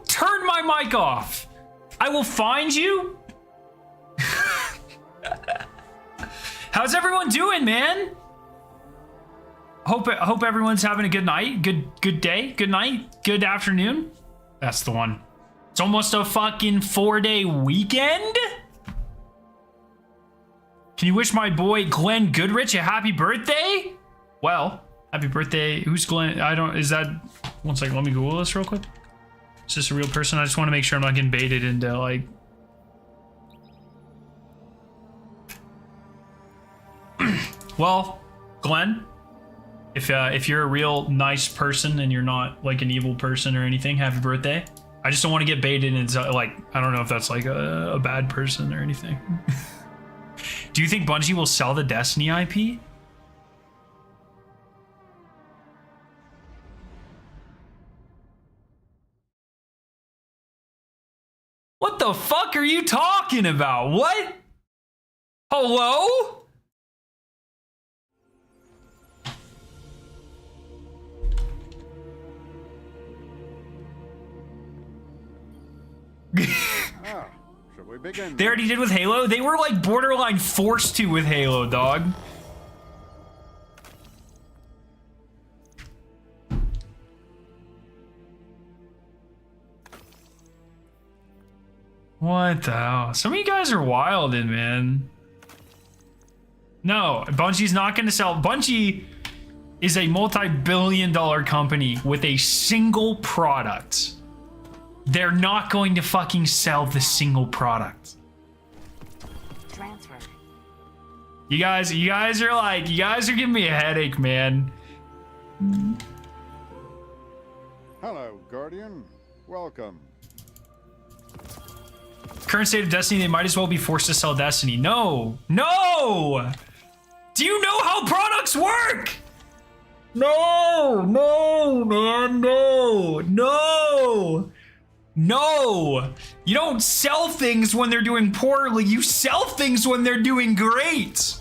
turn my mic off. I will find you. How's everyone doing, man? Hope everyone's having a good night, good day, good night, good afternoon. That's the one. It's almost a fucking 4-day weekend. Can you wish my boy Glenn Goodrich a happy birthday? Well, happy birthday. Who's Glenn? Is that, one second, let me Google this real quick. Is this a real person? I just want to make sure I'm not getting baited into like. Well, Glenn, if you're a real nice person and you're not like an evil person or anything, happy birthday. I just don't want to get baited into like, I don't know if that's like a bad person or anything. Do you think Bungie will sell the Destiny IP? What the fuck are you talking about? What? Hello? Should we begin? They already did with Halo. They were like borderline forced to with Halo, dog. What the hell? Some of you guys are wildin', man. No, Bungie's not going to sell. Bungie is a multi-billion-dollar company with a single product. They're not going to fucking sell the single product. Transfer. You guys are giving me a headache, man. Hello, Guardian. Welcome. Current state of Destiny, they might as well be forced to sell Destiny. No! No! Do you know how products work? No! No, man, no! No! No! You don't sell things when they're doing poorly. You sell things when they're doing great.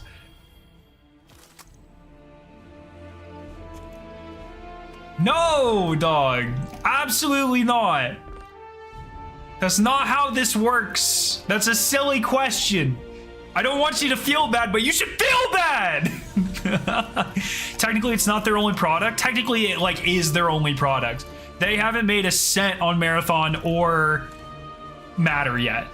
No, dog. Absolutely not. That's not how this works. That's a silly question. I don't want you to feel bad, but you should feel bad. Technically, it's not their only product. Technically, it like is their only product. They haven't made a cent on Marathon or Matter yet.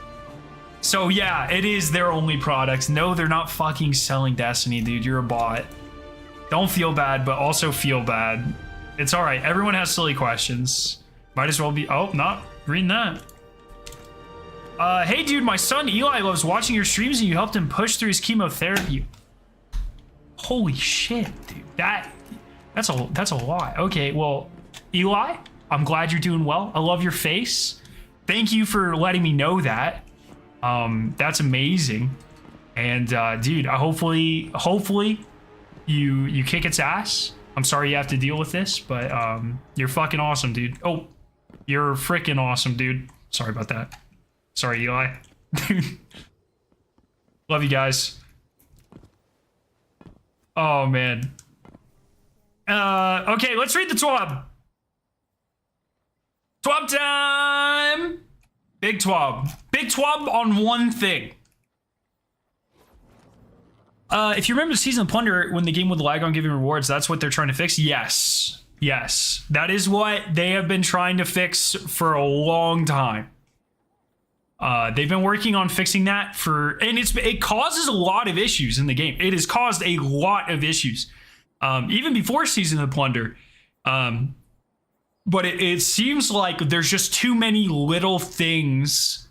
So yeah, it is their only product. No, they're not fucking selling Destiny, dude. You're a bot. Don't feel bad, but also feel bad. It's all right. Everyone has silly questions. Might as well be. Oh, not reading that. Hey, dude, my son Eli loves watching your streams and you helped him push through his chemotherapy. Holy shit, dude. That's a lot. Okay, well, Eli, I'm glad you're doing well. I love your face. Thank you for letting me know that. That's amazing. And dude, hopefully you kick its ass. I'm sorry you have to deal with this, but you're fucking awesome, dude. Oh, you're freaking awesome, dude. Sorry about that. Sorry, Eli. Love you guys. Oh, man. Okay, let's read the TWAB. TWAB time! Big TWAB. Big TWAB on one thing. If you remember the Season of Plunder, when the game would lag on giving rewards, that's what they're trying to fix? Yes. Yes. That is what they have been trying to fix for a long time. They've been working on fixing that and it causes a lot of issues in the game. It has caused a lot of issues, even before Season of Plunder. But it seems like there's just too many little things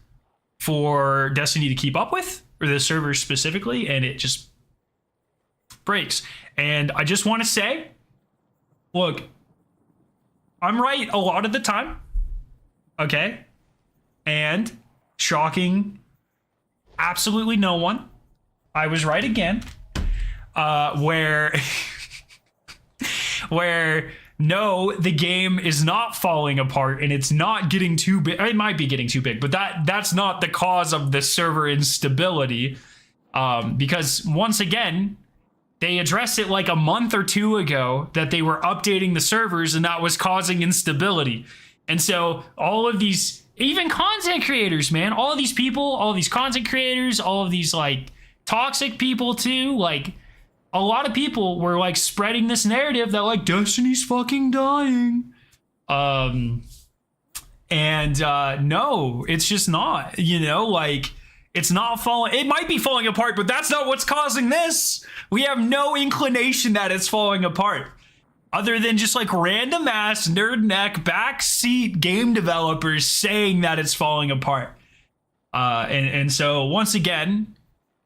for Destiny to keep up with, or the server specifically, and it just breaks. And I just want to say, look, I'm right a lot of the time, okay? And shocking absolutely no one, I was right again. Where no, the game is not falling apart and it's not getting too big. It might be getting too big, but that's not the cause of the server instability. Because once again, they addressed it like a month or two ago that they were updating the servers and that was causing instability. And so all of these, even content creators, man, all of these people, all of these content creators, all of these like toxic people too, like a lot of people were like spreading this narrative that like Destiny's fucking dying. No, it's just not, you know, like it's not falling. It might be falling apart, but that's not what's causing this. We have no inclination that it's falling apart other than just like random ass nerd neck backseat game developers saying that it's falling apart. And so once again,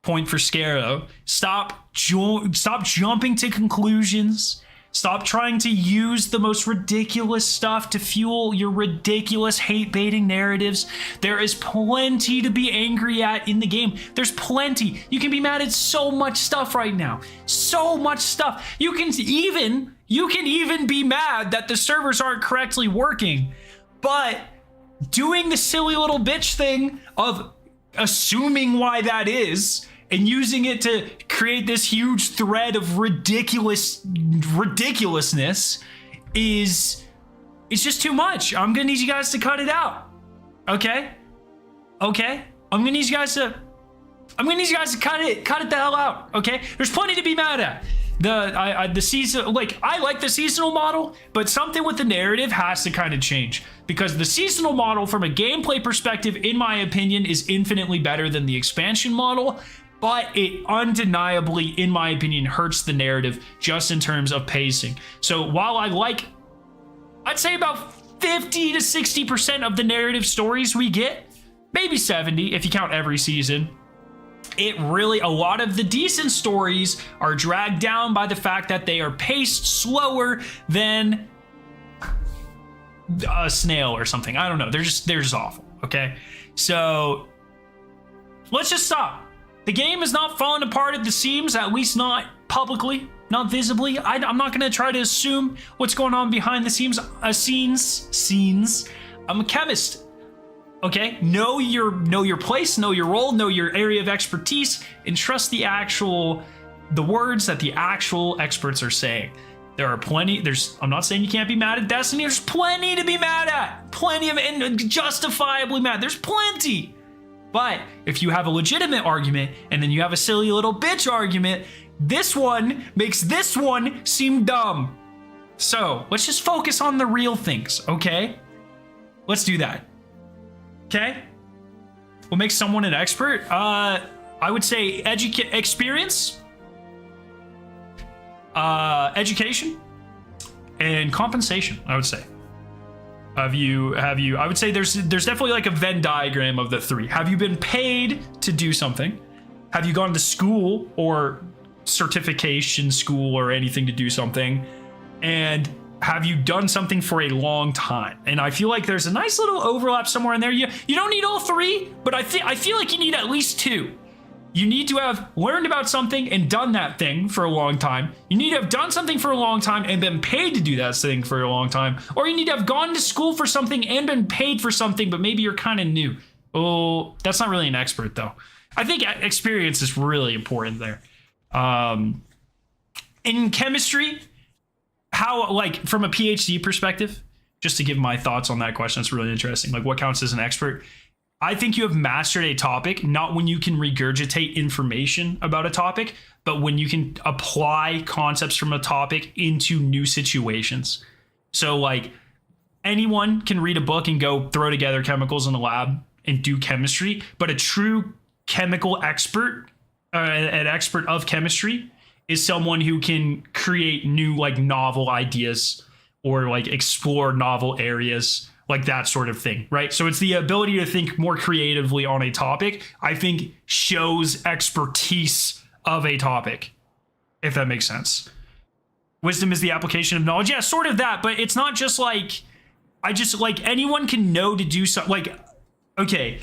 point for Scaro, stop jumping to conclusions. Stop trying to use the most ridiculous stuff to fuel your ridiculous hate-baiting narratives. There is plenty to be angry at in the game. There's plenty. You can be mad at so much stuff right now. So much stuff. You can even be mad that the servers aren't correctly working. But doing the silly little bitch thing of assuming why that is and using it to create this huge thread of ridiculousness is just too much. I'm gonna need you guys to cut it out. Okay? I'm gonna need you guys to cut it the hell out. Okay? There's plenty to be mad at. The season, like, I like the seasonal model, but something with the narrative has to kind of change, because the seasonal model from a gameplay perspective, in my opinion, is infinitely better than the expansion model. But it undeniably, in my opinion, hurts the narrative just in terms of pacing. So while I'd say about 50 to 60% of the narrative stories we get, maybe 70 if you count every season, a lot of the decent stories are dragged down by the fact that they are paced slower than a snail or something. I don't know. They're just awful. Okay. So let's just stop. The game is not falling apart at the seams, at least not publicly, not visibly. I'm not going to try to assume what's going on behind the scenes. I'm a chemist. Okay? Know your place, know your role, know your area of expertise, and trust the words that the actual experts are saying. There are plenty. I'm not saying you can't be mad at Destiny. There's plenty to be mad at. Plenty of, and justifiably mad. There's plenty. But if you have a legitimate argument and then you have a silly little bitch argument, this one makes this one seem dumb. So let's just focus on the real things, okay? Let's do that. Okay? What makes someone an expert? I would say experience, education, and compensation, I would say. I would say there's definitely like a Venn diagram of the three. Have you been paid to do something? Have you gone to school or certification school or anything to do something? And have you done something for a long time? And I feel like there's a nice little overlap somewhere in there. You don't need all three, but I feel like you need at least two. You need to have learned about something and done that thing for a long time. You need to have done something for a long time and been paid to do that thing for a long time. Or you need to have gone to school for something and been paid for something, but maybe you're kind of new. Oh, that's not really an expert, though. I think experience is really important there. In chemistry, how, like, from a PhD perspective, just to give my thoughts on that question, that's really interesting. Like, what counts as an expert? I think you have mastered a topic, not when you can regurgitate information about a topic, but when you can apply concepts from a topic into new situations. So like anyone can read a book and go throw together chemicals in a lab and do chemistry, but a true chemical expert, an expert of chemistry, is someone who can create new like novel ideas or like explore novel areas, like that sort of thing, right? So it's the ability to think more creatively on a topic, I think, shows expertise of a topic, if that makes sense. Wisdom is the application of knowledge. Yeah, sort of that, but it's not just like, anyone can know to do something. Like, okay,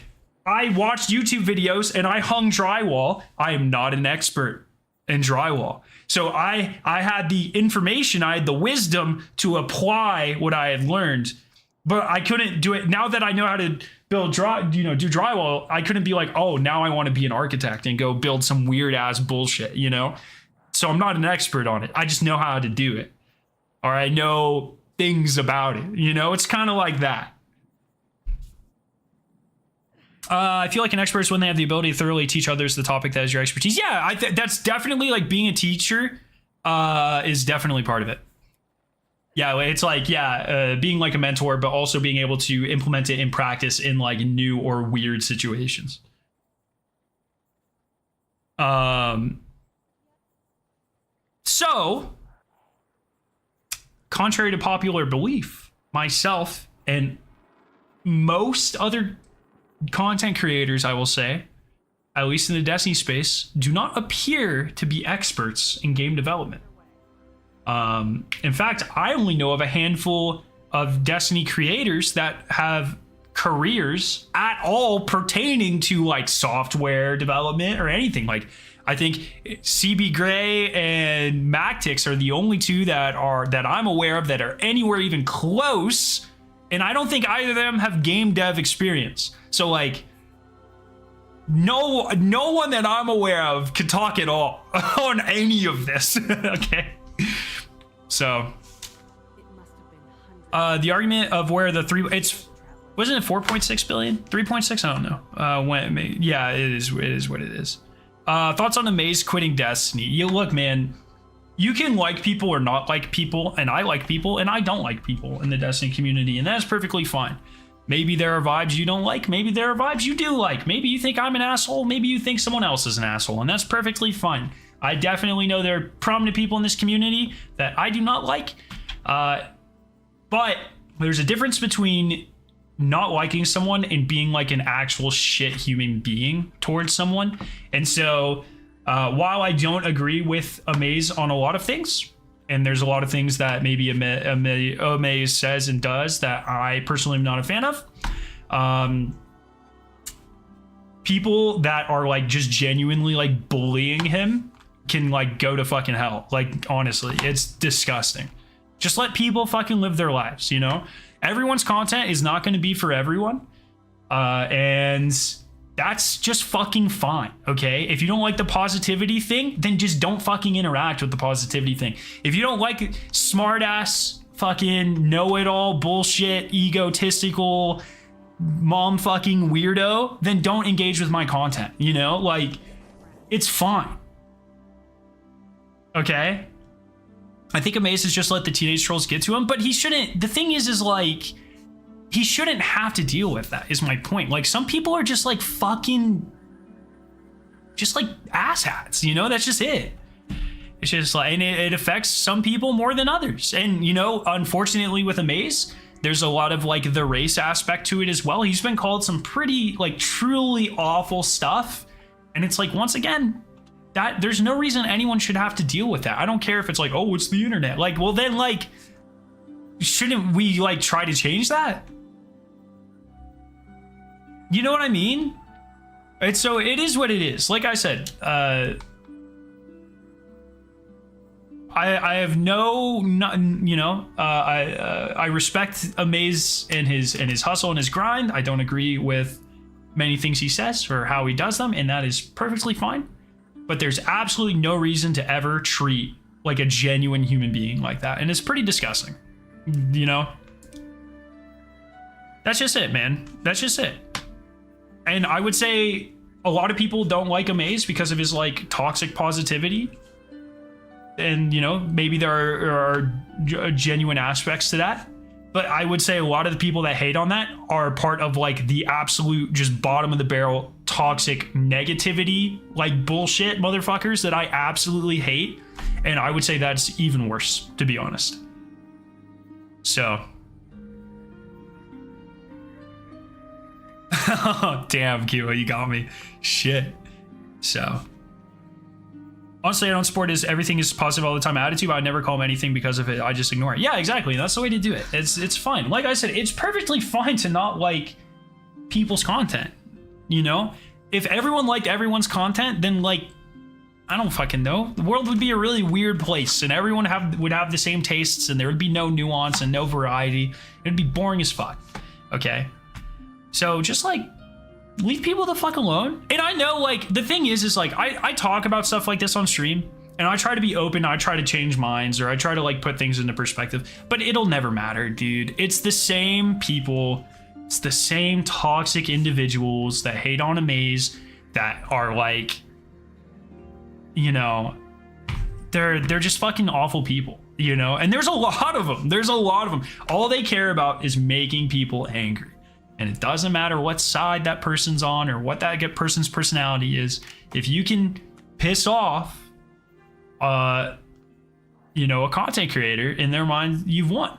I watched YouTube videos and I hung drywall. I am not an expert in drywall. So I had the information, I had the wisdom to apply what I had learned, but I couldn't do it. Now that I know how to build do drywall, I couldn't be like, oh, now I want to be an architect and go build some weird ass bullshit, you know? So I'm not an expert on it. I just know how to do it. Or I know things about it. You know, it's kind of like that. I feel like an expert is when they have the ability to thoroughly teach others the topic that is your expertise. Yeah, that's definitely like being a teacher is definitely part of it. Yeah, it's like, being like a mentor, but also being able to implement it in practice in like new or weird situations. So, contrary to popular belief, myself and most other content creators, I will say, at least in the Destiny space, do not appear to be experts in game development. In fact, I only know of a handful of Destiny creators that have careers at all pertaining to like software development or anything. Like, I think CB Gray and Mactix are the only two that I'm aware of that are anywhere even close. And I don't think either of them have game dev experience. So like, no one that I'm aware of can talk at all on any of this. Okay. So, the argument of where the wasn't it 4.6 billion? 3.6? I don't know. It is what it is. Thoughts on Amaze quitting Destiny? You look, man, you can like people or not like people, and I like people and I don't like people in the Destiny community, and that's perfectly fine. Maybe there are vibes you don't like, maybe there are vibes you do like. Maybe you think I'm an asshole, maybe you think someone else is an asshole, and that's perfectly fine. I definitely know there are prominent people in this community that I do not like, but there's a difference between not liking someone and being like an actual shit human being towards someone. And so while I don't agree with Amaze on a lot of things, and there's a lot of things that maybe Amaze says and does that I personally am not a fan of, people that are like just genuinely like bullying him can like go to fucking hell. Like, honestly, it's disgusting. Just let people fucking live their lives, you know? Everyone's content is not going to be for everyone. And that's just fucking fine, okay? If you don't like the positivity thing, then just don't fucking interact with the positivity thing. If you don't like smart ass, fucking know-it-all bullshit, egotistical, mom fucking weirdo, then don't engage with my content, you know? Like, it's fine. Okay? I think Amaze has just let the teenage trolls get to him, but he shouldn't. The thing is like, he shouldn't have to deal with that, is my point. Like, some people are just like fucking, just like asshats, you know? That's just it. It's just like, and it affects some people more than others. And, you know, unfortunately with Amaze, there's a lot of like the race aspect to it as well. He's been called some pretty like truly awful stuff. And it's like, once again, that there's no reason anyone should have to deal with that. I don't care if it's like, oh, it's the internet. Like, well, then like, shouldn't we like try to change that? You know what I mean? So it is what it is. Like I said, I have I respect Amaze and his hustle and his grind. I don't agree with many things he says or how he does them, and that is perfectly fine. But there's absolutely no reason to ever treat like a genuine human being like that. And it's pretty disgusting, you know? That's just it, man. That's just it. And I would say a lot of people don't like Amaze because of his like toxic positivity. And, you know, maybe there are genuine aspects to that. But I would say a lot of the people that hate on that are part of like the absolute just bottom of the barrel toxic negativity, like bullshit motherfuckers that I absolutely hate. And I would say that's even worse, to be honest. So. Damn, Kiwa, you got me. Shit. So. Honestly, I don't support his everything is positive all the time attitude. I would never call him anything because of it. I just ignore it. Yeah, exactly. That's the way to do it. It's fine. Like I said, it's perfectly fine to not like people's content. You know? If everyone liked everyone's content, then like, I don't fucking know. The world would be a really weird place and everyone would have the same tastes and there would be no nuance and no variety. It'd be boring as fuck. Okay? So just like, leave people the fuck alone. And I know, like, the thing is like, I talk about stuff like this on stream, And I try to be open, I try to change minds, or I try to like put things into perspective, but it'll never matter, dude. It's the same people, it's the same toxic individuals that hate on Amaze, that are like, you know, they're just fucking awful people, you know? And there's a lot of them. There's a lot of them. All they care about is making people angry. And it doesn't matter what side that person's on or what that person's personality is. If you can piss off, you know, a content creator, in their mind, you've won.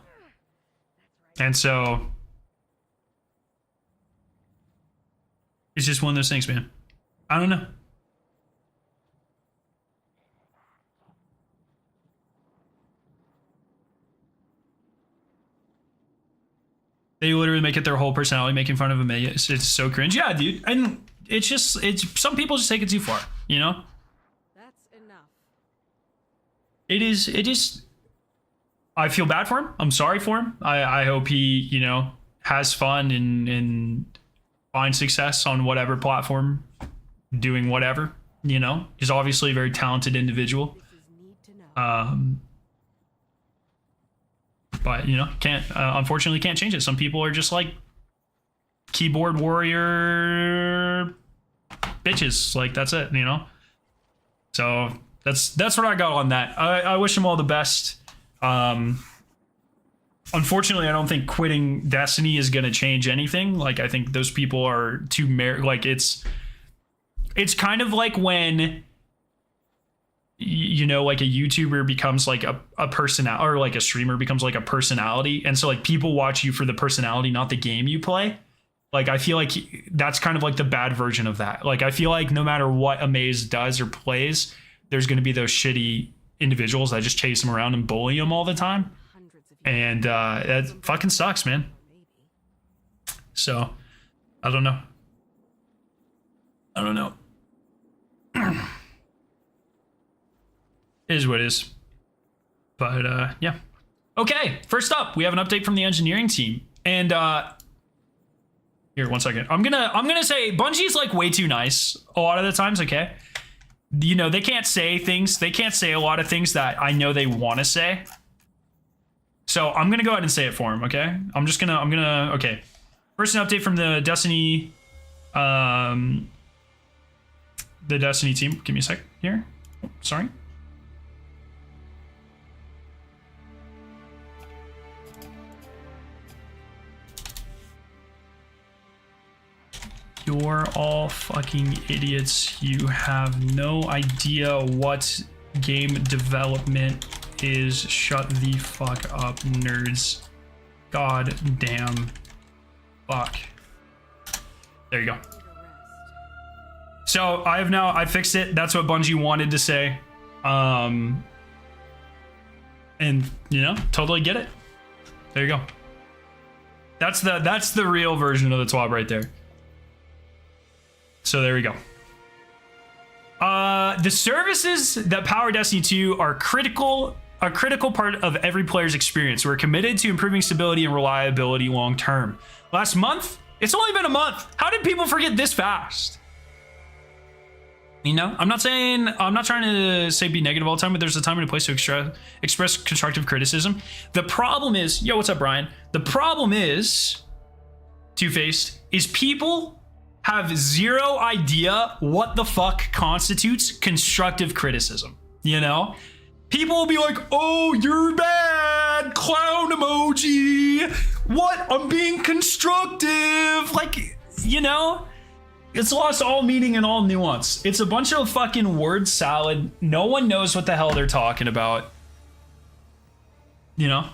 And so it's just one of those things, man. I don't know. They literally make it their whole personality, making fun of him. It's so cringe. Yeah, dude. And it's some people just take it too far, you know? That's enough. It is. I feel bad for him. I'm sorry for him. I hope he, you know, has fun and finds success on whatever platform, doing whatever, you know? He's obviously a very talented individual. This is need to know. But, you know, unfortunately can't change it. Some people are just like keyboard warrior bitches. Like, that's it, you know? So that's what I got on that. I wish him all the best. Unfortunately, I don't think quitting Destiny is going to change anything. Like, I think those people are too like, it's kind of like when, you know, like a YouTuber becomes like a personality, or like a streamer becomes like a personality. And so like people watch you for the personality, not the game you play. Like, I feel like that's kind of like the bad version of that. Like, I feel like no matter what Amaze does or plays, there's going to be those shitty individuals that just chase him around and bully him all the time. And that fucking sucks, man. So I don't know. It is what it is. But yeah. Okay, first up, we have an update from the engineering team. And here, 1 second. I'm gonna say Bungie's like way too nice a lot of the times, okay? You know, they can't say things. They can't say a lot of things that I know they want to say. So I'm gonna go ahead and say it for him, okay? Okay. First, an update from the Destiny team. Give me a sec here. Oh, sorry. You're all fucking idiots. You have no idea what game development is. Shut the fuck up, nerds. God damn. Fuck. There you go. So I fixed it. That's what Bungie wanted to say. And you know, totally get it. There you go. That's the real version of the TWAB right there. So there we go. The services that power Destiny 2 are a critical part of every player's experience. We're committed to improving stability and reliability long term. Last month, it's only been a month. How did people forget this fast? You know, I'm not trying to say be negative all the time, but there's a time and a place to express constructive criticism. The problem is, yo, what's up, Brian? The problem is, Two-Faced, is people have zero idea what the fuck constitutes constructive criticism. You know, people will be like, oh, you're bad, clown emoji. What? I'm being constructive. Like, you know, it's lost all meaning and all nuance. It's a bunch of fucking word salad. No one knows what the hell they're talking about. You know?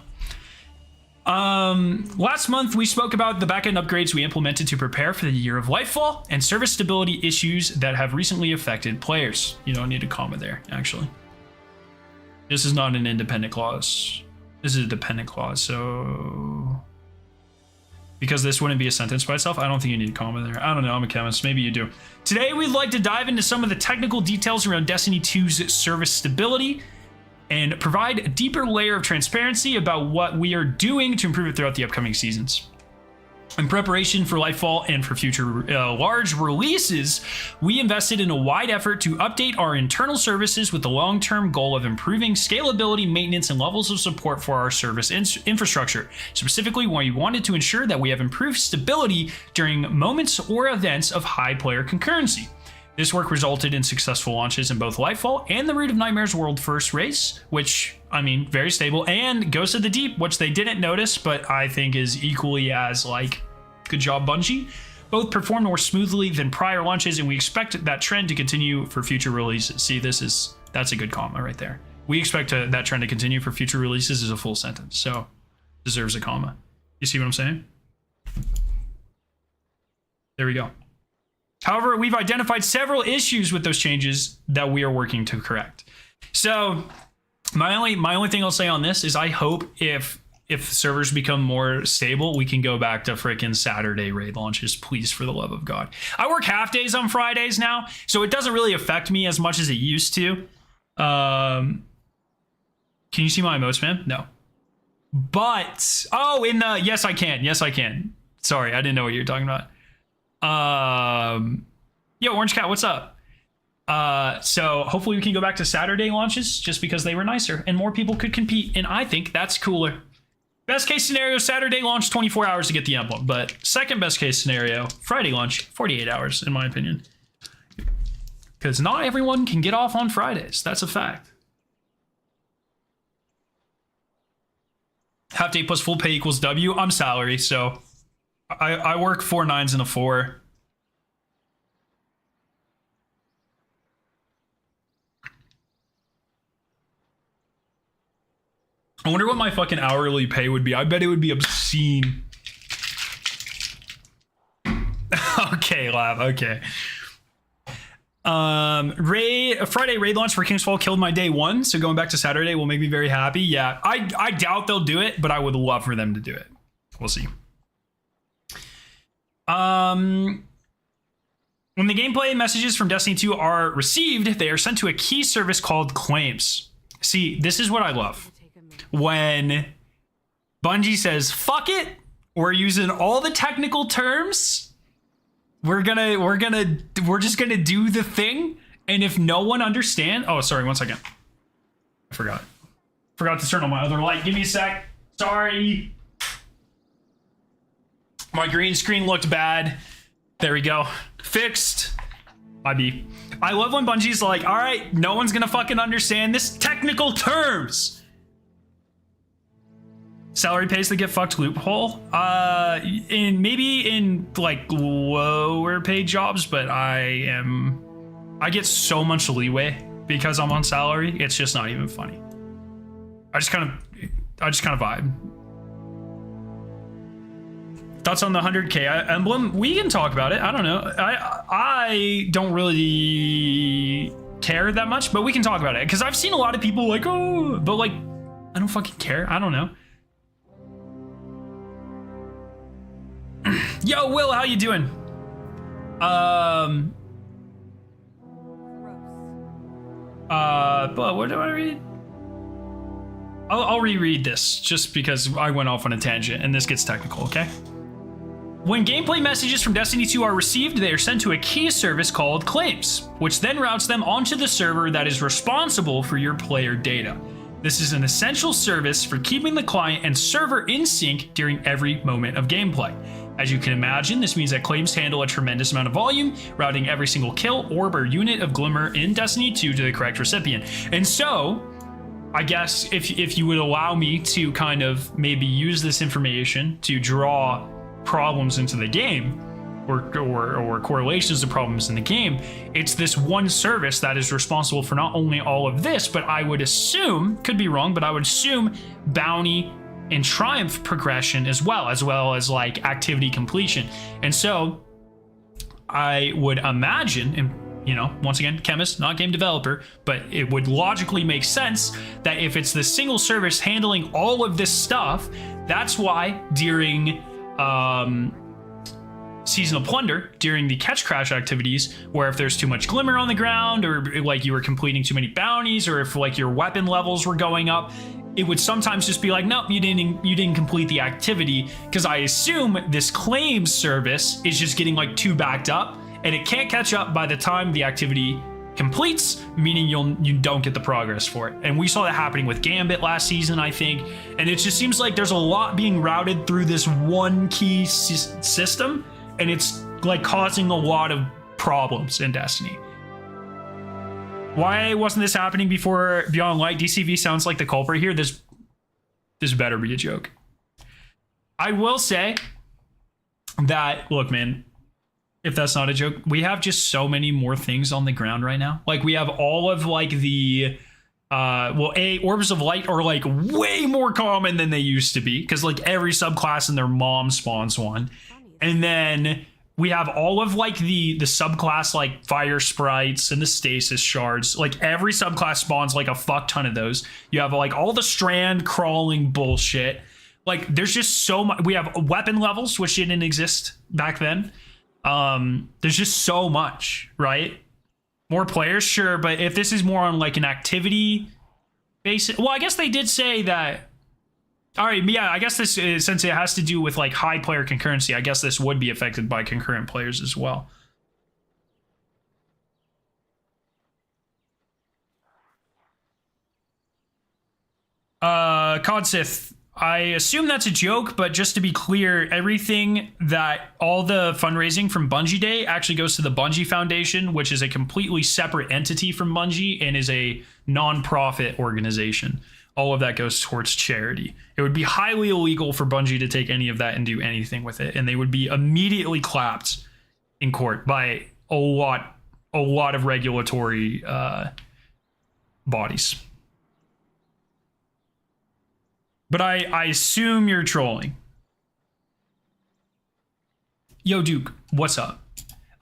Last month, we spoke about the backend upgrades we implemented to prepare for the Year of Lightfall and service stability issues that have recently affected players. You don't need a comma there, actually. This is not an independent clause. This is a dependent clause, so... Because this wouldn't be a sentence by itself, I don't think you need a comma there. I don't know, I'm a chemist, maybe you do. Today, we'd like to dive into some of the technical details around Destiny 2's service stability and provide a deeper layer of transparency about what we are doing to improve it throughout the upcoming seasons. In preparation for Lightfall and for future large releases, we invested in a wide effort to update our internal services with the long-term goal of improving scalability, maintenance, and levels of support for our service infrastructure. Specifically, we wanted to ensure that we have improved stability during moments or events of high player concurrency. This work resulted in successful launches in both Lightfall and the Root of Nightmares World First Race, which, I mean, very stable, and Ghost of the Deep, which they didn't notice, but I think is equally as, like, good job, Bungie. Both performed more smoothly than prior launches, and we expect that trend to continue for future releases. See, that's a good comma right there. We expect that trend to continue for future releases is a full sentence, so deserves a comma. You see what I'm saying? There we go. However, we've identified several issues with those changes that we are working to correct. So my only thing I'll say on this is I hope if servers become more stable, we can go back to freaking Saturday raid launches, please, for the love of God. I work half days on Fridays now, so it doesn't really affect me as much as it used to. Can you see my emotes, man? No. But, oh, yes, I can. Yes, I can. Sorry, I didn't know what you were talking about. Yo, Orange Cat, what's up? So hopefully we can go back to Saturday launches just because they were nicer and more people could compete, and I think that's cooler. Best case scenario, Saturday launch, 24 hours to get the emblem, but second best case scenario, Friday launch, 48 hours, in my opinion. Because not everyone can get off on Fridays. That's a fact. Half day plus full pay equals W. I'm salary, so I work 4 9s and a 4. I wonder what my fucking hourly pay would be. I bet it would be obscene. Okay, Lab. Okay. Friday raid launch for Kingsfall killed my day 1, so going back to Saturday will make me very happy. Yeah, I doubt they'll do it, but I would love for them to do it. We'll see. When the gameplay messages from Destiny 2 are received, they are sent to a key service called Claims. See, this is what I love. When Bungie says, fuck it, we're using all the technical terms. We're just gonna do the thing. And if no one understands, oh, sorry, 1 second. I forgot to turn on my other light. Give me a sec. Sorry. My green screen looked bad. There we go. Fixed. I love when Bungie's like, all right, no one's gonna fucking understand this technical terms. Salary pays the get fucked loophole. Maybe in like lower paid jobs, but I get so much leeway because I'm on salary. It's just not even funny. I just kind of vibe. Thoughts on the 100K emblem? We can talk about it. I don't know. I don't really care that much, but we can talk about it because I've seen a lot of people like, oh, but like, I don't fucking care. I don't know. Yo, Will, how you doing? But what do I read? I'll reread this just because I went off on a tangent and this gets technical, okay? When gameplay messages from Destiny 2 are received, they are sent to a key service called Claims, which then routes them onto the server that is responsible for your player data. This is an essential service for keeping the client and server in sync during every moment of gameplay. As you can imagine, this means that Claims handle a tremendous amount of volume, routing every single kill, orb, or unit of Glimmer in Destiny 2 to the correct recipient. And so, I guess if you would allow me to kind of maybe use this information to draw problems into the game, or correlations to problems in the game, it's this one service that is responsible for not only all of this, but I would assume, could be wrong, but I would assume bounty and triumph progression as well as like activity completion. And so I would imagine, and you know, once again, chemist, not game developer, but it would logically make sense that if it's the single service handling all of this stuff, that's why during Seasonal Plunder, during the catch crash activities, where if there's too much glimmer on the ground, or like you were completing too many bounties, or if like your weapon levels were going up, it would sometimes just be like, nope, you didn't complete the activity, because I assume this claims service is just getting like too backed up and it can't catch up by the time the activity completes, meaning you don't get the progress for it. And we saw that happening with Gambit last season, I think. And it just seems like there's a lot being routed through this one key system, and it's like causing a lot of problems in Destiny. Why wasn't this happening before Beyond Light? DCV sounds like the culprit here. This better be a joke. I will say that, look, man, if that's not a joke, we have just so many more things on the ground right now. Like, we have all of like the orbs of light are like way more common than they used to be, because like every subclass and their mom spawns one. And then we have all of like the subclass like fire sprites and the stasis shards. Like every subclass spawns like a fuck ton of those. You have like all the strand crawling bullshit. Like there's just so much. We have weapon levels, which didn't exist back then. There's just so much, right? More players, sure, but if this is more on like an activity basis, well, I guess they did say that. All right, yeah, I guess this is, since it has to do with like high player concurrency, I guess this would be affected by concurrent players as well. Codsith, I assume that's a joke, but just to be clear, everything that all the fundraising from Bungie Day actually goes to the Bungie Foundation, which is a completely separate entity from Bungie and is a non-profit organization. All of that goes towards charity. It would be highly illegal for Bungie to take any of that and do anything with it, and they would be immediately clapped in court by a lot of regulatory bodies. But I assume you're trolling. Yo, Duke, what's up?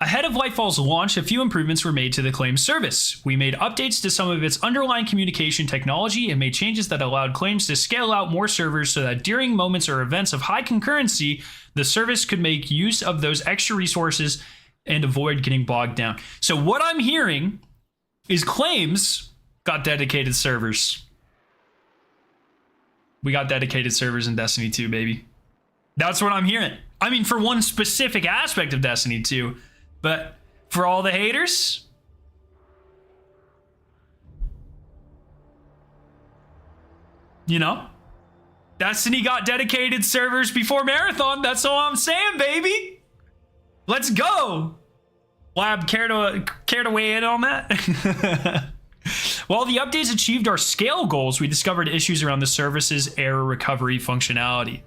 Ahead of Lightfall's launch, a few improvements were made to the Claims service. We made updates to some of its underlying communication technology and made changes that allowed Claims to scale out more servers so that during moments or events of high concurrency, the service could make use of those extra resources and avoid getting bogged down. So what I'm hearing is Claims got dedicated servers. We got dedicated servers in Destiny 2, baby. That's what I'm hearing. I mean, for one specific aspect of Destiny 2, but for all the haters, you know, Destiny got dedicated servers before Marathon. That's all I'm saying, baby. Let's go. Lab, care to weigh in on that? While the updates achieved our scale goals, we discovered issues around the service's error recovery functionality.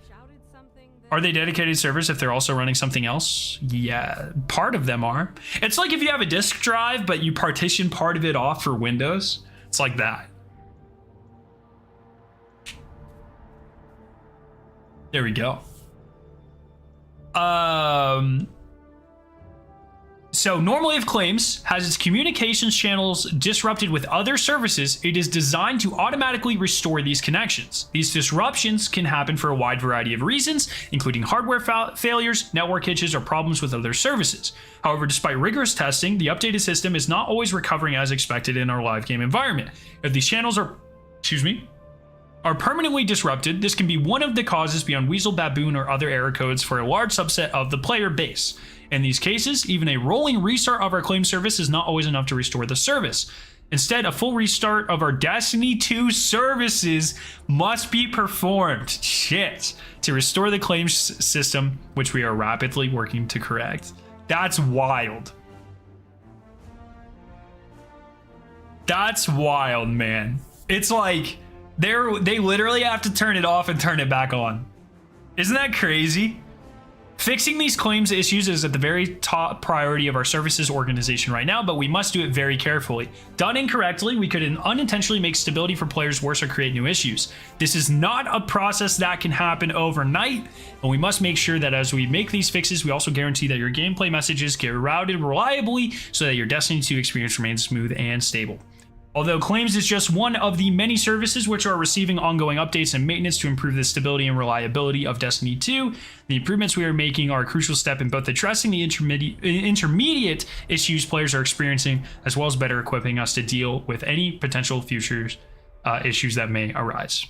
Are they dedicated servers if they're also running something else? Yeah, part of them are. It's like if you have a disk drive, but you partition part of it off for Windows. It's like that. There we go. So normally if Claims has its communications channels disrupted with other services, it is designed to automatically restore these connections. These disruptions can happen for a wide variety of reasons, including hardware failures, network hitches, or problems with other services. However, despite rigorous testing, the updated system is not always recovering as expected in our live game environment. If these channels are permanently disrupted, this can be one of the causes beyond Weasel, Baboon, or other error codes for a large subset of the player base. In these cases, even a rolling restart of our claim service is not always enough to restore the service. Instead, a full restart of our Destiny 2 services must be performed. Shit. To restore the claims system, which we are rapidly working to correct. That's wild. That's wild, man. It's like they literally have to turn it off and turn it back on. Isn't that crazy? Fixing these claims issues is at the very top priority of our services organization right now, but we must do it very carefully. Done incorrectly, we could unintentionally make stability for players worse or create new issues. This is not a process that can happen overnight, and we must make sure that as we make these fixes, we also guarantee that your gameplay messages get routed reliably so that your Destiny 2 experience remains smooth and stable. Although Claims is just one of the many services which are receiving ongoing updates and maintenance to improve the stability and reliability of Destiny 2, the improvements we are making are a crucial step in both addressing the intermediate issues players are experiencing, as well as better equipping us to deal with any potential future issues that may arise.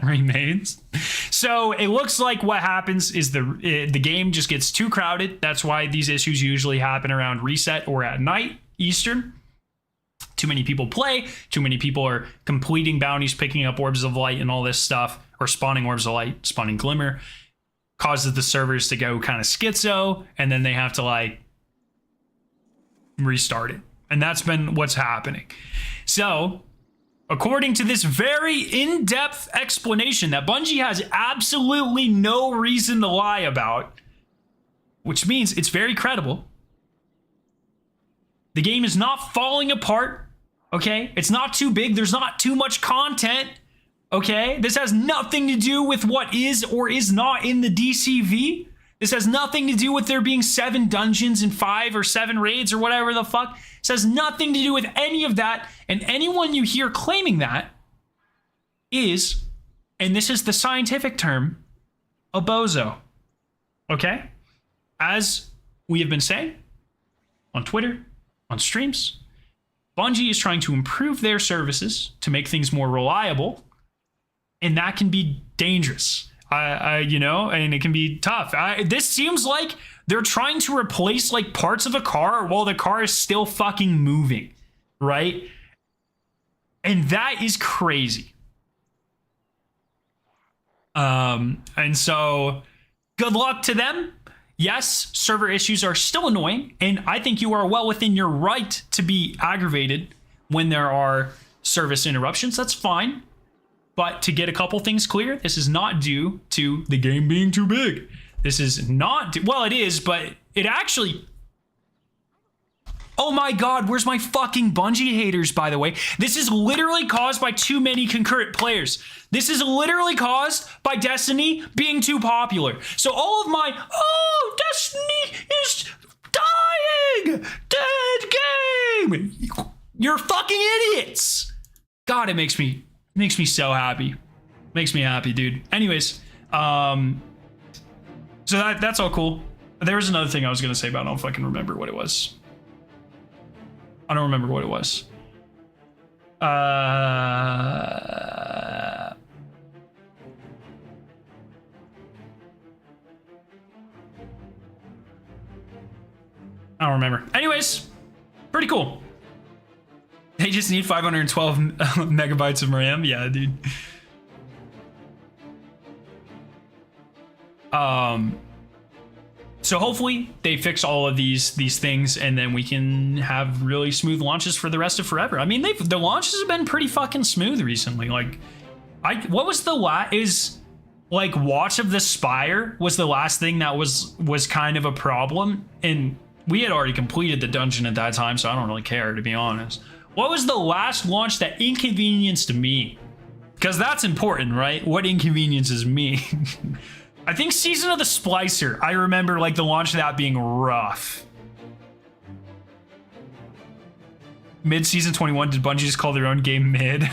remains. So it looks like what happens is the game just gets too crowded. That's why these issues usually happen around reset or at night Eastern. Too many people play. Too many people are completing bounties, picking up orbs of light and all this stuff, or spawning orbs of light, spawning glimmer, causes the servers to go kind of schizo, and then they have to like restart it. And that's been what's happening. So according to this very in-depth explanation that Bungie has absolutely no reason to lie about, which means it's very credible, the game is not falling apart, okay? It's not too big. There's not too much content, okay? This has nothing to do with what is or is not in the DCV. This has nothing to do with there being 7 dungeons and 5 or 7 raids or whatever the fuck. This has nothing to do with any of that. And anyone you hear claiming that is, and this is the scientific term, a bozo. Okay? As we have been saying on Twitter, on streams, Bungie is trying to improve their services to make things more reliable, and that can be dangerous. You know, and it can be tough. This seems like they're trying to replace like parts of a car while the car is still fucking moving, right? And that is crazy. And so good luck to them. Yes, server issues are still annoying, and I think you are well within your right to be aggravated when there are service interruptions. That's fine. But to get a couple things clear, this is not due to the game being too big. This is not, well, it is, but it actually, oh my God, where's my fucking Bungie haters, by the way? This is literally caused by too many concurrent players. This is literally caused by Destiny being too popular. So all of my, oh, Destiny is dying, dead game. You're fucking idiots. God, it makes me so happy. Makes me happy, dude. Anyways, so that's all cool. There was another thing I was gonna say, but I don't know if I can remember what it was. I don't remember what it was. I don't remember. Anyways, pretty cool. They just need 512 megabytes of RAM. Yeah, dude. So hopefully they fix all of these things, and then we can have really smooth launches for the rest of forever. I mean, the launches have been pretty fucking smooth recently. Like, what was the like Watch of the Spire was the last thing that was kind of a problem, and we had already completed the dungeon at that time, so I don't really care, to be honest. What was the last launch that inconvenienced me? Because that's important, right? What inconveniences me? I think Season of the Splicer. I remember like the launch of that being rough. Mid-season 21, did Bungie just call their own game mid?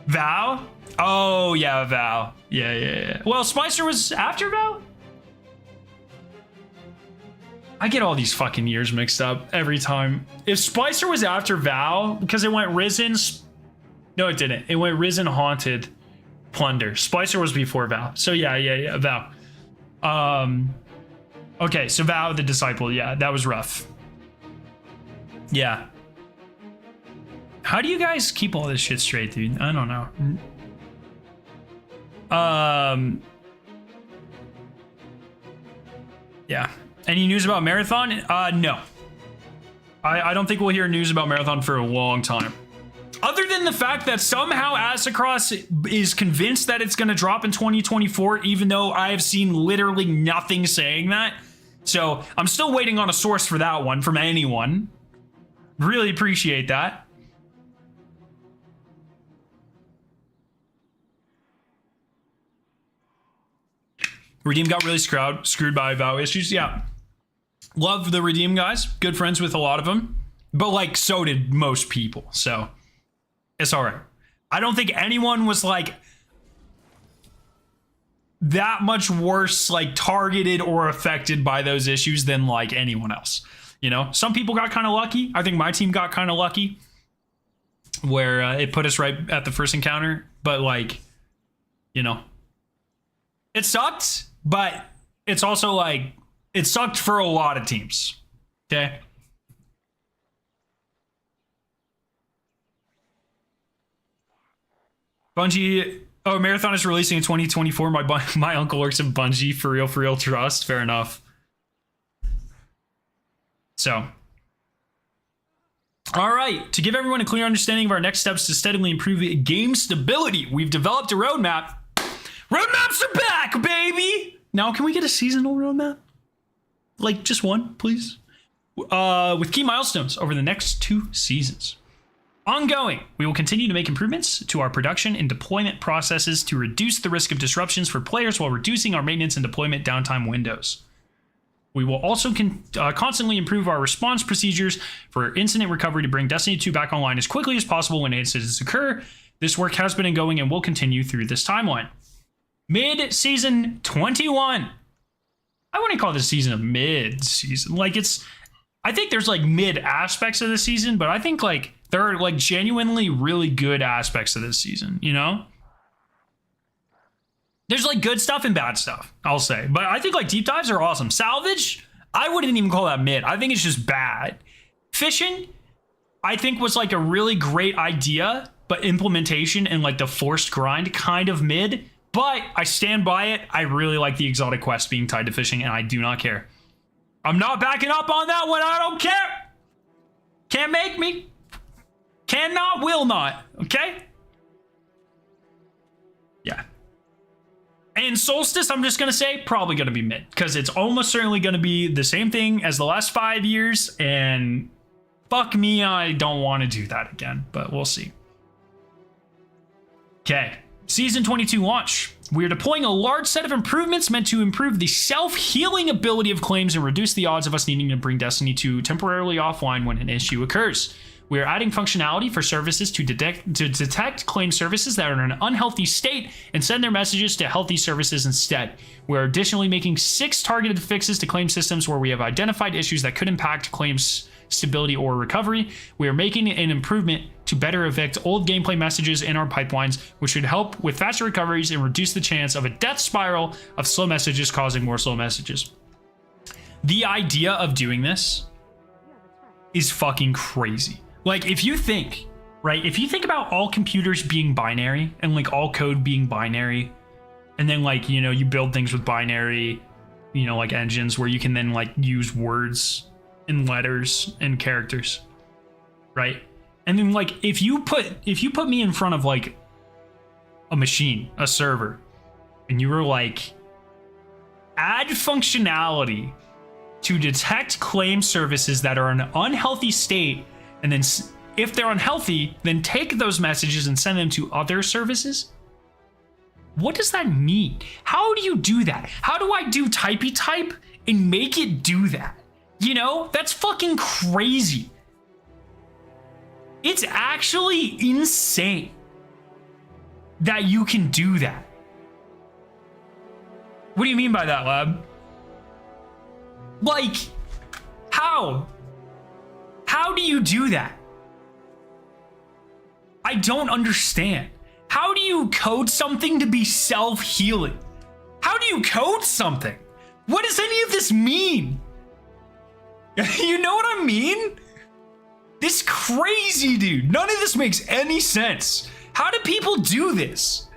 Vow? Oh, yeah, Vow. Yeah. Well, Splicer was after Vow? I get all these fucking years mixed up every time. If Splicer was after Vow, because it went Risen... No, it didn't. It went Risen, Haunted, Plunder. Splicer was before Vow. So yeah, Vow. Okay, so Vow the Disciple. Yeah, that was rough. Yeah. How do you guys keep all this shit straight, dude? I don't know. Yeah. Any news about Marathon? No. I don't think we'll hear news about Marathon for a long time. Other than the fact that somehow Asacross is convinced that it's going to drop in 2024, even though I have seen literally nothing saying that. So I'm still waiting on a source for that one from anyone. Really appreciate that. Redeem got really screwed by Vow issues. Yeah. Love the Redeem guys. Good friends with a lot of them. But like, so did most people. So it's all right. I don't think anyone was like that much worse, like targeted or affected by those issues than like anyone else. You know, some people got kind of lucky. I think my team got kind of lucky. where it put us right at the first encounter. But like, you know, it sucked, but it's also like, it sucked for a lot of teams. Okay. Bungie, oh, Marathon is releasing in 2024. My uncle works in Bungie. For real, trust. Fair enough. So, all right. To give everyone a clear understanding of our next steps to steadily improve game stability, we've developed a roadmap. Roadmaps are back, baby! Now, can we get a seasonal roadmap? Like, just one, please? With key milestones over the next 2 seasons. Ongoing, we will continue to make improvements to our production and deployment processes to reduce the risk of disruptions for players while reducing our maintenance and deployment downtime windows. We will also constantly improve our response procedures for incident recovery to bring Destiny 2 back online as quickly as possible when incidents occur. This work has been ongoing and will continue through this timeline. Mid-season 21. I wouldn't call this season a mid-season. Like, I think there's like mid aspects of the season, but I think like there are like genuinely really good aspects of this season, you know? There's like good stuff and bad stuff, I'll say. But I think like deep dives are awesome. Salvage, I wouldn't even call that mid. I think it's just bad. Fishing, I think was like a really great idea, but implementation and like the forced grind kind of mid. But I stand by it. I really like the exotic quest being tied to fishing, and I do not care. I'm not backing up on that one. I don't care. Can't make me. Cannot, will not. Okay? Yeah. And Solstice, I'm just going to say, probably going to be mid. Because it's almost certainly going to be the same thing as the last 5 years. And fuck me, I don't want to do that again. But we'll see. Okay. Season 22 launch. We are deploying a large set of improvements meant to improve the self-healing ability of claims and reduce the odds of us needing to bring Destiny 2 temporarily offline when an issue occurs. We are adding functionality for services to detect claim services that are in an unhealthy state and send their messages to healthy services instead. We are additionally making 6 targeted fixes to claim systems where we have identified issues that could impact claims stability or recovery. We are making an improvement to better evict old gameplay messages in our pipelines, which should help with faster recoveries and reduce the chance of a death spiral of slow messages causing more slow messages. The idea of doing this is fucking crazy. Like, if you think, right, if you think about all computers being binary and like all code being binary, and then like, you know, you build things with binary, you know, like engines where you can then like use words and letters and characters, right? And then like if you put me in front of like a machine, a server, and you were like, add functionality to detect claim services that are in an unhealthy state, and then if they're unhealthy, then take those messages and send them to other services. What does that mean? How do you do that? How do I do typey type and make it do that? You know, that's fucking crazy. It's actually insane that you can do that. What do you mean by that, Lab? Like, how? How do you do that? I don't understand. How do you code something to be self-healing? How do you code something? What does any of this mean? You know what I mean? This crazy, dude. None of this makes any sense. How do people do this?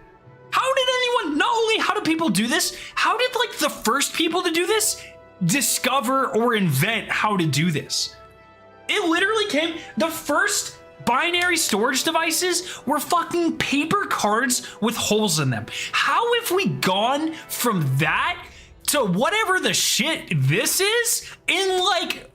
How did anyone, not only how do people do this, how did like the first people to do this discover or invent how to do this? It literally came, the first binary storage devices were fucking paper cards with holes in them. How have we gone from that to whatever the shit this is in like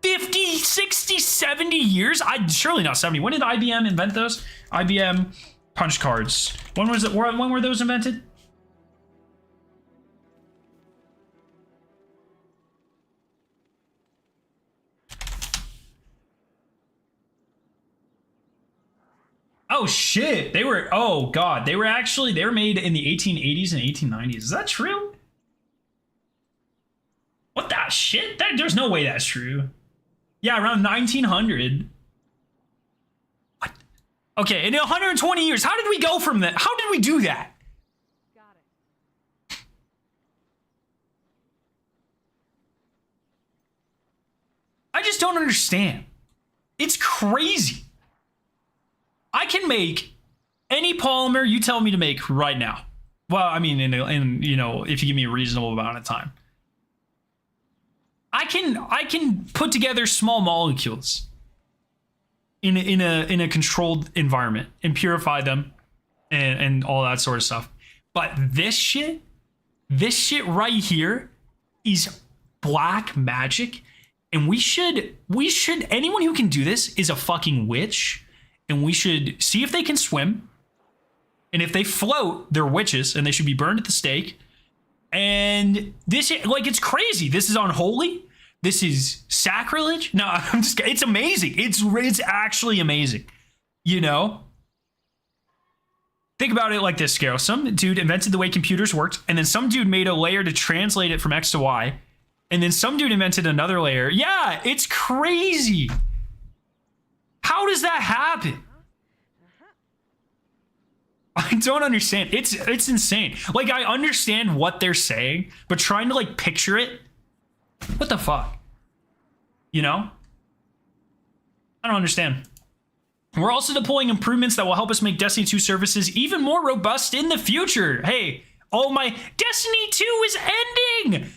50, 60, 70 years? Surely not 70. When did IBM invent those? IBM punch cards. When was it? When were those invented? Oh shit. They were, oh god. They were made in the 1880s and 1890s. Is that true? What the shit? There's no way that's true. Yeah, around 1900. What? Okay, in 120 years, how did we go from that? How did we do that? Got it. I just don't understand. It's crazy. I can make any polymer you tell me to make right now. Well, I mean, in you know, if you give me a reasonable amount of time. I can put together small molecules in a controlled environment and purify them and all that sort of stuff. But this shit right here is black magic, and we should anyone who can do this is a fucking witch, and we should see if they can swim. And if they float, they're witches and they should be burned at the stake. And this, like, it's crazy. This is unholy. This is sacrilege. No, it's amazing. It's actually amazing. You know? Think about it like this, Scaro. Some dude invented the way computers worked, and then some dude made a layer to translate it from X to Y. And then some dude invented another layer. Yeah, it's crazy. How does that happen? I don't understand. It's insane. Like, I understand what they're saying, but trying to, like, picture it, what the fuck? You know? I don't understand. We're also deploying improvements that will help us make Destiny 2 services even more robust in the future. Hey, oh my, Destiny 2 is ending!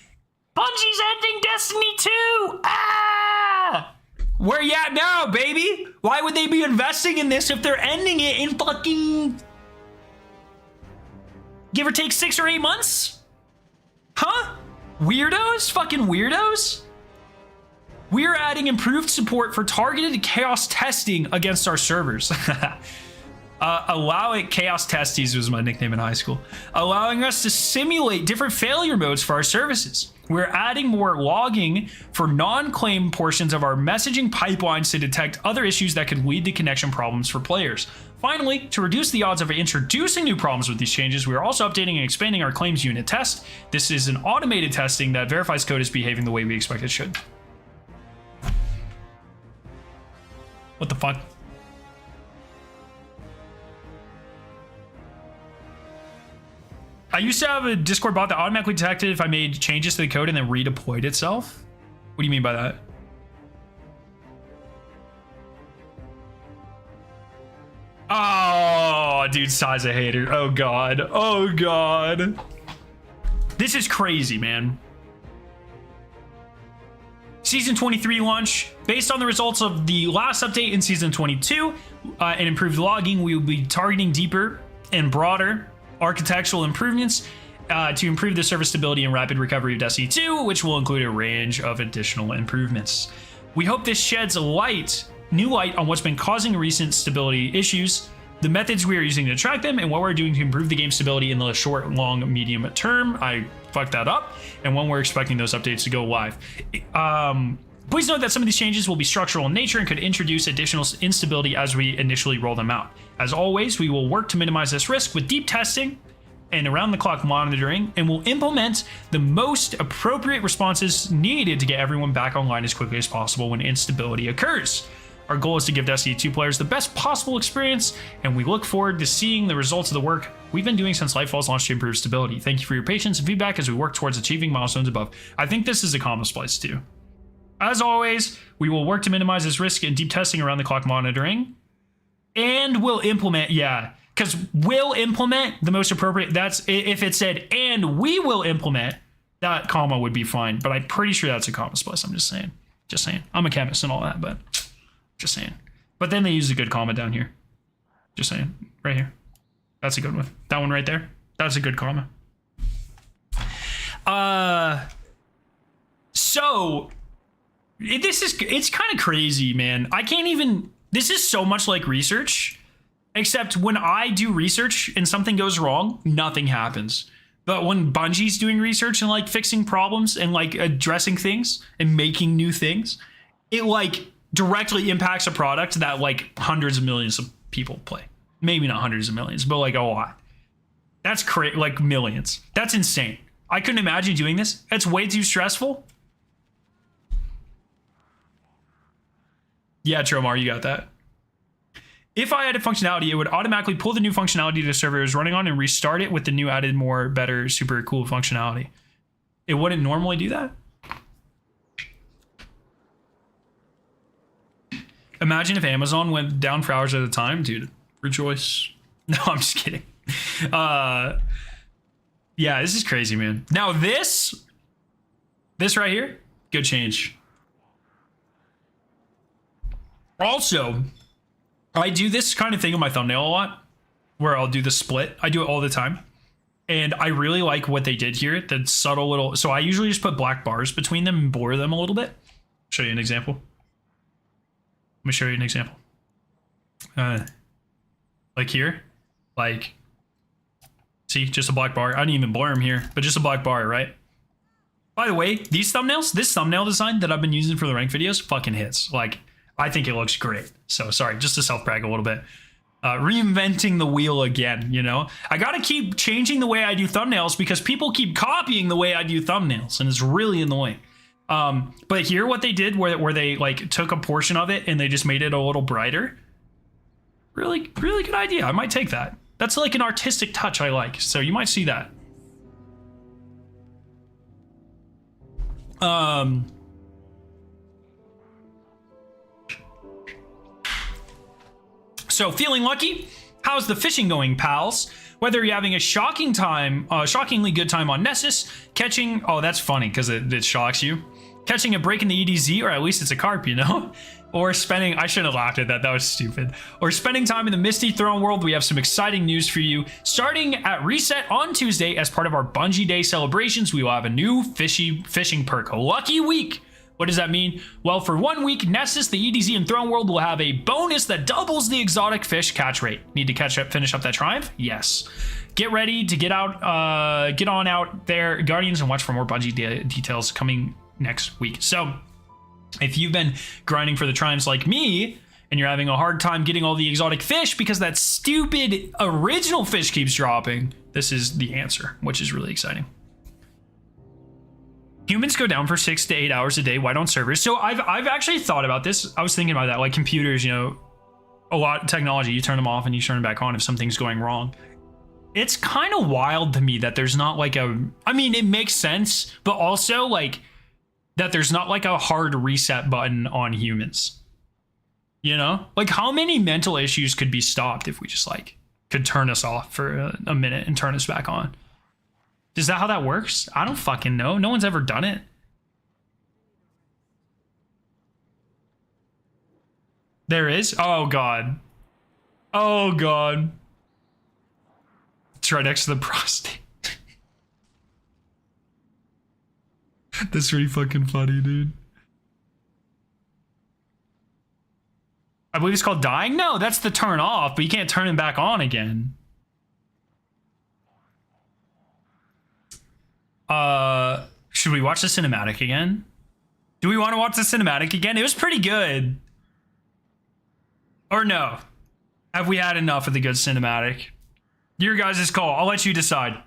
Bungie's ending Destiny 2! Ah! Where you at now, baby? Why would they be investing in this if they're ending it in fucking... give or take 6 or 8 months? Huh? Weirdos? Fucking weirdos? We're adding improved support for targeted chaos testing against our servers. Chaos Testes was my nickname in high school. Allowing us to simulate different failure modes for our services. We're adding more logging for non-claim portions of our messaging pipelines to detect other issues that could lead to connection problems for players. Finally, to reduce the odds of introducing new problems with these changes, we are also updating and expanding our claims unit test. This is an automated testing that verifies code is behaving the way we expect it should. What the fuck? I used to have a Discord bot that automatically detected if I made changes to the code and then redeployed itself. What do you mean by that? Oh, dude, size a hater. Oh, God. Oh, God. This is crazy, man. Season 23 launch. Based on the results of the last update in Season 22 and improved logging, we will be targeting deeper and broader architectural improvements to improve the service stability and rapid recovery of Destiny 2, which will include a range of additional improvements. We hope this sheds new light on what's been causing recent stability issues, the methods we are using to track them, and what we're doing to improve the game's stability in the short, long, medium term. I fucked that up. And when we're expecting those updates to go live. Please note that some of these changes will be structural in nature and could introduce additional instability as we initially roll them out. As always, we will work to minimize this risk with deep testing and around-the-clock monitoring, and will implement the most appropriate responses needed to get everyone back online as quickly as possible when instability occurs. Our goal is to give Destiny 2 players the best possible experience, and we look forward to seeing the results of the work we've been doing since Lightfall's launch to improve stability. Thank you for your patience and feedback as we work towards achieving milestones above. I think this is a comma splice too. As always, we will work to minimize this risk in deep testing around-the-clock monitoring, and we'll implement, because we'll implement the most appropriate. That's if it said, and we will implement, that comma would be fine, but I'm pretty sure that's a comma splice. I'm just saying. I'm a chemist and all that, but just saying. But then they use a good comma down here. Just saying. Right here. That's a good one. That one right there. That's a good comma. So it's kind of crazy, man. I can't even, this is so much like research, except when I do research and something goes wrong, nothing happens. But when Bungie's doing research and like fixing problems and like addressing things and making new things, it like directly impacts a product that like hundreds of millions of people play. Maybe not hundreds of millions, but like a lot. That's crazy, like millions. That's insane. I couldn't imagine doing this. It's way too stressful. Yeah, Tromar, you got that. If I added functionality, it would automatically pull the new functionality the server is running on and restart it with the new added more better super cool functionality. It wouldn't normally do that. Imagine if Amazon went down for hours at a time, dude. Rejoice. No, I'm just kidding. Yeah, this is crazy, man. Now this right here, good change. Also, I do this kind of thing on my thumbnail a lot, where I'll do the split. I do it all the time. And I really like what they did here, the subtle little... So I usually just put black bars between them and blur them a little bit. Show you an example. Let me show you an example. Like here, like, see, just a black bar. I didn't even blur them here, but just a black bar, right? By the way, these thumbnails, this thumbnail design that I've been using for the rank videos fucking hits. Like, I think it looks great. So sorry, just to self-brag a little bit. Reinventing the wheel again, you know? I gotta keep changing the way I do thumbnails because people keep copying the way I do thumbnails, and it's really annoying. But here what they did where they like took a portion of it and they just made it a little brighter. Really, really good idea. I might take that. That's like an artistic touch I like. So you might see that. So feeling lucky? How's the fishing going, pals? Whether you're having a shockingly good time on Nessus, catching, oh, that's funny because it shocks you. Catching a break in the EDZ, or at least it's a carp, you know? Or spending, I shouldn't have laughed at that, that was stupid. Or spending time in the Misty Throne world, we have some exciting news for you. Starting at Reset on Tuesday, as part of our Bungie Day celebrations, we will have a new fishing perk, Lucky Week. What does that mean? Well, for 1 week, Nessus, the EDZ, and Throne World will have a bonus that doubles the exotic fish catch rate. Need to finish up that triumph? Yes. Get ready to get on out there, Guardians, and watch for more Bungie details coming next week. So, if you've been grinding for the triumphs like me, and you're having a hard time getting all the exotic fish because that stupid original fish keeps dropping, this is the answer, which is really exciting. Humans go down for 6 to 8 hours a day. Why don't servers? So I've actually thought about this. I was thinking about that, like computers, you know, a lot of technology, you turn them off and you turn them back on if something's going wrong. It's kind of wild to me that there's not like I mean, it makes sense, but also like that there's not like a hard reset button on humans. You know, like how many mental issues could be stopped if we just like could turn us off for a minute and turn us back on? Is that how that works? I don't fucking know. No one's ever done it. There is? Oh, God. Oh, God. It's right next to the prostate. That's pretty fucking funny, dude. I believe it's called dying? No, that's the turn off, but you can't turn it back on again. Should we watch the cinematic again? Do we want to watch the cinematic again? It was pretty good. Or no? Have we had enough of the good cinematic? Your guys' call. I'll let you decide.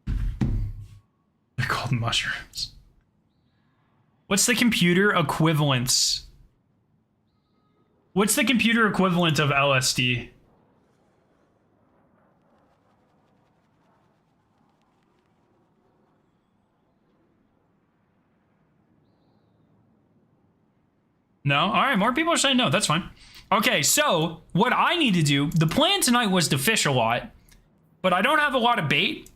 They're called mushrooms. What's the computer equivalence? What's the computer equivalent of LSD? No? All right, more people are saying no. That's fine. Okay, so what I need to do, the plan tonight was to fish a lot, but I don't have a lot of bait,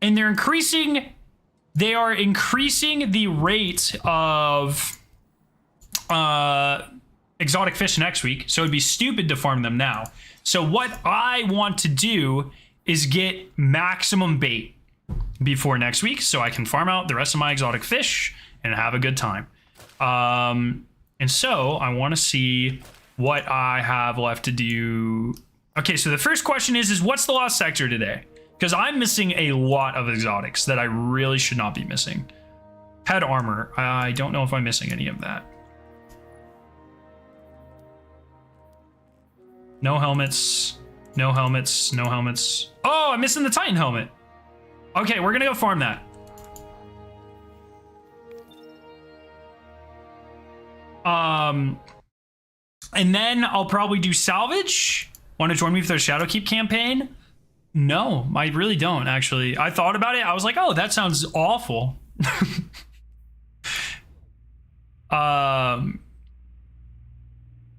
and they are increasing the rate of exotic fish next week, so it'd be stupid to farm them now. So what I want to do is get maximum bait before next week so I can farm out the rest of my exotic fish and have a good time. And so I want to see what I have left to do. Okay, so the first question is what's the lost sector today? Because I'm missing a lot of exotics that I really should not be missing. Head armor. I don't know if I'm missing any of that. No helmets. No helmets. No helmets. Oh, I'm missing the Titan helmet. Okay, we're going to go farm that. And then I'll probably do salvage. Want to join me for the Shadowkeep campaign? No, I really don't, actually. I thought about it. I was like, oh, that sounds awful.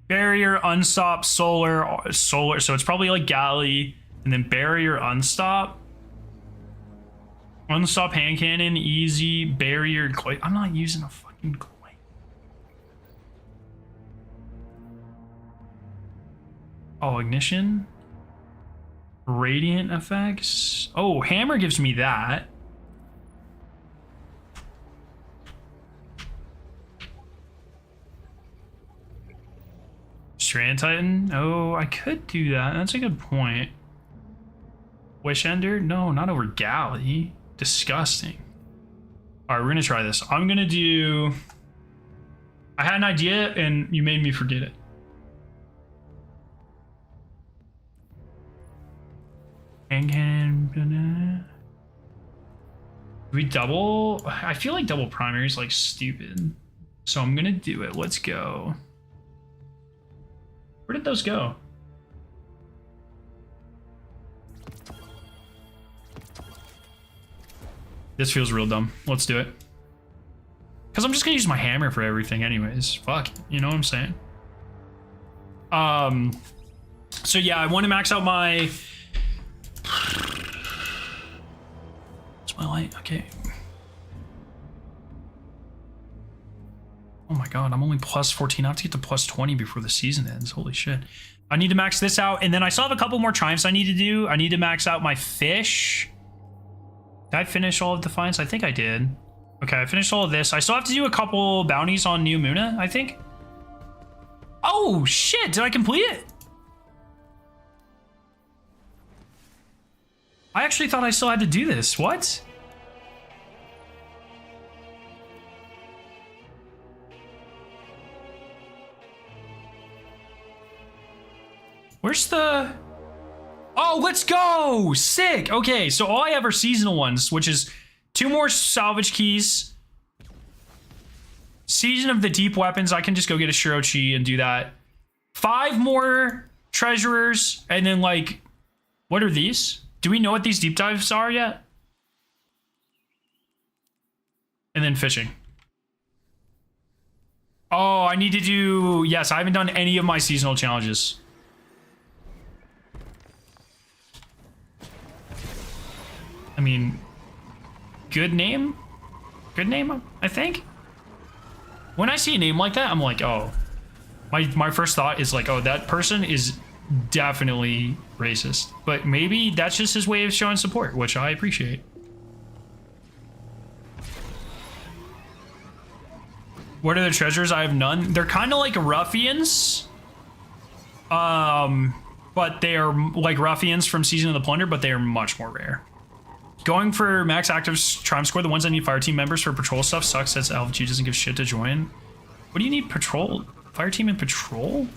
Barrier, unstop, solar. So it's probably like galley, and then barrier, unstop. Unstop, hand cannon, easy, barrier, clay. I'm not using a fucking clay. Oh, ignition. Radiant effects. Oh, hammer gives me that. Strand Titan. Oh, I could do that. That's a good point. Wish Ender? No, not over Galley. Disgusting. All right, we're gonna try this. I'm gonna do. I had an idea and you made me forget it. And we double? I feel like double primary is like stupid. So I'm gonna do it. Let's go. Where did those go? This feels real dumb. Let's do it. Because I'm just gonna use my hammer for everything anyways. Fuck, you know what I'm saying? So yeah, I want to max out my... What's my light? Okay. Oh my god, I'm only plus 14. I have to get to plus 20 before the season ends. Holy shit. I need to max this out, and then I still have a couple more triumphs I need to do. I need to max out my fish. Did I finish all of Defiance? I think I did. Okay, I finished all of this. I still have to do a couple bounties on New Muna, I think. Oh, shit. Did I complete it? I actually thought I still had to do this. What? Where's the... Oh, let's go! Sick! Okay, so all I have are seasonal ones, which is 2 more salvage keys. Season of the Deep Weapons, I can just go get a Shirochi and do that. 5 more treasurers, and then like... What are these? Do we know what these deep dives are yet? And then fishing. Oh, I need to do... Yes, I haven't done any of my seasonal challenges. I mean, good name? Good name, I think? When I see a name like that, I'm like, oh. My first thought is like, oh, that person is definitely racist. But maybe that's just his way of showing support, which I appreciate. What are the treasures? I have none. They're kind of like ruffians. But they are like ruffians from Season of the Plunder, but they are much more rare. Going for max active triumph score, the ones that need fire team members for patrol stuff sucks. That's LFG doesn't give shit to join. What do you need patrol? Fire team and patrol?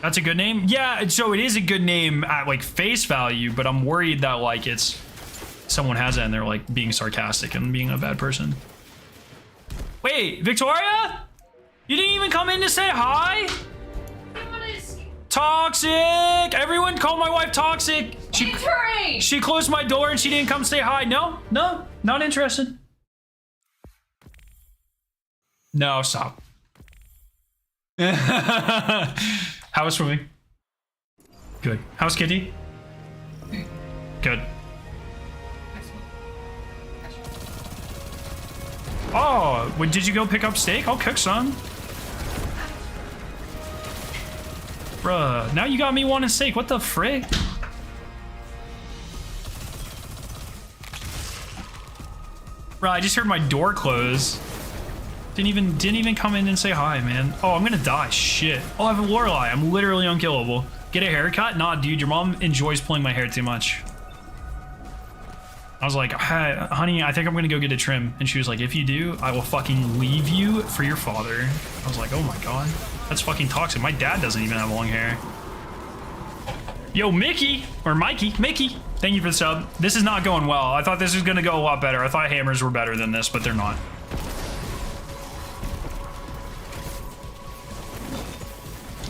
That's a good name? Yeah, so it is a good name at like face value, but I'm worried that like it's someone has it and they're like being sarcastic and being a bad person. Wait, Victoria? You didn't even come in to say hi? Toxic! Everyone call my wife toxic. She closed my door and she didn't come say hi. No, not interested. No, stop. How was swimming? Good. How's Kitty? Good. Oh, did you go pick up steak? I'll cook some. Bruh, now you got me wanting steak. What the frick? Bruh, I just heard my door close. Didn't even come in and say hi, man. Oh, I'm gonna die. Shit. Oh, I have a Lorelei. I'm literally unkillable. Get a haircut? Nah, dude, your mom enjoys pulling my hair too much. I was like, hey, honey, I think I'm gonna go get a trim. And she was like, if you do, I will fucking leave you for your father. I was like, oh my god. That's fucking toxic. My dad doesn't even have long hair. Yo, Mickey, or Mikey, thank you for the sub. This is not going well. I thought this was gonna go a lot better. I thought hammers were better than this, but they're not.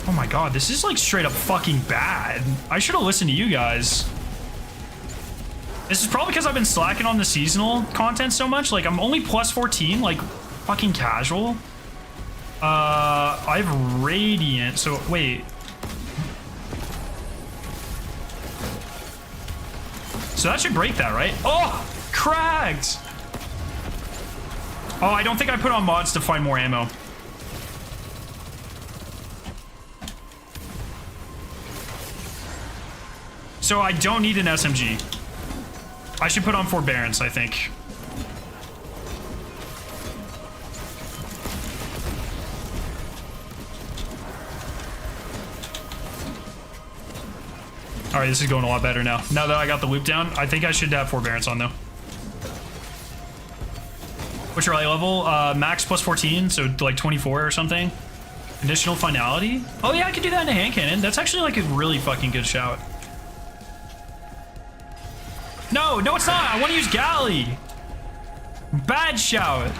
Oh my god, this is like straight up fucking bad. I should have listened to you guys. This is probably because I've been slacking on the seasonal content so much. Like, I'm only plus 14, like, fucking casual. I have Radiant, so wait. So that should break that, right? Oh, cracked. Oh, I don't think I put on mods to find more ammo. So I don't need an SMG. I should put on Forbearance, I think. All right, this is going a lot better now. Now that I got the loop down, I think I should have Forbearance on though. What's your rally level? Max plus 14, so like 24 or something. Additional finality? Oh yeah, I could do that in a hand cannon. That's actually like a really fucking good shout. No, no it's not. I want to use Galley. Bad shout.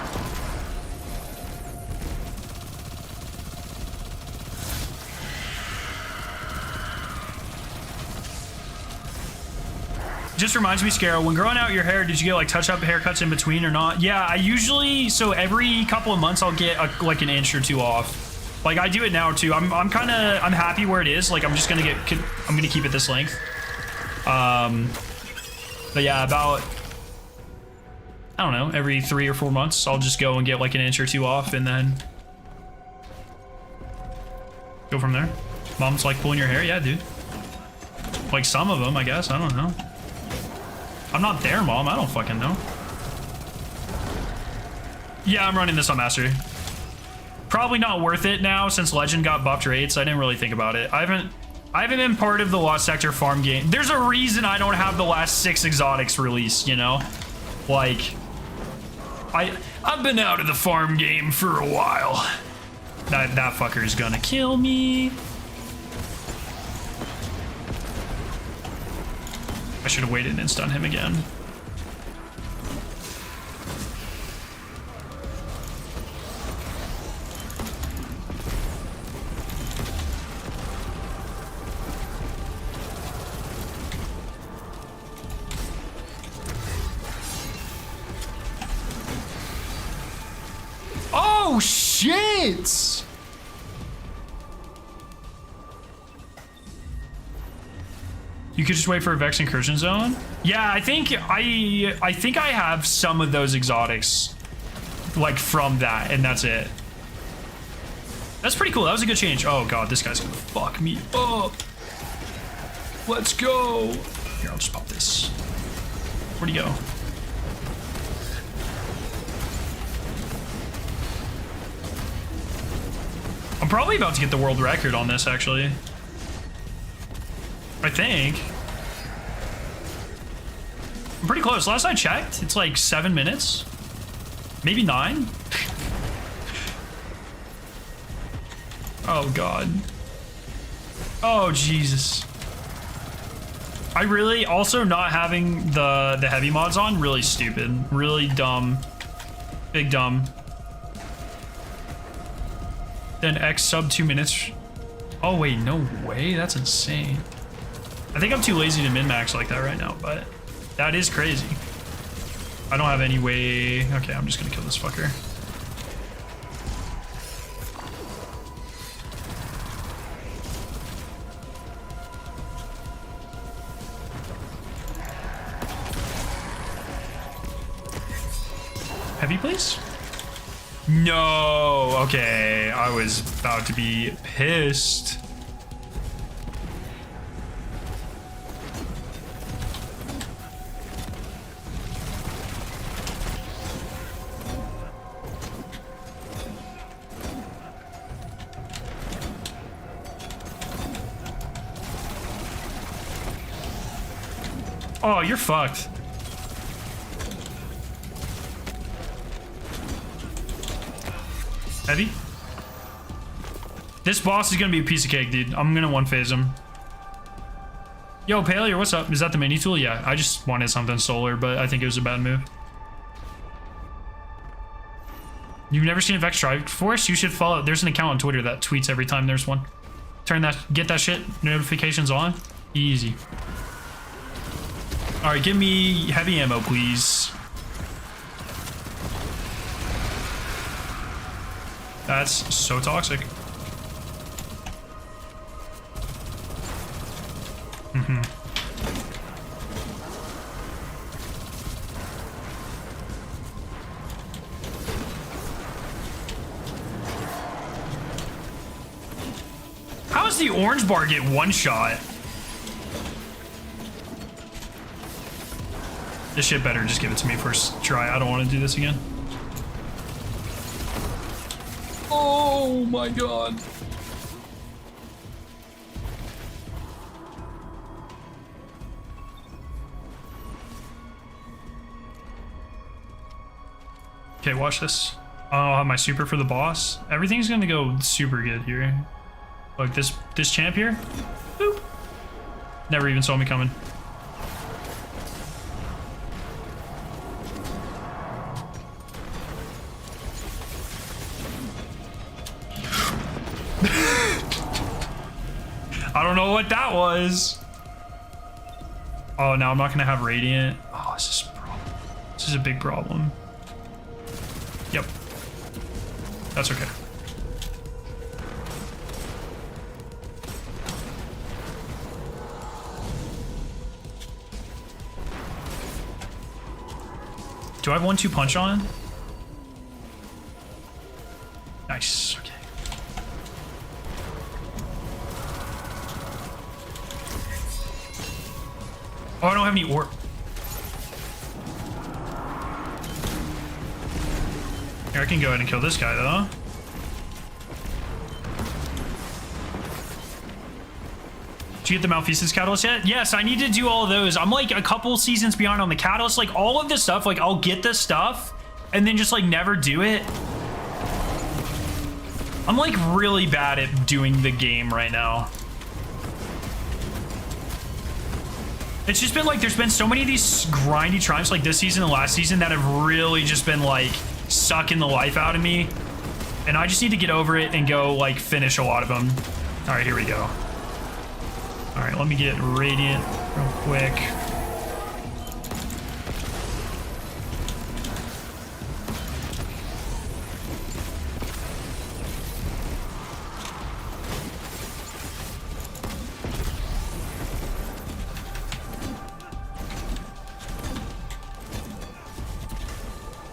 Just reminds me, Scarrow, when growing out your hair, did you get like touch-up haircuts in between or not? Yeah, I usually, so every couple of months I'll get like an inch or two off. Like I do it now too. I'm happy where it is. Like I'm just gonna I'm gonna keep it this length. But yeah, about, I don't know, every 3 or 4 months, I'll just go and get like an inch or two off and then go from there. Mom's like pulling your hair? Yeah, dude. Like some of them, I guess. I don't know. I'm not there, Mom. I don't fucking know. Yeah, I'm running this on Mastery. Probably not worth it now since Legend got buffed rates. I didn't really think about it. I haven't been part of the Lost Sector farm game. There's a reason I don't have the last 6 exotics released, you know? Like, I've been out of the farm game for a while. That fucker's gonna kill me. I should have waited and stun him again. Oh shit! You could just wait for a Vex Incursion Zone? Yeah, I think I have some of those exotics like from that, and that's it. That's pretty cool. That was a good change. Oh god, this guy's gonna fuck me up. Let's go. Here, I'll just pop this. Where'd he go? I'm probably about to get the world record on this, actually. I think. I'm pretty close. Last I checked, it's like 7 minutes. Maybe 9. Oh, God. Oh, Jesus. I really, also not having the heavy mods on, really stupid. Really dumb. Big dumb. Then X sub 2 minutes. Oh, wait, no way. That's insane. I think I'm too lazy to min-max like that right now, but that is crazy. I don't have any way. Okay, I'm just gonna kill this fucker. Heavy, please? No. Okay, I was about to be pissed. Oh, you're fucked. Heavy? This boss is gonna be a piece of cake, dude. I'm gonna one-phase him. Yo, Paleo, what's up? Is that the mini tool? Yeah, I just wanted something solar, but I think it was a bad move. You've never seen a Vex Strike Force? You should follow. There's an account on Twitter that tweets every time there's one. Turn that, get that shit notifications on. Easy. All right, give me heavy ammo, please. That's so toxic. How does the orange bar get one shot? This shit better just give it to me first try. I don't want to do this again. Oh my god. Okay, watch this. I'll have my super for the boss. Everything's gonna go super good here. Like this champ here. Boop. Never even saw me coming. I don't know what that was. Oh, now I'm not gonna have radiant. Oh, this is a problem. This is a big problem. Yep. That's okay. Do I have 1-2 punch on? Nice. Okay. Oh, I don't have any ore. Here, I can go ahead and kill this guy, though. Did you get the Malfeasance Catalyst yet? Yes, I need to do all of those. I'm like a couple seasons behind on the Catalyst. Like all of this stuff, like I'll get this stuff and then just like never do it. I'm like really bad at doing the game right now. It's just been like, there's been so many of these grindy triumphs like this season and last season that have really just been like sucking the life out of me. And I just need to get over it and go like finish a lot of them. All right, here we go. All right, let me get radiant real quick.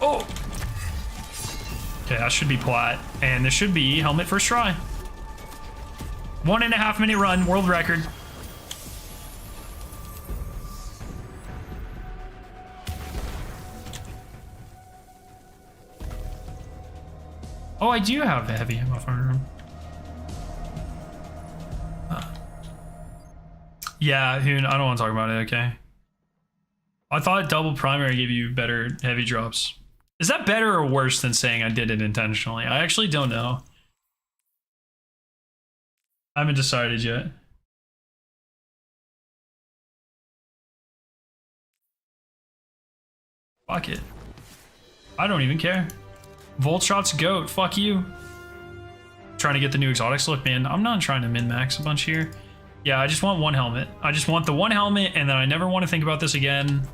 Oh! Okay, that should be plat. And this should be helmet first try. 1.5 minute run, world record. Oh, I do have a heavy ammo firearm. Yeah, Hoon, I don't want to talk about it, okay? I thought double primary gave you better heavy drops. Is that better or worse than saying I did it intentionally? I actually don't know. I haven't decided yet. Fuck it. I don't even care. Volt shots goat, fuck you. Trying to get the new exotics. Look, man, I'm not trying to min-max a bunch here. Yeah, I just want one helmet. I just want the one helmet, and then I never want to think about this again.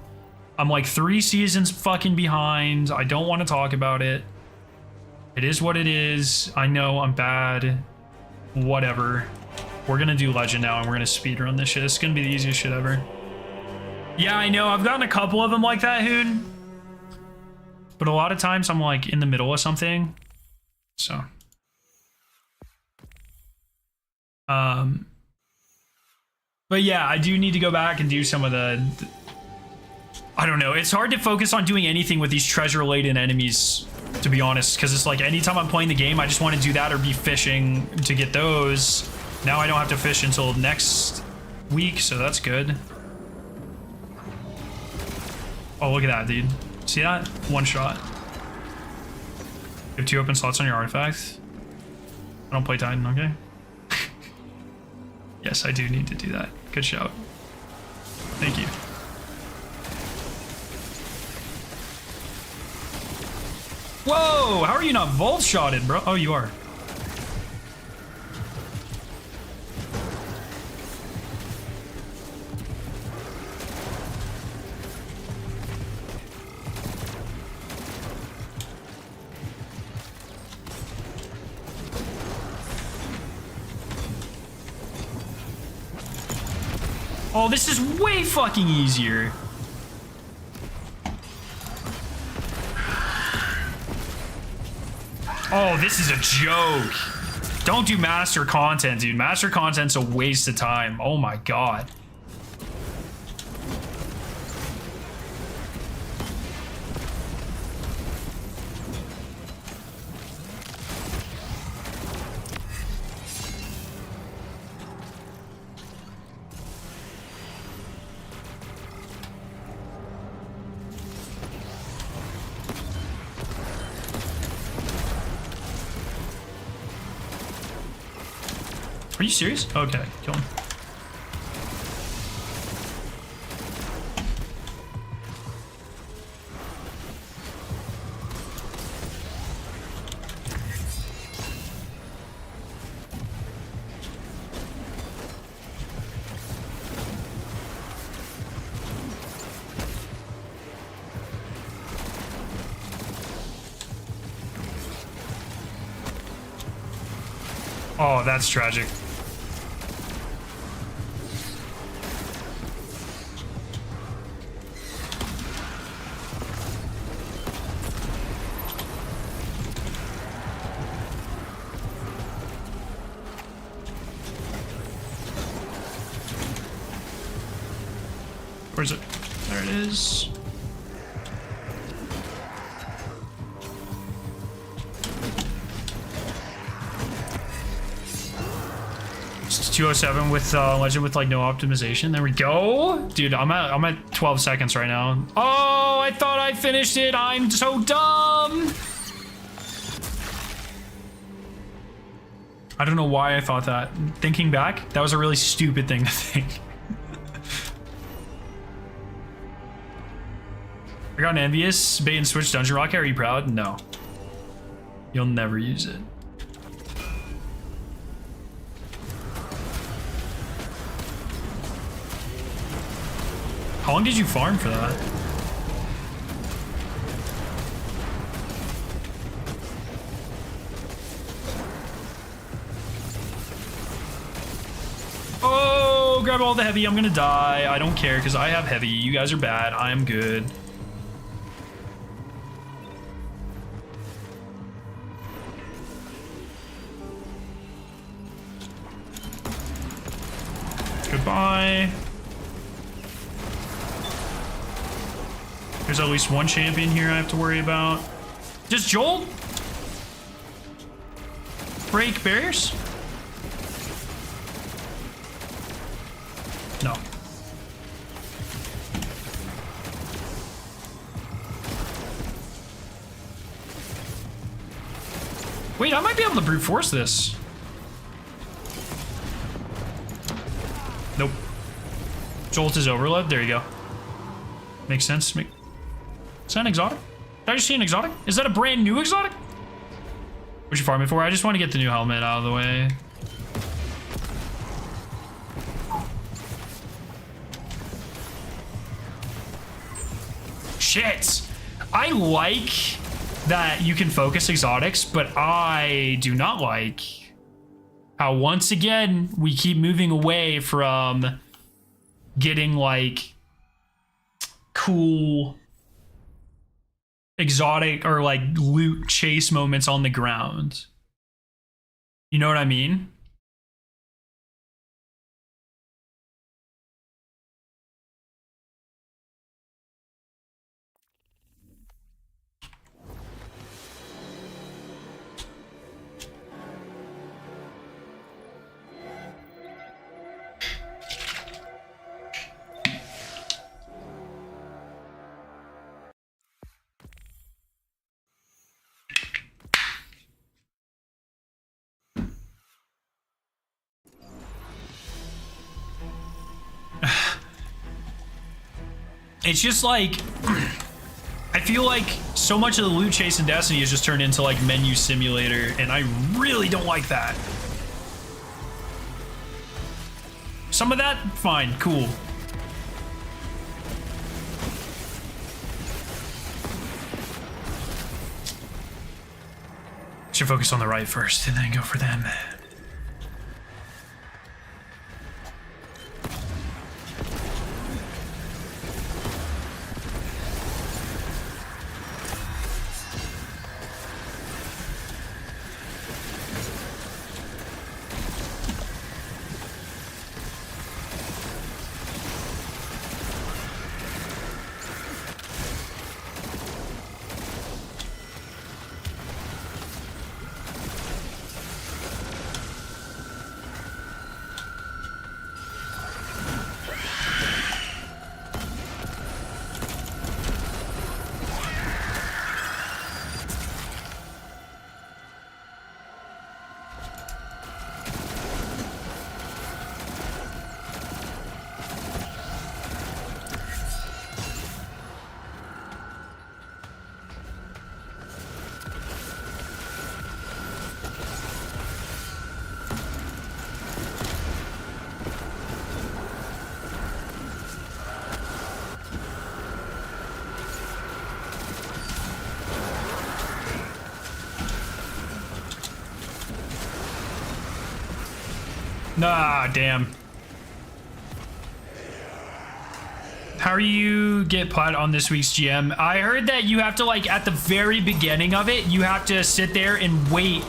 I'm like 3 seasons fucking behind. I don't want to talk about it. It is what it is. I know I'm bad. Whatever. We're gonna do legend now, and we're gonna speedrun this shit. It's gonna be the easiest shit ever. Yeah, I know. I've gotten a couple of them like that, Hoon. But a lot of times I'm like in the middle of something. So. But yeah, I do need to go back and do some of the I don't know. It's hard to focus on doing anything with these treasure-laden enemies, to be honest, because it's like anytime I'm playing the game, I just want to do that or be fishing to get those. Now I don't have to fish until next week, so that's good. Oh, look at that, dude. See that? One shot. You have 2 open slots on your artifact. I don't play Titan, okay? Yes, I do need to do that. Good shout. Thank you. Whoa! How are you not volt shotted, bro? Oh, you are. Oh, this is way fucking easier. Oh, this is a joke. Don't do master content, dude. Master content's a waste of time. Oh my god. Are you serious? Okay, kill him. Oh, that's tragic. Where's it? There it is. It's 207 with Legend with like no optimization. There we go. Dude, I'm at 12 seconds right now. Oh, I thought I finished it. I'm so dumb. I don't know why I thought that. Thinking back, that was a really stupid thing to think. I got an envious bait and switch dungeon rocket. Are you proud? No. You'll never use it. How long did you farm for that? Oh, grab all the heavy. I'm gonna die. I don't care because I have heavy. You guys are bad. I'm good. Goodbye. There's at least one champion here I have to worry about. Does Joel break barriers? No. Wait, I might be able to brute force this. Nope. Jolt is overload. There you go. Makes sense. Is that an exotic? Did I just see an exotic? Is that a brand new exotic? What'd you farm it for? I just want to get the new helmet out of the way. Shit! I like that you can focus exotics, but I do not like how once again we keep moving away from getting like cool exotic or like loot chase moments on the ground. You know what I mean? It's just like, I feel like so much of the loot chase in Destiny has just turned into like menu simulator, and I really don't like that. Some of that, fine, cool. Should focus on the right first and then go for them. Nah, damn. How are you get put on this week's GM? I heard that you have to, like, at the very beginning of it, you have to sit there and wait,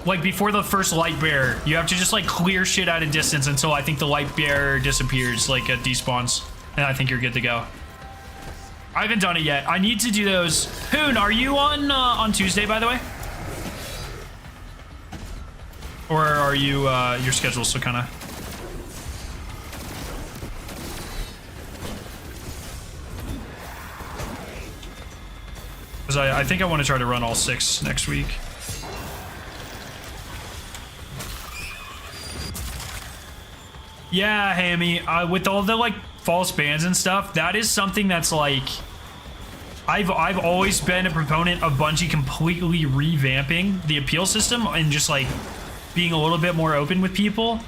like, before the first light bearer. You have to just, like, clear shit out of distance until I think the light bearer disappears, like, it despawns. And I think you're good to go. I haven't done it yet. I need to do those. Hoon, are you on Tuesday, by the way? Or are you, your schedule's still kind of... Because I think I want to try to run all 6 next week. Yeah, Hammy, with all the, like, false bans and stuff, that is something that's, like... I've always been a proponent of Bungie completely revamping the appeal system and just, like, being a little bit more open with people.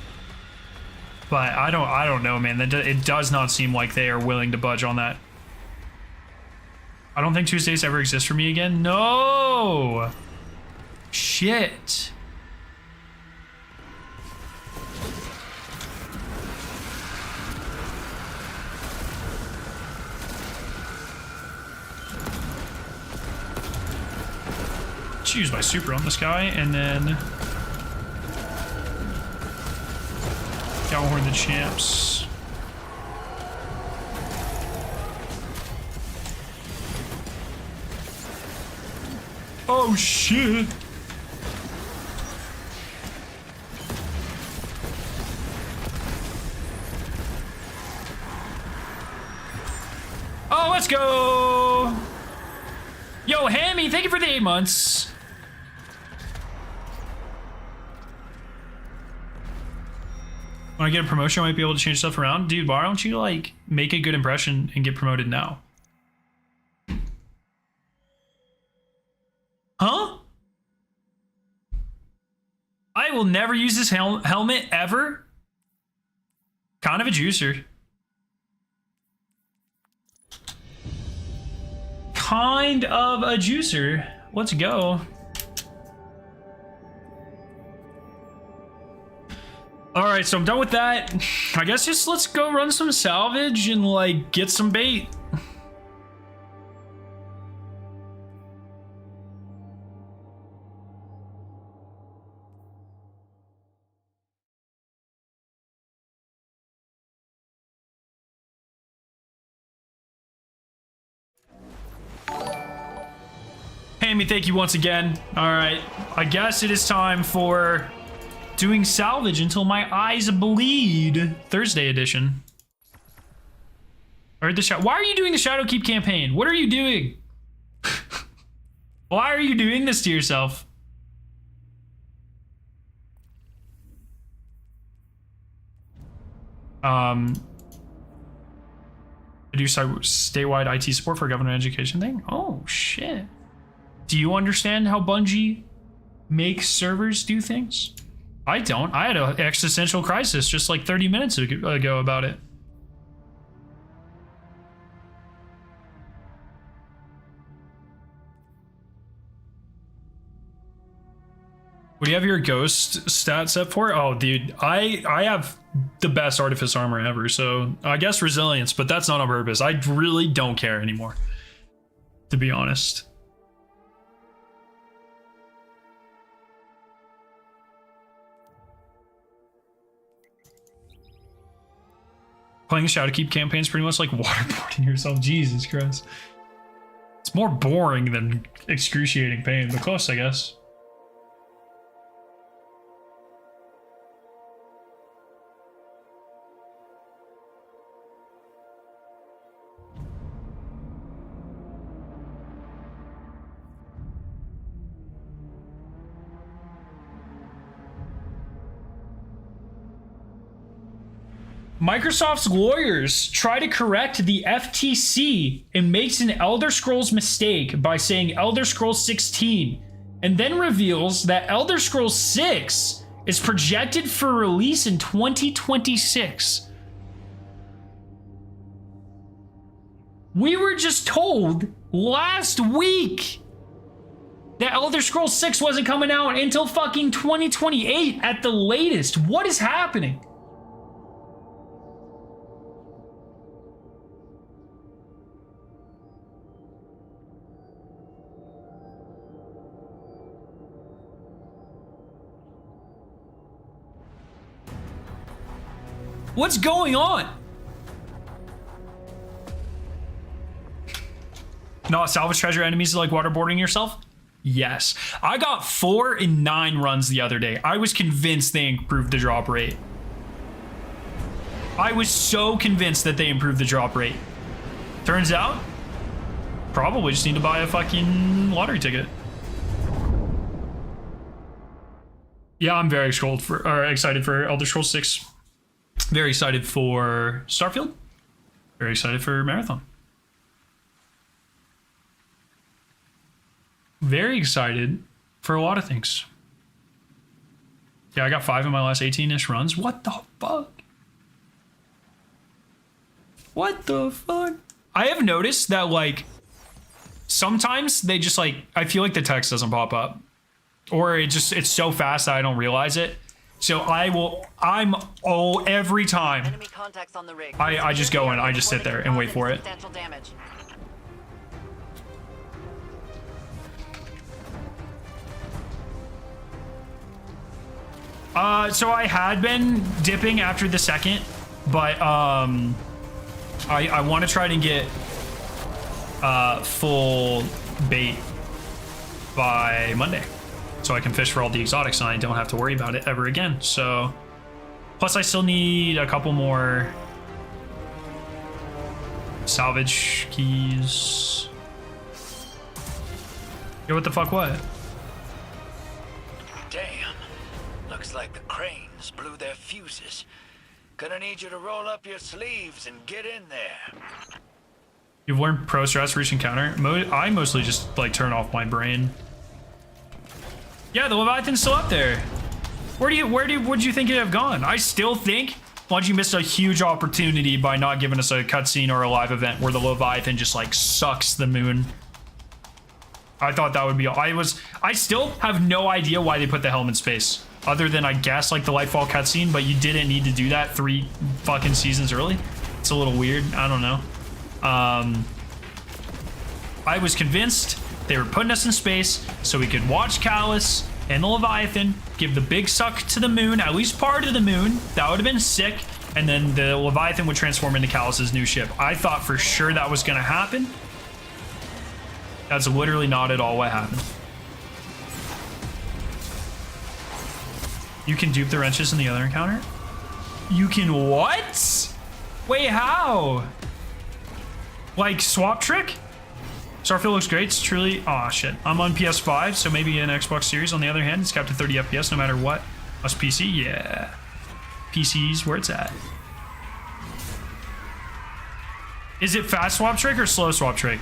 But I don't know, man. It does not seem like they are willing to budge on that. I don't think Tuesdays ever exist for me again. No! Shit. Choose my super on this guy, and then Galhorn the champs. Oh shit! Oh, let's go! Yo, Hammy, thank you for the 8 months. When I get a promotion, I might be able to change stuff around. Dude, why don't you, like, make a good impression and get promoted now? Huh? I will never use this helmet ever. Kind of a juicer. Kind of a juicer. Let's go. All right, so I'm done with that. I guess just let's go run some salvage and, like, get some bait. Hammy, thank you once again. All right, I guess it is time for doing salvage until my eyes bleed. Thursday edition. Or the shadow. Why are you doing the Shadowkeep campaign? What are you doing? Why are you doing this to yourself? I do statewide IT support for government education thing. Oh shit. Do you understand how Bungie makes servers do things? I don't. I had an existential crisis just like 30 minutes ago about it. What do you have your ghost stat set for? Oh, dude, I have the best artifice armor ever, so I guess resilience, but that's not on purpose. I really don't care anymore, to be honest. Playing Shadowkeep campaign is pretty much like waterboarding yourself. Jesus Christ. It's more boring than excruciating pain, but close, I guess. Microsoft's lawyers try to correct the FTC and makes an Elder Scrolls mistake by saying Elder Scrolls 16 and then reveals that Elder Scrolls 6 is projected for release in 2026. We were just told last week The Elder Scrolls 6 wasn't coming out until fucking 2028 at the latest. What is happening? What's going on? No, salvage treasure enemies like waterboarding yourself? Yes. I got 4 in 9 runs the other day. I was convinced they improved the drop rate. I was so convinced that they improved the drop rate. Turns out, probably just need to buy a fucking lottery ticket. Yeah, I'm very excited for Elder Scrolls 6. Very excited for Starfield. Very excited for Marathon. Very excited for a lot of things. Yeah, I got 5 in my last 18-ish runs. What the fuck? What the fuck? I have noticed that, like, sometimes they just, like, I feel like the text doesn't pop up. Or it's so fast that I don't realize it. So every time Enemy contacts on the rig. I just go and I just sit there and wait for it. Substantial damage. So I had been dipping after the second, but I want to try to get full bait by Monday, so I can fish for all the exotics and I don't have to worry about it ever again. So, plus I still need a couple more salvage keys. Yo, what the fuck? What? Damn. Looks like the cranes blew their fuses. Gonna need you to roll up your sleeves and get in there. You've learned pro stress for each encounter. I mostly just like turn off my brain. Yeah, the Leviathan's still up there. Would you think it'd have gone? I still think Bungie missed a huge opportunity by not giving us a cutscene or a live event where the Leviathan just like sucks the moon. I thought that would be. I still have no idea why they put the helm in space, other than I guess like the Lightfall cutscene. But you didn't need to do that 3 fucking seasons early. It's a little weird. I don't know. I was convinced they were putting us in space so we could watch Callus and the Leviathan give the big suck to the moon, at least part of the moon. That would have been sick. And then the Leviathan would transform into Callus's new ship. I thought for sure that was going to happen. That's literally not at all what happened. You can dupe the wrenches in the other encounter? You can what? Wait, how? Like swap trick? Starfield looks great. It's truly... Aw, shit. I'm on PS5, so maybe an Xbox Series. On the other hand, it's capped to 30 FPS no matter what. Us PC? Yeah. PC's where it's at. Is it fast swap trick or slow swap trick?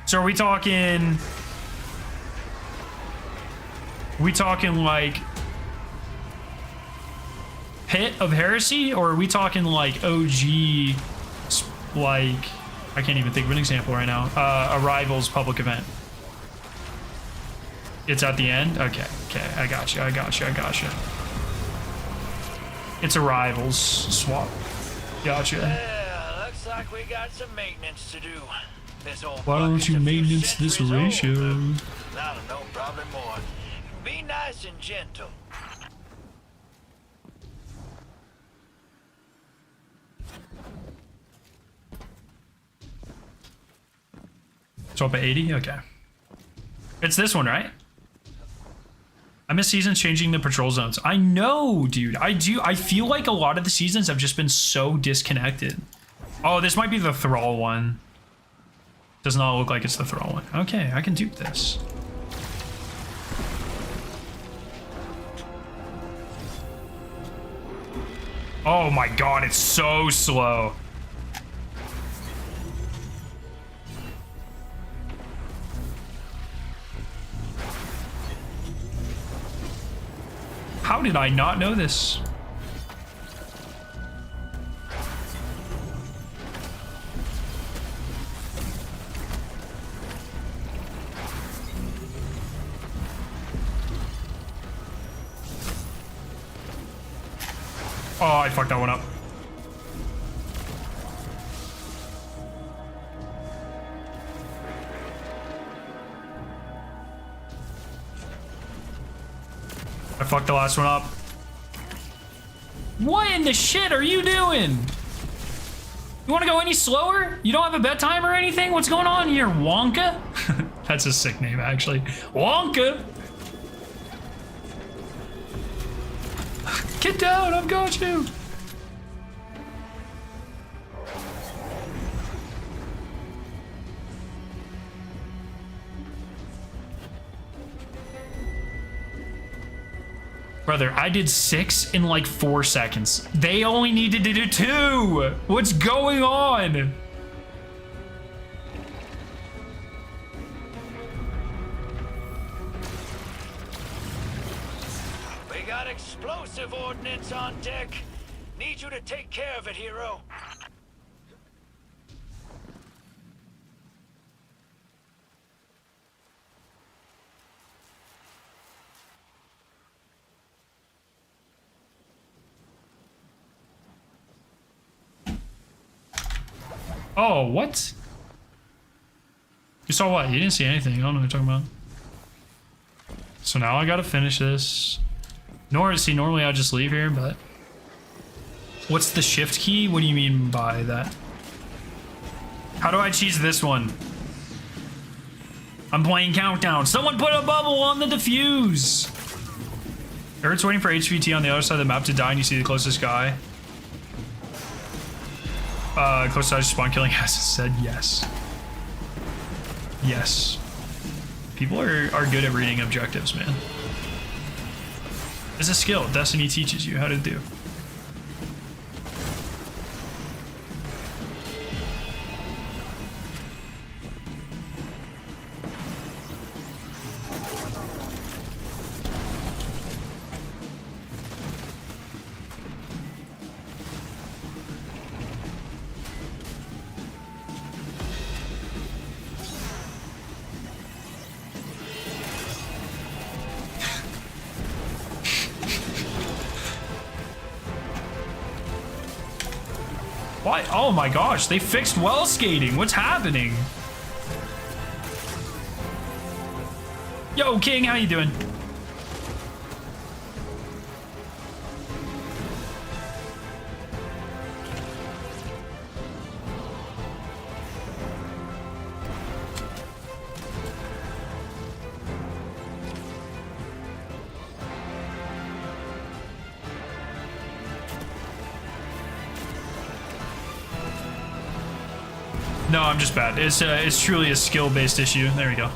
So are we talking... like... Pit of Heresy? Or are we talking like OG... like... I can't even think of an example right now. Arrival's public event. It's at the end? Okay, I got you. It's Arrival's swap. Gotcha. Yeah, looks like we got some maintenance to do. This old Why don't you maintenance this ratio? I don't know, probably more. Be nice and gentle. Swap at 80? Okay. It's this one, right? I miss seasons changing the patrol zones. I know, dude. I do. I feel like a lot of the seasons have just been so disconnected. Oh, this might be the Thrall one. Does not look like it's the Thrall one. Okay, I can dupe this. Oh my god, it's so slow. How did I not know this? Oh, I fucked that one up. I fucked the last one up. What in the shit are you doing? You want to go any slower? You don't have a bedtime or anything? What's going on here, Wonka? That's a sick name, actually. Wonka! Get down, I've got you! Brother, I did 6 in like 4 seconds. They only needed to do 2! What's going on? We got explosive ordnance on deck. Need you to take care of it, hero. Oh, what? You saw what? You didn't see anything. I don't know what you're talking about. So now I gotta finish this. Normally I just leave here, but... What's the shift key? What do you mean by that? How do I cheese this one? I'm playing Countdown. Someone put a bubble on the diffuse! Earth's waiting for HVT on the other side of the map to die and you see the closest guy. Close to spawn killing has said yes. Yes. People are good at reading objectives, man. It's a skill Destiny teaches you how to do. Why? Oh my gosh, they fixed well skating. What's happening? Yo, King, how you doing? No, I'm just bad. It's truly a skill-based issue. There we go.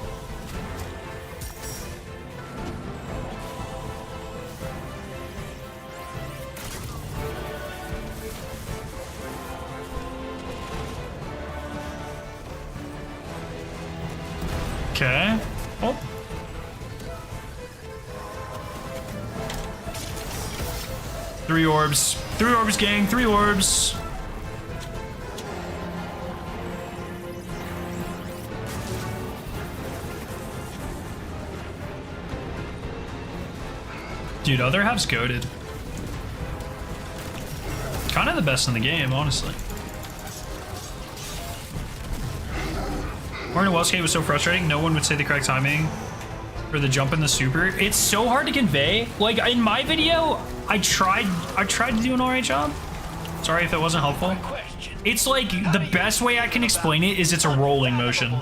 Okay. Oh. Three orbs. 3 orbs, gang. 3 orbs. Dude, other half's goated. Kind of the best in the game, honestly. Martin Wellskate was so frustrating. No one would say the correct timing for the jump in the super. It's so hard to convey. Like in my video, I tried to do an alright job. Sorry if it wasn't helpful. It's like the best way I can explain it is it's a rolling motion.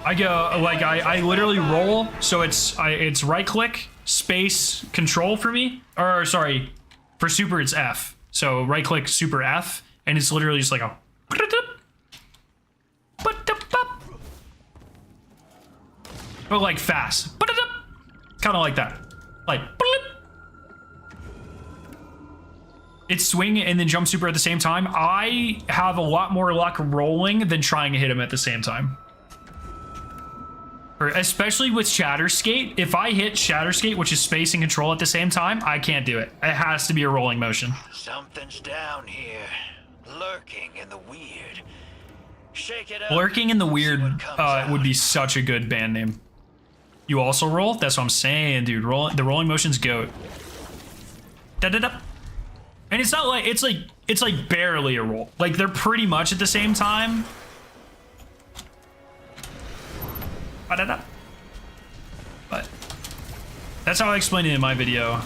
I go like I literally roll, so it's right click, space, control for me. Or sorry, for super it's F. So right click, super F, and it's literally just like a but like fast. Kind of like that. Like it's swing and then jump super at the same time. I have a lot more luck rolling than trying to hit him at the same time. Especially with Shatterskate. If I hit Shatterskate, which is space and control at the same time, I can't do it. It has to be a rolling motion. Something's down here, lurking in the weird. Shake it up. Lurking in the Weird would be such a good band name. You also roll? That's what I'm saying, dude. The rolling motion's GOAT. Da-da-da. And it's not like, it's like barely a roll. Like they're pretty much at the same time. Ba-da-da. But that's how I explained it in my video.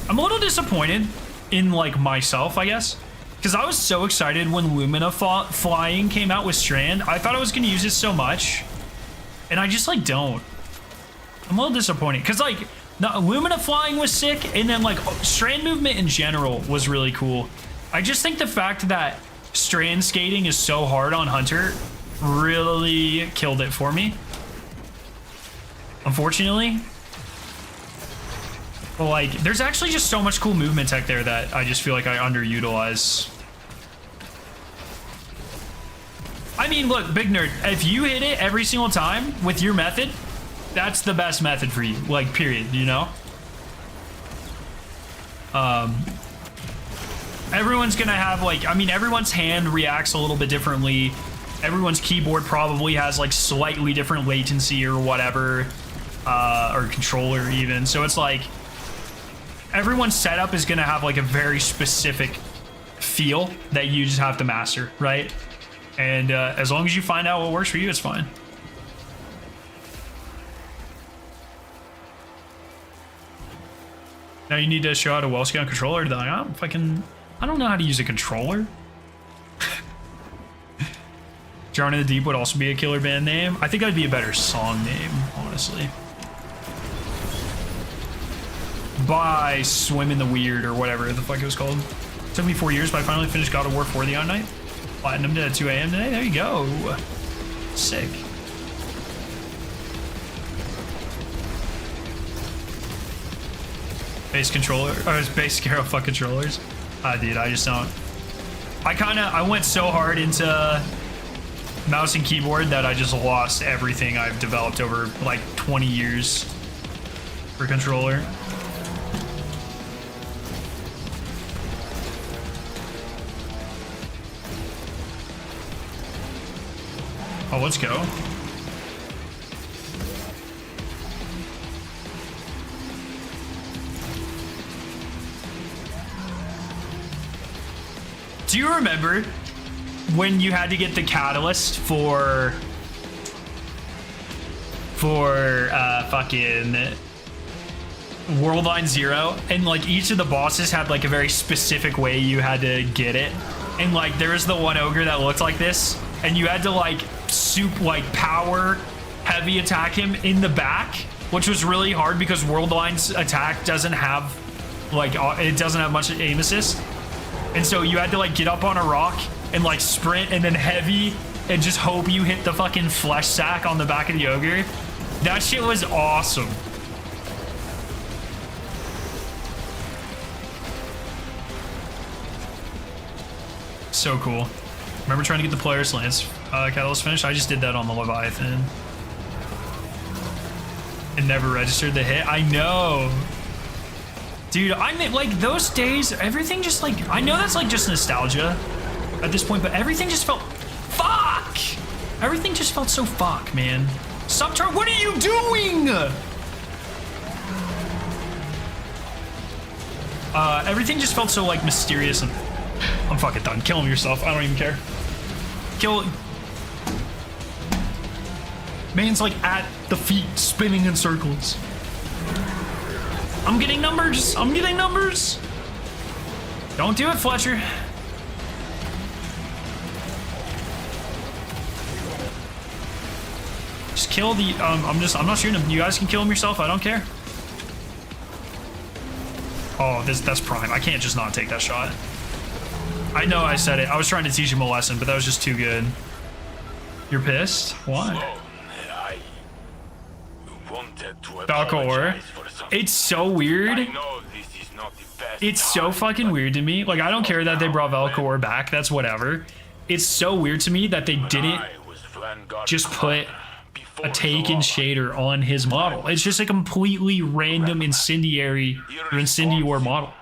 I'm a little disappointed in like myself, I guess, because I was so excited when Lumina flying came out with Strand. I thought I was going to use it so much, and I just like don't. I'm a little disappointed because like the Lumina flying was sick, and then like Strand movement in general was really cool. I just think the fact that Strand skating is so hard on Hunter really killed it for me, unfortunately. But like, there's actually just so much cool movement tech there that I just feel like I underutilize. I mean, look, big nerd, if you hit it every single time with your method, that's the best method for you, like, period, you know? Everyone's gonna have like, I mean, everyone's hand reacts a little bit differently. Everyone's keyboard probably has like slightly different latency or whatever, or controller even. So it's like, everyone's setup is gonna have like a very specific feel that you just have to master, right? And as long as you find out what works for you, it's fine. Now you need to show how to well scan controller. Like, I don't know how to use a controller. Jarn in the Deep would also be a killer band name. I think that'd be a better song name, honestly. By Swim in the Weird or whatever the fuck it was called. Took me 4 years, but I finally finished God of War 4 the other night. Platinum at 2 a.m. today. There you go. Sick. Base controller, or base Scarab fuck controllers. Dude, I just don't. I went so hard into mouse and keyboard that I just lost everything I've developed over like 20 years for controller. Oh, let's go. Do you remember when you had to get the catalyst for fucking World Line 0, and like each of the bosses had like a very specific way you had to get it, and like there was the one ogre that looked like this, and you had to like power heavy attack him in the back, which was really hard because World Line's attack doesn't have like, it doesn't have much aim assist. And so you had to like get up on a rock and like sprint and then heavy and just hope you hit the fucking flesh sack on the back of the ogre. That shit was awesome. So cool. Remember trying to get the Polaris Lance catalyst finished? I just did that on the Leviathan. It never registered the hit. I know. Dude, I mean, like, those days, everything just, like, I know that's, like, just nostalgia at this point, but everything just felt, fuck! Everything just felt so fuck, man. Subtar, what are you doing? Everything just felt so, like, mysterious, and I'm fucking done. Kill him yourself. I don't even care. Kill. Man's, like, at the feet, spinning in circles. I'm getting numbers. I'm getting numbers. Don't do it, Fletcher. Just kill the. I'm not shooting him. You guys can kill him yourself. I don't care. Oh, that's prime. I can't just not take that shot. I know I said it. I was trying to teach him a lesson, but that was just too good. You're pissed? Why? Valkor. It's so weird. It's so fucking weird to me. Like, I don't care that they brought Valkor back. That's whatever. It's so weird to me that they didn't just put a taken shader on his model. It's just a completely random incendiary or incendior model.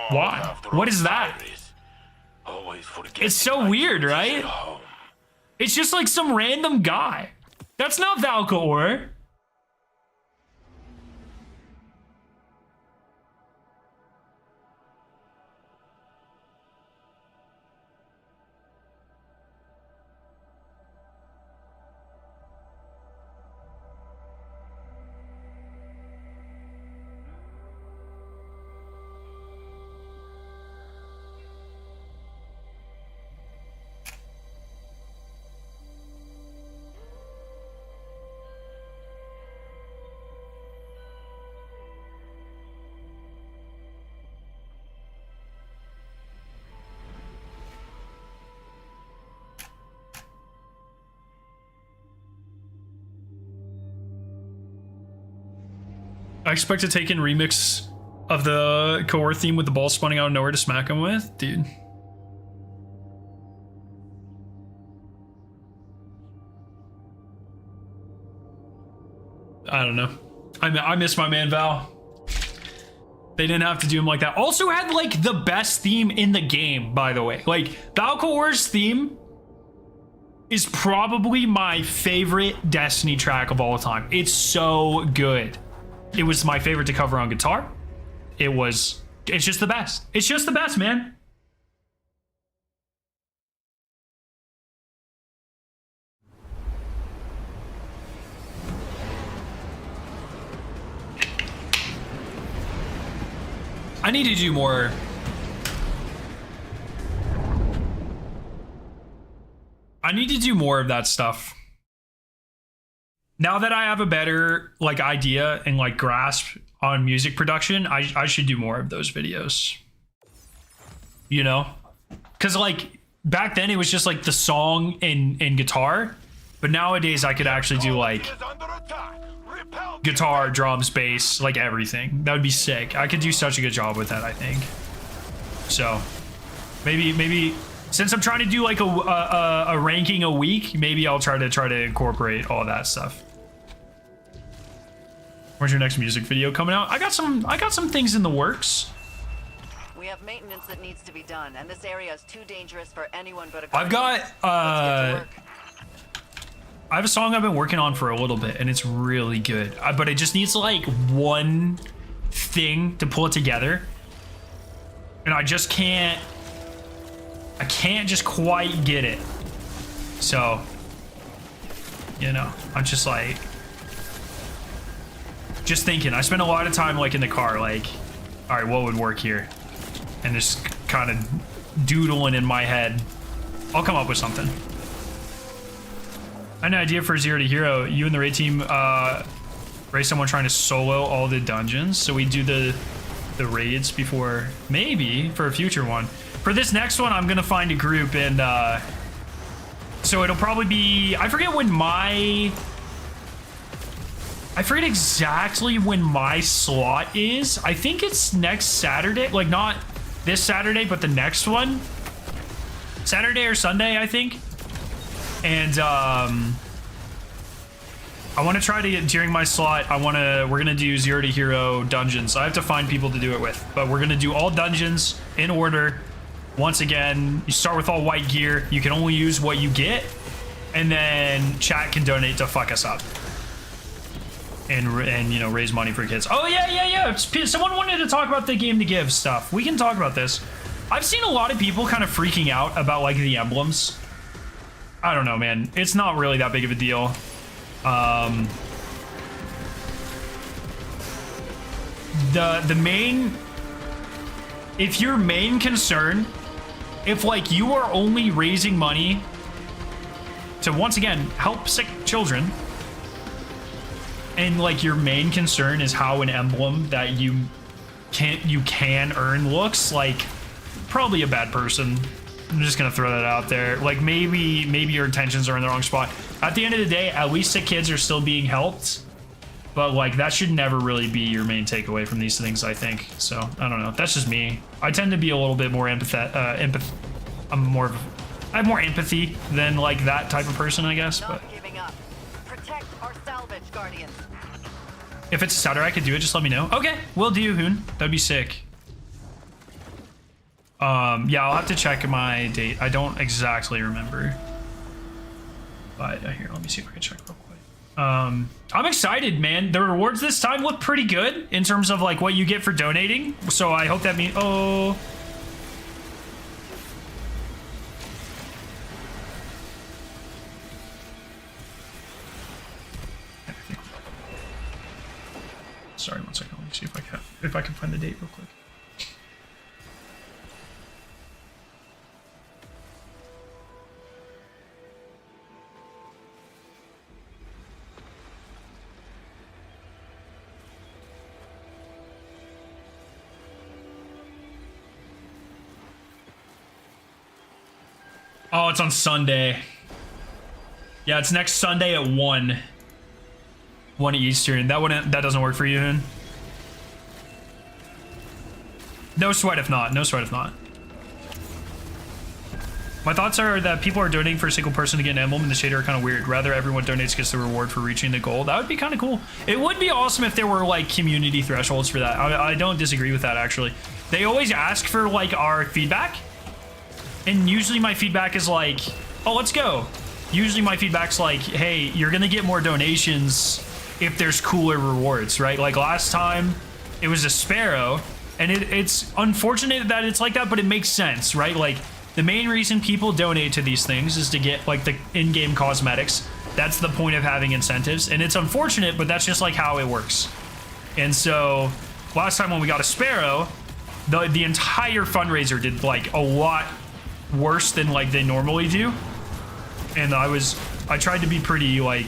Why? What is that? It's so weird, right? It's just like some random guy. That's not Valkor. I expect to take in remix of the core theme with the ball spawning out of nowhere to smack him with, dude. I don't know. I miss my man Val. They didn't have to do him like that. Also had like the best theme in the game, by the way. Like Valkor's theme is probably my favorite Destiny track of all time. It's so good. It was my favorite to cover on guitar. It's just the best. It's just the best, man. I need to do more. I need to do more of that stuff. Now that I have a better like idea and like grasp on music production, I should do more of those videos. You know? Cause like back then it was just like the song and guitar, but nowadays I could actually do like guitar, drums, bass, like everything. That would be sick. I could do such a good job with that, I think. So maybe since I'm trying to do like a ranking a week, maybe I'll try to incorporate all that stuff. Where's your next music video coming out? I got some things in the works. We have maintenance that needs to be done, and this area is too dangerous for anyone but a I've got I have a song I've been working on for a little bit, and it's really good. But it just needs like one thing to pull it together, and I just can't. I can't just quite get it. So, you know, I'm just like. Just thinking, I spent a lot of time like in the car, like, all right, what would work here? And just kind of doodling in my head. I'll come up with something. I had an idea for Zero to Hero. You and the raid team raise someone trying to solo all the dungeons. So we do the raids before, maybe for a future one. For this next one, I'm gonna find a group and so it'll probably be, I forget exactly when my slot is. I think it's next Saturday, like not this Saturday, but the next one. Saturday or Sunday, I think. And I want to try to get during my slot. We're gonna do Zero to Hero dungeons. I have to find people to do it with, but we're gonna do all dungeons in order. Once again, you start with all white gear. You can only use what you get, and then chat can donate to fuck us up. And you know, raise money for kids. Oh yeah. Someone wanted to talk about the game to give stuff. We can talk about this. I've seen a lot of people kind of freaking out about like the emblems. I don't know, man. It's not really that big of a deal. The main, if your main concern, if like you are only raising money to once again help sick children, and like your main concern is how an emblem that you can earn looks, like probably a bad person. I'm just gonna throw that out there. Like maybe your intentions are in the wrong spot. At the end of the day, at least the kids are still being helped, but like that should never really be your main takeaway from these things, I think. So I don't know, that's just me. I tend to be a little bit more I have more empathy than like that type of person, I guess. But giving up. Protect our salvage, Guardians. if it's Saturday, I could do it. Just let me know. Okay, will do, Hoon. That'd be sick. Yeah, I'll have to check my date. I don't exactly remember. But here, let me see if I can check real quick. I'm excited, man. The rewards this time look pretty good in terms of like what you get for donating. So I hope that means, oh. Sorry, one second. Let me see if I can find the date real quick. Oh, it's on Sunday. Yeah, it's next Sunday at 1 Eastern. That doesn't work for you, Hoon? No sweat if not. No sweat if not. My thoughts are that people are donating for a single person to get an emblem, and the shader are kind of weird. Rather, everyone donates gets the reward for reaching the goal. That would be kind of cool. It would be awesome if there were like community thresholds for that. I don't disagree with that, actually. They always ask for like our feedback. And usually my feedback is like, oh, let's go. Usually my feedback's like, hey, you're going to get more donations if there's cooler rewards, right? Like last time it was a sparrow, and it's unfortunate that it's like that, but it makes sense, right? Like the main reason people donate to these things is to get like the in-game cosmetics. That's the point of having incentives. And it's unfortunate, but that's just like how it works. And so last time when we got a sparrow, the entire fundraiser did like a lot worse than like they normally do, and I tried to be pretty like,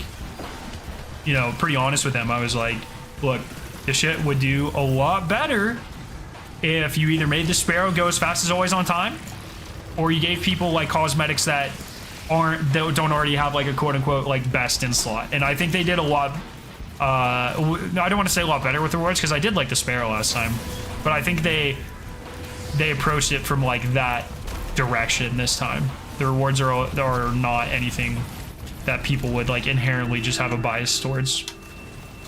you know, pretty honest with them. I was like, look, this shit would do a lot better if you either made the sparrow go as fast as always on time, or you gave people like cosmetics that don't already have like a quote-unquote like best in slot. And I think they did a lot I don't want to say a lot better with the rewards, because I did like the sparrow last time, but I think they approached it from like that direction this time. The rewards are not anything that people would like inherently just have a bias towards.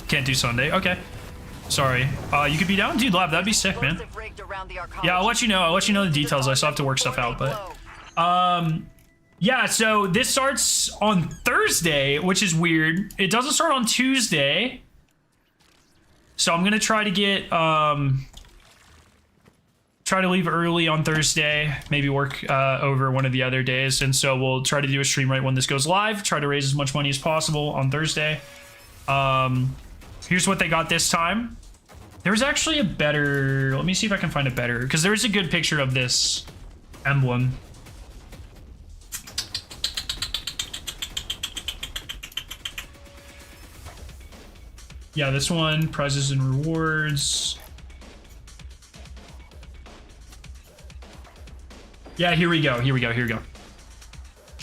Can't do Sunday. Okay, sorry. You could be down, dude. Lab, that'd be sick, man. Yeah, I'll let you know. I'll let you know the details. I still have to work stuff out, but yeah. So this starts on Thursday, which is weird. It doesn't start on Tuesday, so I'm gonna try to get try to leave early on Thursday, maybe work over one of the other days. And so we'll try to do a stream right when this goes live, try to raise as much money as possible on Thursday. Here's what they got this time. There's actually a better, let me see if I can find a better, because there's a good picture of this emblem. Yeah, this one, prizes and rewards. Yeah, here we go.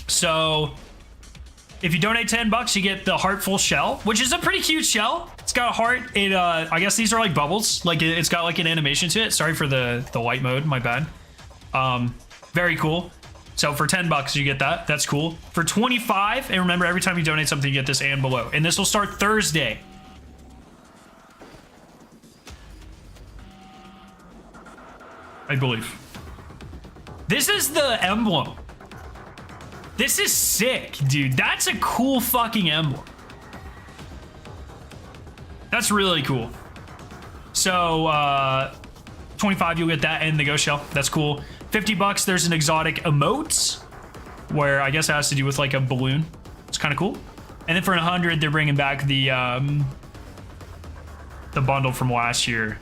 So if you donate $10, you get the heartful shell, which is a pretty cute shell. It's got a heart. It I guess these are like bubbles. Like it's got like an animation to it. Sorry for the light mode, my bad. Very cool. So for $10 you get that. That's cool. For 25, and remember, every time you donate something, you get this and below. And this will start Thursday. I believe. This is the emblem. This is sick, dude. That's a cool fucking emblem. That's really cool. So, 25, you'll get that and the ghost shell. That's cool. $50, there's an exotic emote, where I guess it has to do with like a balloon. It's kind of cool. And then for 100, they're bringing back the bundle from last year,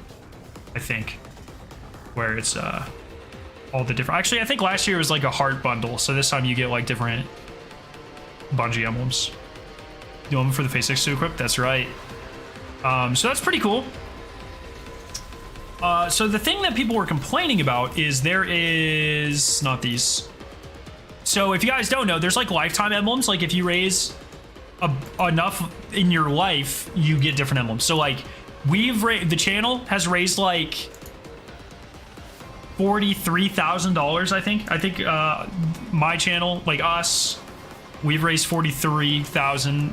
I think, where it's all the different. Actually, I think last year was like a heart bundle, so this time you get like different Bungie emblems. The one for the phase 6 to equip. That's right. So that's pretty cool. So the thing that people were complaining about is there is not these. So if you guys don't know, there's like lifetime emblems. Like if you raise enough in your life, you get different emblems. So like the channel has raised like $43,000, I think. I think my channel, like us, we've raised $43,000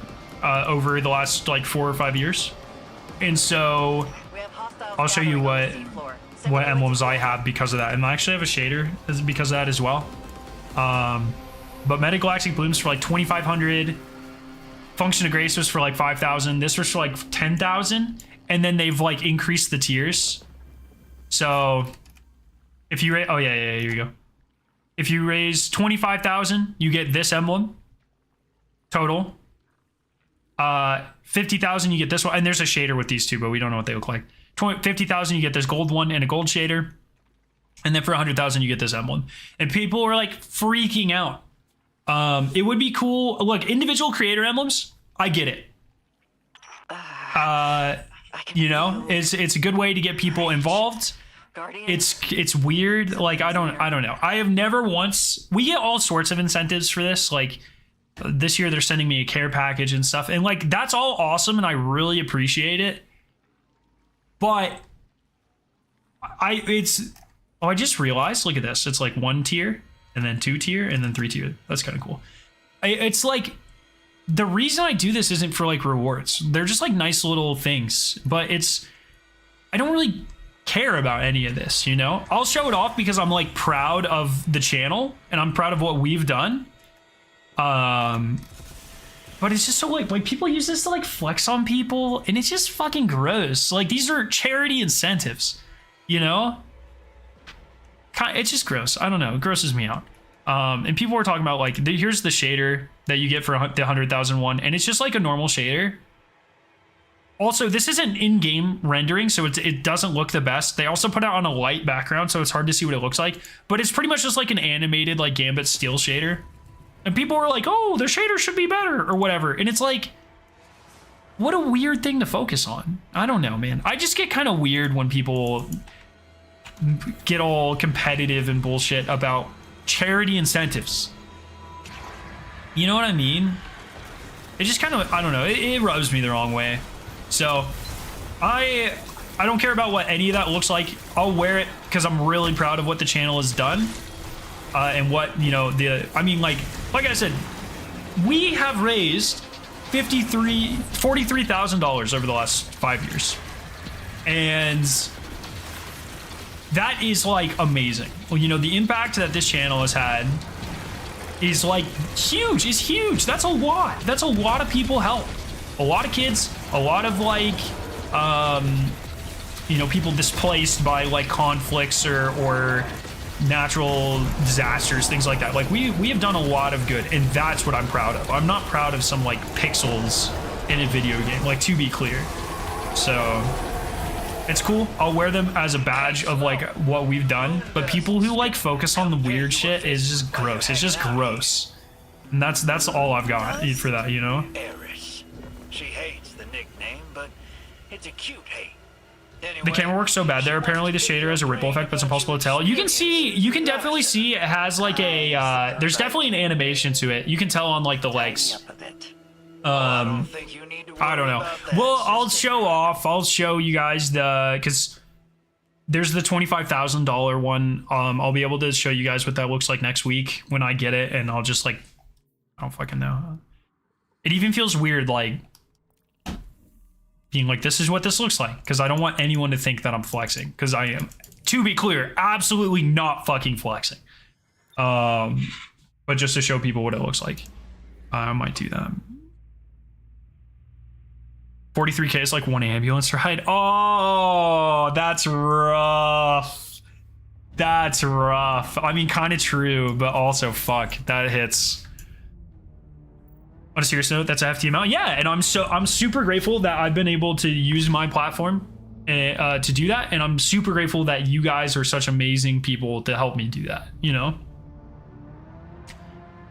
over the last like 4 or 5 years. And so I'll show you what emblems I have because of that. And I actually have a shader because of that as well. But Metagalactic Blooms for like 2,500. Function of Grace was for like 5,000. This was for like 10,000. And then they've like increased the tiers. So if you raise, oh yeah, here you go. If you raise 25,000, you get this emblem total. 50,000, you get this one. And there's a shader with these two, but we don't know what they look like. 50,000, you get this gold one and a gold shader. And then for 100,000, you get this emblem. And people were like freaking out. It would be cool. Look, individual creator emblems, I get it. You know, it's a good way to get people involved. Guardian. It's weird. Like, I don't know. I have never once, we get all sorts of incentives for this. Like this year they're sending me a care package and stuff. And like, that's all awesome. And I really appreciate it. But I just realized, look at this. It's like 1 tier and then 2 tier and then 3 tier. That's kind of cool. It's like, the reason I do this isn't for like rewards. They're just like nice little things, but I don't really care about any of this, you know? I'll show it off because I'm like proud of the channel and I'm proud of what we've done. But it's just so like people use this to like flex on people and it's just fucking gross. Like these are charity incentives, you know? It's just gross. I don't know. It grosses me out. And people were talking about like, here's the shader that you get for the 100,000 one, and it's just like a normal shader. Also, this isn't in-game rendering, so it doesn't look the best. They also put it on a light background, so it's hard to see what it looks like. But it's pretty much just like an animated like Gambit Steel shader. And people were like, oh, the shader should be better or whatever. And it's like, what a weird thing to focus on. I don't know, man. I just get kind of weird when people get all competitive and bullshit about charity incentives. You know what I mean? It just kind of, I don't know, it rubs me the wrong way. So I don't care about what any of that looks like. I'll wear it because I'm really proud of what the channel has done. And what, you know, I mean, like I said, we have raised $43,000 over the last 5 years. And that is like amazing. Well, you know, the impact that this channel has had is like huge. It's huge. That's a lot. That's a lot of people help. A lot of kids, a lot of like, you know, people displaced by like conflicts or natural disasters, things like that. Like we have done a lot of good, and that's what I'm proud of. I'm not proud of some like pixels in a video game, like, to be clear. So it's cool. I'll wear them as a badge of like what we've done, but people who like focus on the weird shit is just gross. It's just gross. And that's all I've got for that, you know? She hates the nickname, but it's a cute hate. The camera works so bad there. Apparently the shader has a ripple effect, but it's impossible to tell. You can definitely see it has like a, there's definitely an animation to it. You can tell on like the legs. I don't know. Well, I'll show you guys because there's the $25,000 one. I'll be able to show you guys what that looks like next week when I get it, and I'll just like, I don't fucking know. It even feels weird, like being like, this is what this looks like, because I don't want anyone to think that I'm flexing, because I am, to be clear, absolutely not fucking flexing. But just to show people what it looks like, I might do that. 43K is like one ambulance ride. Oh, that's rough. That's rough. I mean, kind of true, but also fuck, that hits. On a serious note, that's a hefty amount. Yeah, and I'm super grateful that I've been able to use my platform to do that, and I'm super grateful that you guys are such amazing people to help me do that, you know?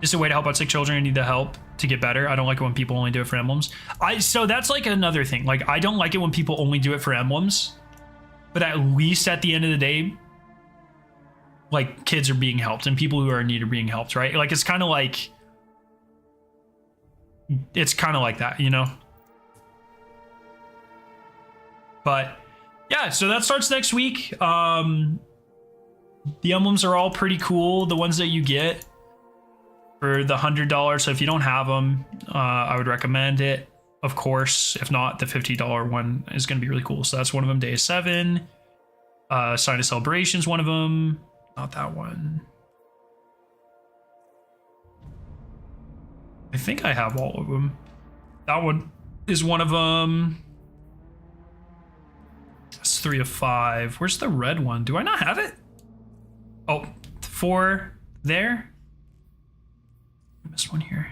Just a way to help out sick children who need the help to get better. I don't like it when people only do it for emblems. So that's like another thing. Like, I don't like it when people only do it for emblems, but at least at the end of the day, like, kids are being helped and people who are in need are being helped, right? Like, it's kind of like that, you know? But yeah, so that starts next week. The emblems are all pretty cool, the ones that you get for the $100. So if you don't have them, I would recommend it, of course. If not, the $50 one is going to be really cool. So that's one of them. Day 7. Sign of Celebration's one of them. Not that one. I think I have all of them. That one is one of them. It's 3 of 5. Where's the red one? Do I not have it? Oh, 4 there. I missed one here.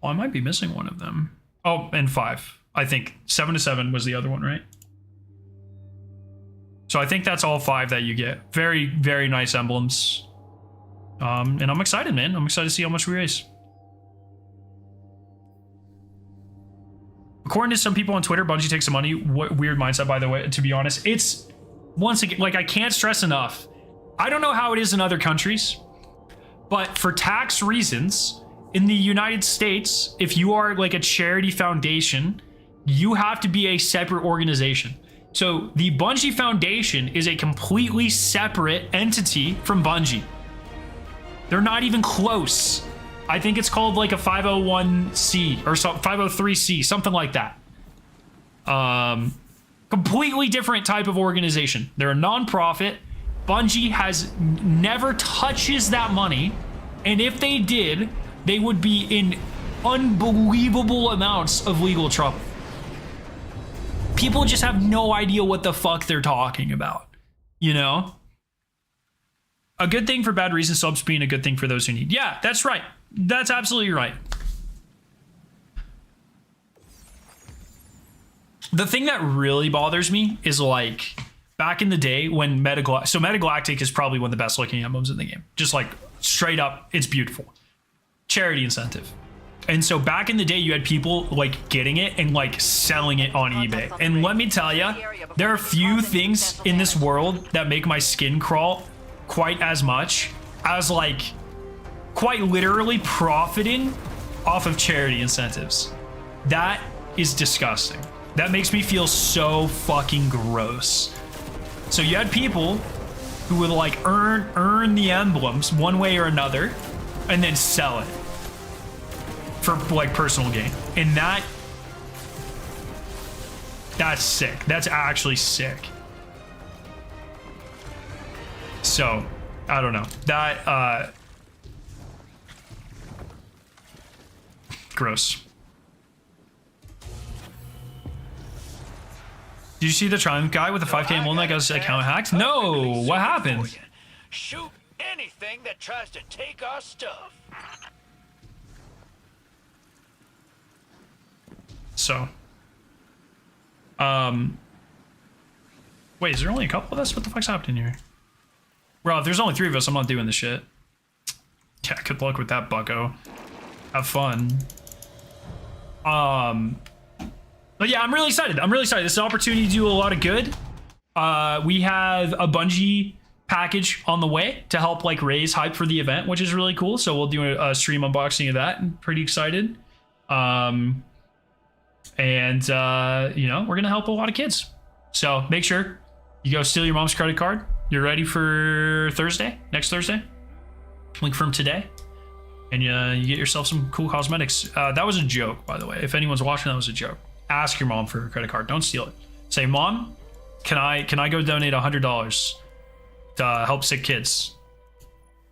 Oh, I might be missing one of them. Oh, and 5. I think 7 to 7 was the other one, right? So I think that's all 5 that you get. Very, very nice emblems. And I'm excited, man. I'm excited to see how much we raise. According to some people on Twitter, Bungie takes some money. What weird mindset, by the way, to be honest. It's, once again, like, I can't stress enough. I don't know how it is in other countries, but for tax reasons, in the United States, if you are like a charity foundation, you have to be a separate organization. So the Bungie Foundation is a completely separate entity from Bungie. They're not even close. I think it's called like a 501c or 503c, something like that. Completely different type of organization. They're a non-profit. Bungie has never touches that money, and if they did, they would be in unbelievable amounts of legal trouble. People just have no idea what the fuck they're talking about, you know? A good thing for bad reasons subs being a good thing for those who need. Yeah, that's right. That's absolutely right. The thing that really bothers me is like back in the day when Metagalactic is probably one of the best looking emblems in the game. Just like straight up, it's beautiful. Charity incentive. And so back in the day, you had people like getting it and like selling it on eBay. And let me tell you, there are few things in this world that make my skin crawl quite as much as like quite literally profiting off of charity incentives. That is disgusting. That makes me feel so fucking gross. So you had people who would like earn the emblems one way or another and then sell it for like personal gain. And that's sick. That's actually sick. So I don't know. That gross. Did you see the Triumph guy with the 5K emblem that got his account hacked? No, what happened? Shoot anything that tries to take our stuff. So, wait, is there only a couple of us? What the fuck's happening here? Bro, if there's only 3 of us, I'm not doing this shit. Yeah, good luck with that, bucko. Have fun. But yeah, I'm really excited. I'm really excited. This is an opportunity to do a lot of good. We have a Bungie package on the way to help like raise hype for the event, which is really cool. So we'll do a stream unboxing of that. I'm pretty excited. You know, we're gonna help a lot of kids. So make sure you go steal your mom's credit card. You're ready for Thursday, next Thursday. Link from today. And you get yourself some cool cosmetics. That was a joke, by the way. If anyone's watching, that was a joke. Ask your mom for her credit card. Don't steal it. Say, Mom, can I go donate $100 to help sick kids?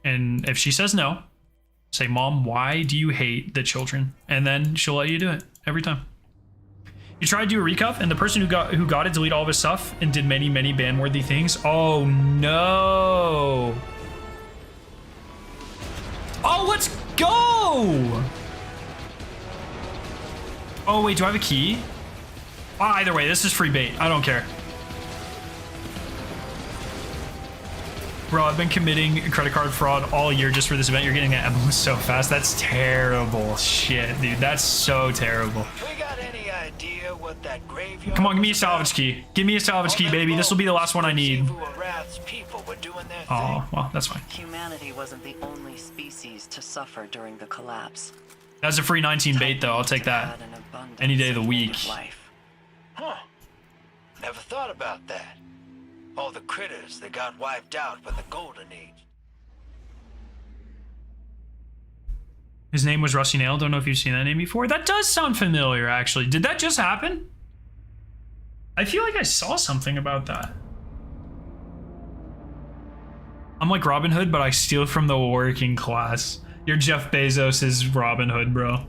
And if she says no, say, Mom, why do you hate the children? And then she'll let you do it every time. You try to do a recup, and the person who got it deleted all of his stuff and did many, many ban-worthy things. Oh no! Oh, let's go! Oh wait, do I have a key? Either way, this is free bait. I don't care. Bro, I've been committing credit card fraud all year just for this event. You're getting that emblem so fast. That's terrible shit, dude. That's so terrible. We got any idea what that graveyard? Come on, give me a salvage key. Give me a salvage key, baby. This will be the last one I need. Oh, well, that's fine. Humanity wasn't the only species to suffer during the collapse. That's a free 19 bait, though. I'll take that any day of the week. Huh. Never thought about that. All the critters that got wiped out with the Golden Age. His name was Rusty Nail. Don't know if you've seen that name before. That does sound familiar, actually. Did that just happen? I feel like I saw something about that. I'm like Robin Hood, but I steal from the working class. You're Jeff Bezos' Robin Hood, bro.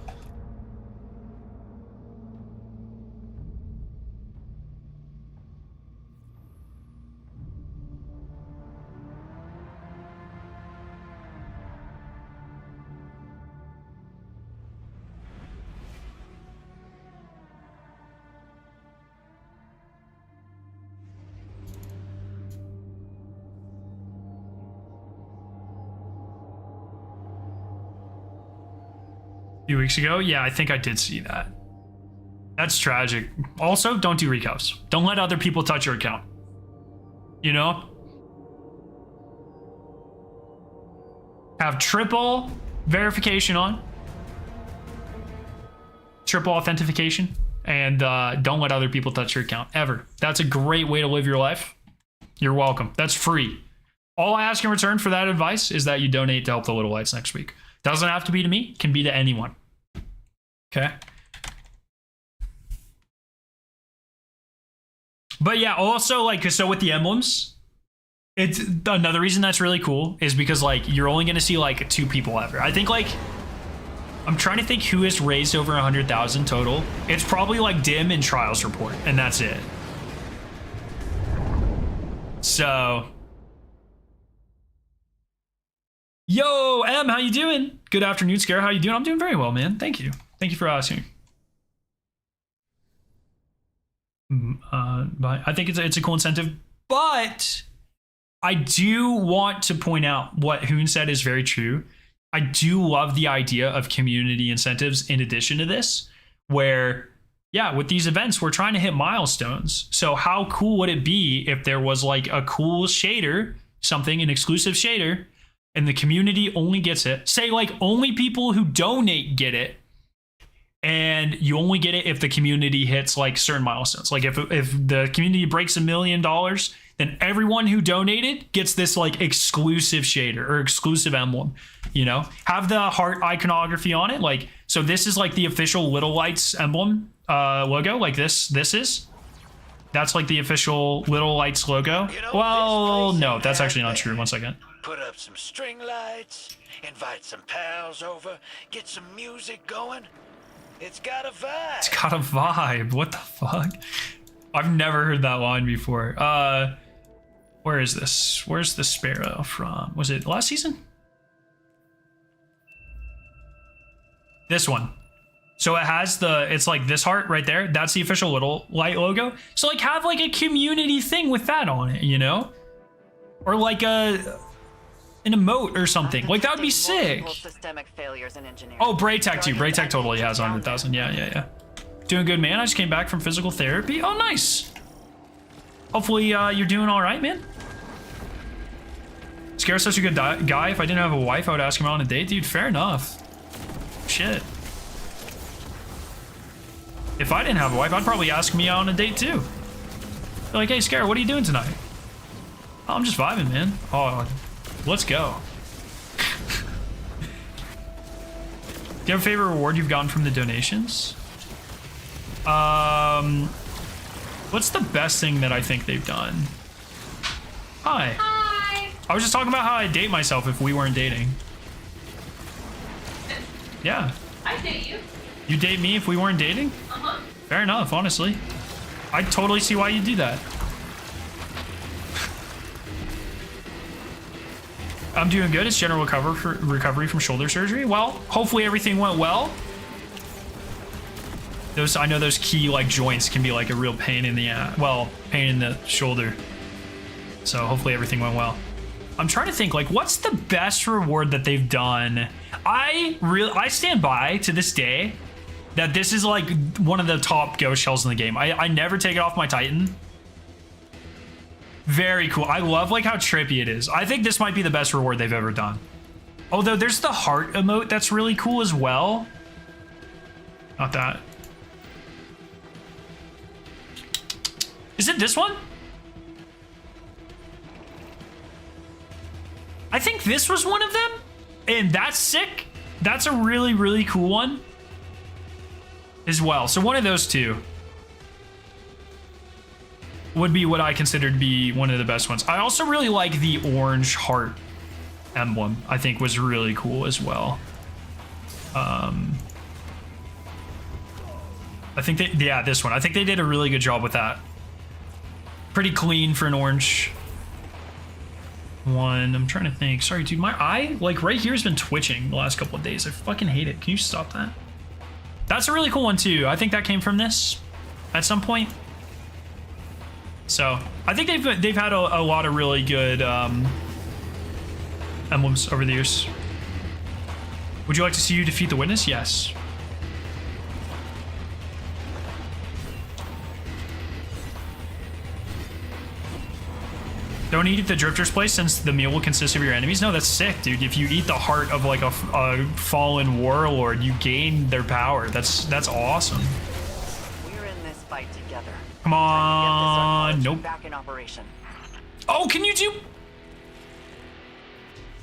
Few weeks ago, yeah, I think I did see that. That's tragic. Also, don't do recalls. Don't let other people touch your account. You know? Have triple verification on. Triple authentication. And don't let other people touch your account, ever. That's a great way to live your life. You're welcome. That's free. All I ask in return for that advice is that you donate to help the Little Lights next week. Doesn't have to be to me, can be to anyone. Okay. But yeah, also like, so with the emblems, it's another reason that's really cool is because like you're only going to see like 2 people ever. I think like, I'm trying to think who has raised over 100,000 total. It's probably like Dim and Trials Report, and that's it. So, yo, M, how you doing? Good afternoon, Scare. How you doing? I'm doing very well, man. Thank you. Thank you for asking. But I think it's a cool incentive, but I do want to point out what Hoon said is very true. I do love the idea of community incentives in addition to this, where, yeah, with these events, we're trying to hit milestones. So how cool would it be if there was like a cool shader, an exclusive shader, and the community only gets it? Say like only people who donate get it, and you only get it if the community hits like certain milestones. Like if the community breaks $1 million, then everyone who donated gets this like exclusive shader or exclusive emblem, you know? Have the heart iconography on it. Like, so this is like the official Little Lights emblem logo, like this is. That's like the official Little Lights logo. You know, well, no, that's actually not true. 1 second. Put up some string lights, invite some pals over, get some music going. It's got a vibe. It's got a vibe. What the fuck? I've never heard that line before. Where is this? Where's the sparrow from? Was it last season? This one. So it has it's like this heart right there. That's the official Little Light logo. So like have like a community thing with that on it, you know? Or like an emote or something. Like that would be sick. Systemic failures in engineering. Oh, Braytech too. Braytech totally has 100,000. Yeah. Doing good, man. I just came back from physical therapy. Oh, nice. Hopefully you're doing all right, man. Scare's such a good guy. If I didn't have a wife, I would ask him out on a date. Dude, fair enough. Shit. If I didn't have a wife, I'd probably ask me out on a date too. Be like, hey, Scare, what are you doing tonight? Oh, I'm just vibing, man. Oh, let's go. Do you have a favorite reward you've gotten from the donations? What's the best thing that I think they've done? Hi. Hi. I was just talking about how I date myself if we weren't dating. Yeah. I date you. You date me if we weren't dating? Uh-huh. Fair enough, honestly. I totally see why you do that. I'm doing good. It's general recovery from shoulder surgery. Well, hopefully everything went well. I know those key like joints can be like a real pain in the pain in the shoulder. So hopefully everything went well. I'm trying to think like what's the best reward that they've done. I stand by to this day that this is like one of the top ghost shells in the game. I never take it off my Titan. Very cool. I love like how trippy it is. I think this might be the best reward they've ever done. Although there's the heart emote that's really cool as well. Not that. Is it this one? I think this was one of them. And that's sick. That's a really, really cool one as well. So one of those two. would be what I consider to be one of the best ones. I also really like the orange heart emblem. I think was really cool as well. I think this one. I think they did a really good job with that. Pretty clean for an orange one. I'm trying to think. Sorry, dude. My eye, like right here, has been twitching the last couple of days. I fucking hate it. Can you stop that? That's a really cool one too. I think that came from this at some point. So I think they've had a lot of really good emblems over the years. Would you like to see you defeat the witness? Yes. Don't eat at the drifter's place since the meal will consist of your enemies. No, that's sick, dude. If you eat the heart of like a fallen warlord, you gain their power. That's awesome. We're in this fight together. Come on. Nope. Back in operation. Oh, can you do?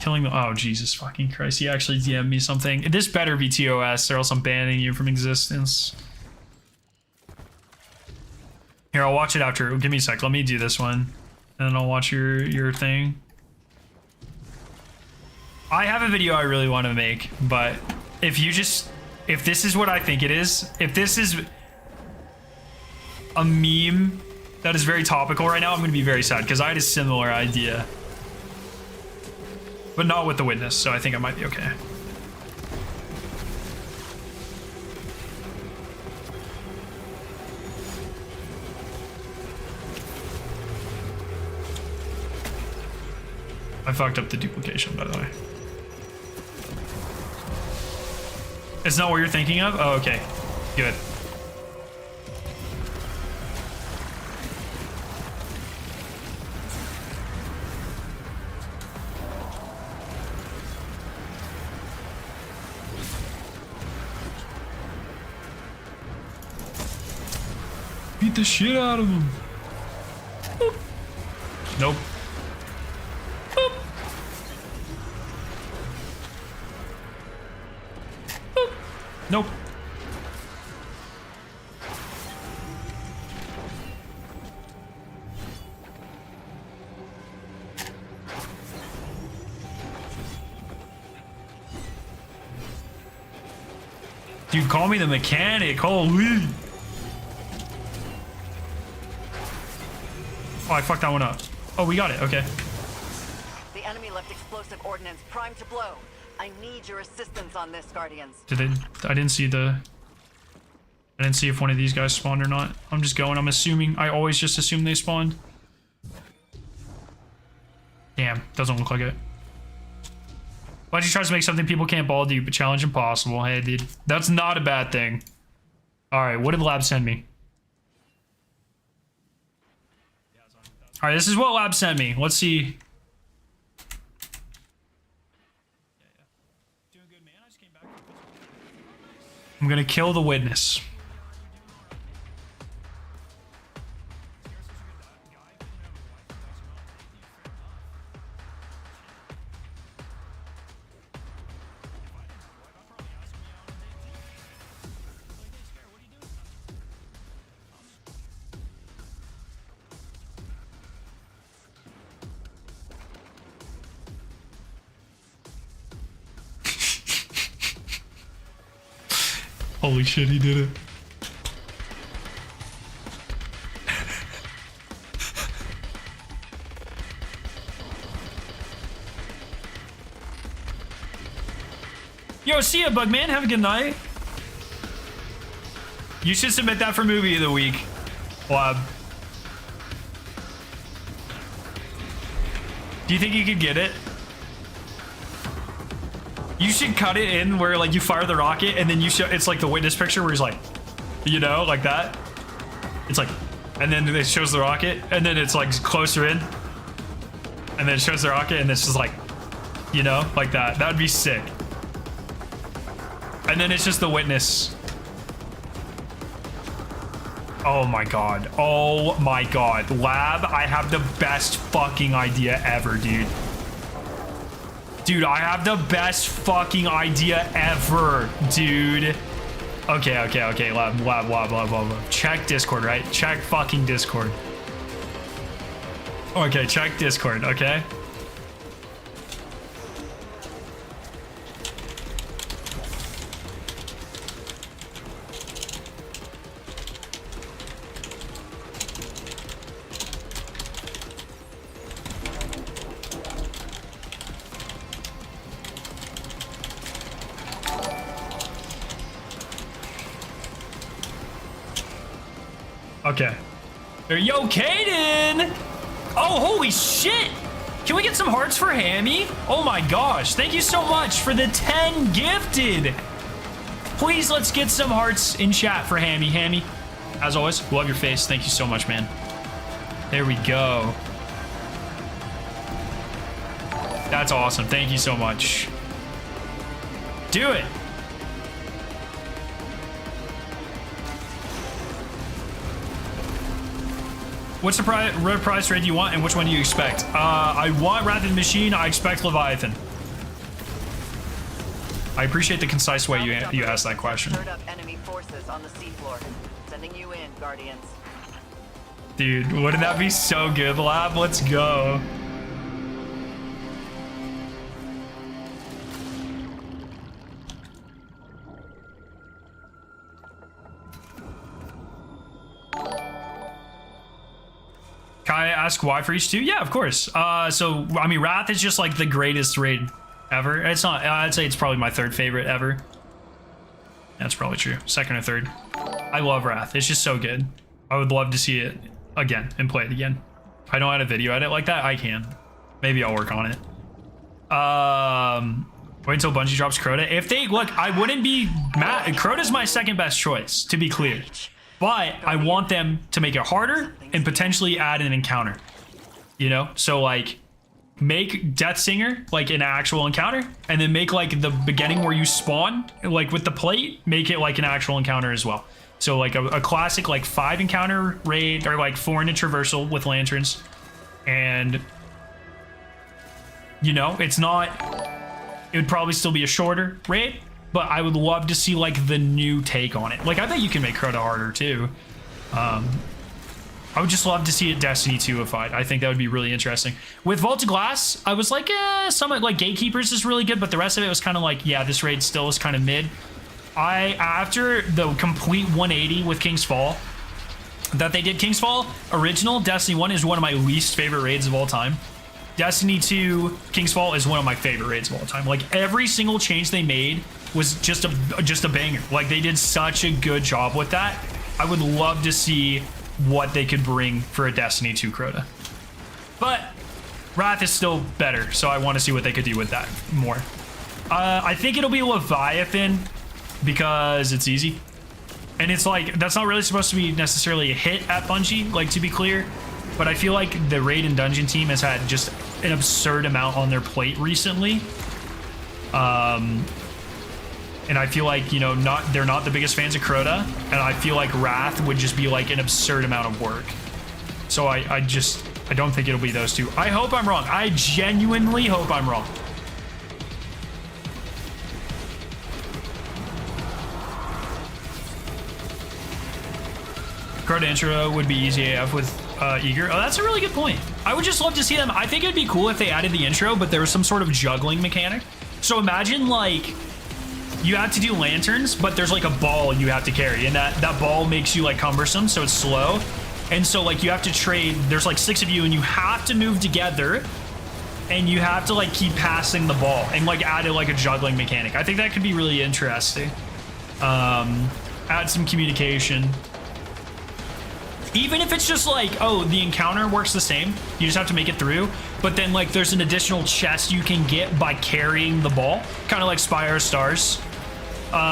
Killing the. Oh, Jesus fucking Christ. He actually DM'd me something. This better be TOS or else I'm banning you from existence. Here, I'll watch it after. Give me a sec. Let me do this one. And then I'll watch your thing. I have a video I really want to make, but if this is what I think it is, if this is a meme that is very topical right now, I'm going to be very sad because I had a similar idea. But not with the witness, so I think I might be okay. I fucked up the duplication, by the way. It's not what you're thinking of? Oh, okay. Good. Beat the shit out of him. Boop. Nope. Boop. Boop. Nope. Dude, call me the mechanic. Holy. Oh, I fucked that one up. Oh, we got it. Okay. The enemy left explosive ordnance primed to blow. I need your assistance on this, Guardians. I didn't see if one of these guys spawned or not. I'm just going. I'm assuming. I always just assume they spawned. Damn, doesn't look like it. Why'd you try to make something people can't ball do, but challenge impossible? Hey, dude, that's not a bad thing. All right, what did Lab send me? All right, this is what Lab sent me. Let's see. I'm gonna kill the witness. Holy shit, he did it. Yo, see ya, Bugman. Have a good night. You should submit that for movie of the week, Lab. Do you think you could get it? You should cut it in where like you fire the rocket and then you show it's like the witness picture where he's like, you know, like that. It's like, and then it shows the rocket and then it's like closer in and then it shows the rocket and it's just like, you know, like that. That would be sick. And then it's just the witness. Oh my god. Oh my god. Lab, I have the best fucking idea ever, dude. Dude, I have the best fucking idea ever, dude. Okay. Lab. Check Discord, right? Check fucking Discord. Okay, check Discord, okay? Okay. Yo, Kaden! Oh, holy shit! Can we get some hearts for Hammy? Oh my gosh, thank you so much for the 10 gifted! Please, let's get some hearts in chat for Hammy. Hammy, as always, love your face. Thank you so much, man. There we go. That's awesome. Thank you so much. Do it! What's the rare prize trade you want, and which one do you expect? I want Wrath of the Machine. I expect Leviathan. I appreciate the concise way you asked that question. Stirred up enemy forces on the seafloor. Sending you in, Guardians. Dude, wouldn't that be so good, Lab? Let's go. Can I ask why for each two? Yeah, of course. So, I mean, Wrath is just like the greatest raid ever. It's not, I'd say it's probably my third favorite ever. That's probably true. Second or third. I love Wrath. It's just so good. I would love to see it again and play it again. If I know how to video edit like that, I can. Maybe I'll work on it. Wait until Bungie drops Crota. If they, look, I wouldn't be mad. Crota's my second best choice, to be clear. But I want them to make it harder and potentially add an encounter. You know? So, like, make Death Singer, like, an actual encounter. And then make, like, the beginning where you spawn, like, with the plate, make it, like, an actual encounter as well. So, like, a classic, like, 5 encounter raid, or, like, 4 in a traversal with lanterns. And, you know, it's not... It would probably still be a shorter raid. But I would love to see, like, the new take on it. Like, I bet you can make Crota harder, too. I would just love to see it Destiny 2-ified. I think that would be really interesting. With Vaulted Glass, I was like, some, like, Gatekeepers is really good, but the rest of it was kind of like, yeah, this raid still is kind of mid. After the complete 180 with King's Fall, that they did King's Fall, original, Destiny 1 is one of my least favorite raids of all time. Destiny 2, King's Fall is one of my favorite raids of all time. Like, every single change they made was just a banger. Like, they did such a good job with that. I would love to see what they could bring for a Destiny 2 Crota. But Wrath is still better, so I want to see what they could do with that more. I think it'll be Leviathan because it's easy. And it's like, that's not really supposed to be necessarily a hit at Bungie, like, to be clear. But I feel like the raid and dungeon team has had just an absurd amount on their plate recently. And I feel like, you know, they're not the biggest fans of Crota, and I feel like Wrath would just be like an absurd amount of work. So I don't think it'll be those two. I hope I'm wrong. I genuinely hope I'm wrong. Crota intro would be easy AF with Eager. Oh, that's a really good point. I would just love to see them. I think it'd be cool if they added the intro, but there was some sort of juggling mechanic. So imagine, like, you have to do lanterns, but there's like a ball you have to carry, and that ball makes you like cumbersome, so it's slow. And so, like, you have to trade. There's like 6 of you, and you have to move together, and you have to like keep passing the ball, and like add like a juggling mechanic. I think that could be really interesting. Add some communication. Even if it's just like, oh, the encounter works the same, you just have to make it through, but then like there's an additional chest you can get by carrying the ball, kind of like Spire Stars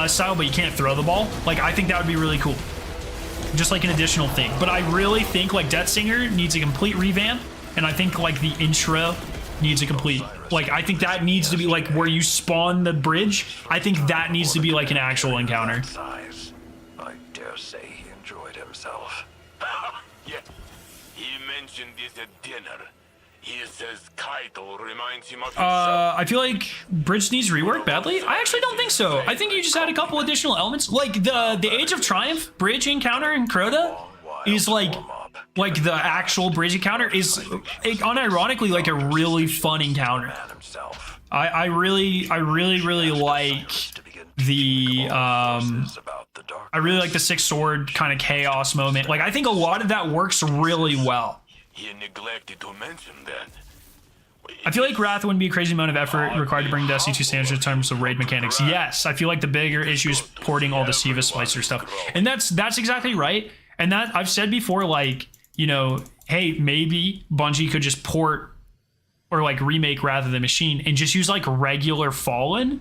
style, but you can't throw the ball. Like, I think that would be really cool, just like an additional thing. But I really think like Death Singer needs a complete revamp, and I think like the intro needs a complete, like, I think that needs to be like where you spawn the bridge. I think that needs to be like an actual encounter. I dare say he enjoyed himself. Yeah, he mentioned this at dinner. He says Kaito reminds him of himself. I feel like bridge needs rework badly. I actually don't think so. I think you just add a couple additional elements. Like the Age of Triumph bridge encounter in Crota is like like the actual bridge encounter is unironically like a really fun encounter. Man himself. I really like the I really like the six sword kind of chaos moment. Like I think a lot of that works really well. He neglected to mention that. I feel like Wrath wouldn't be a crazy amount of effort required to bring Destiny 2 standards in terms of raid mechanics. Yes, I feel like the bigger issue is porting all the Siva Splicer stuff. And that's exactly right. And that I've said before, like, you know, hey, maybe Bungie could just port or like remake Wrath of the Machine and just use like regular Fallen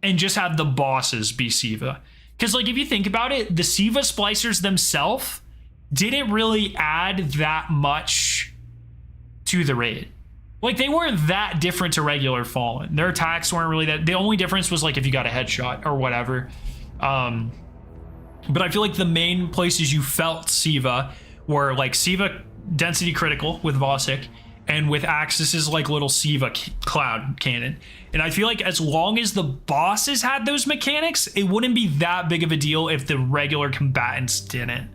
and just have the bosses be Siva. Because like if you think about it, the Siva Splicers themselves didn't really add that much to the raid. Like they weren't that different to regular Fallen. Their attacks weren't really that. The only difference was like if you got a headshot or whatever. But I feel like the main places you felt Siva were like Siva density critical with Vosik and with Axis's like little Siva cloud cannon. And I feel like as long as the bosses had those mechanics, it wouldn't be that big of a deal if the regular combatants didn't.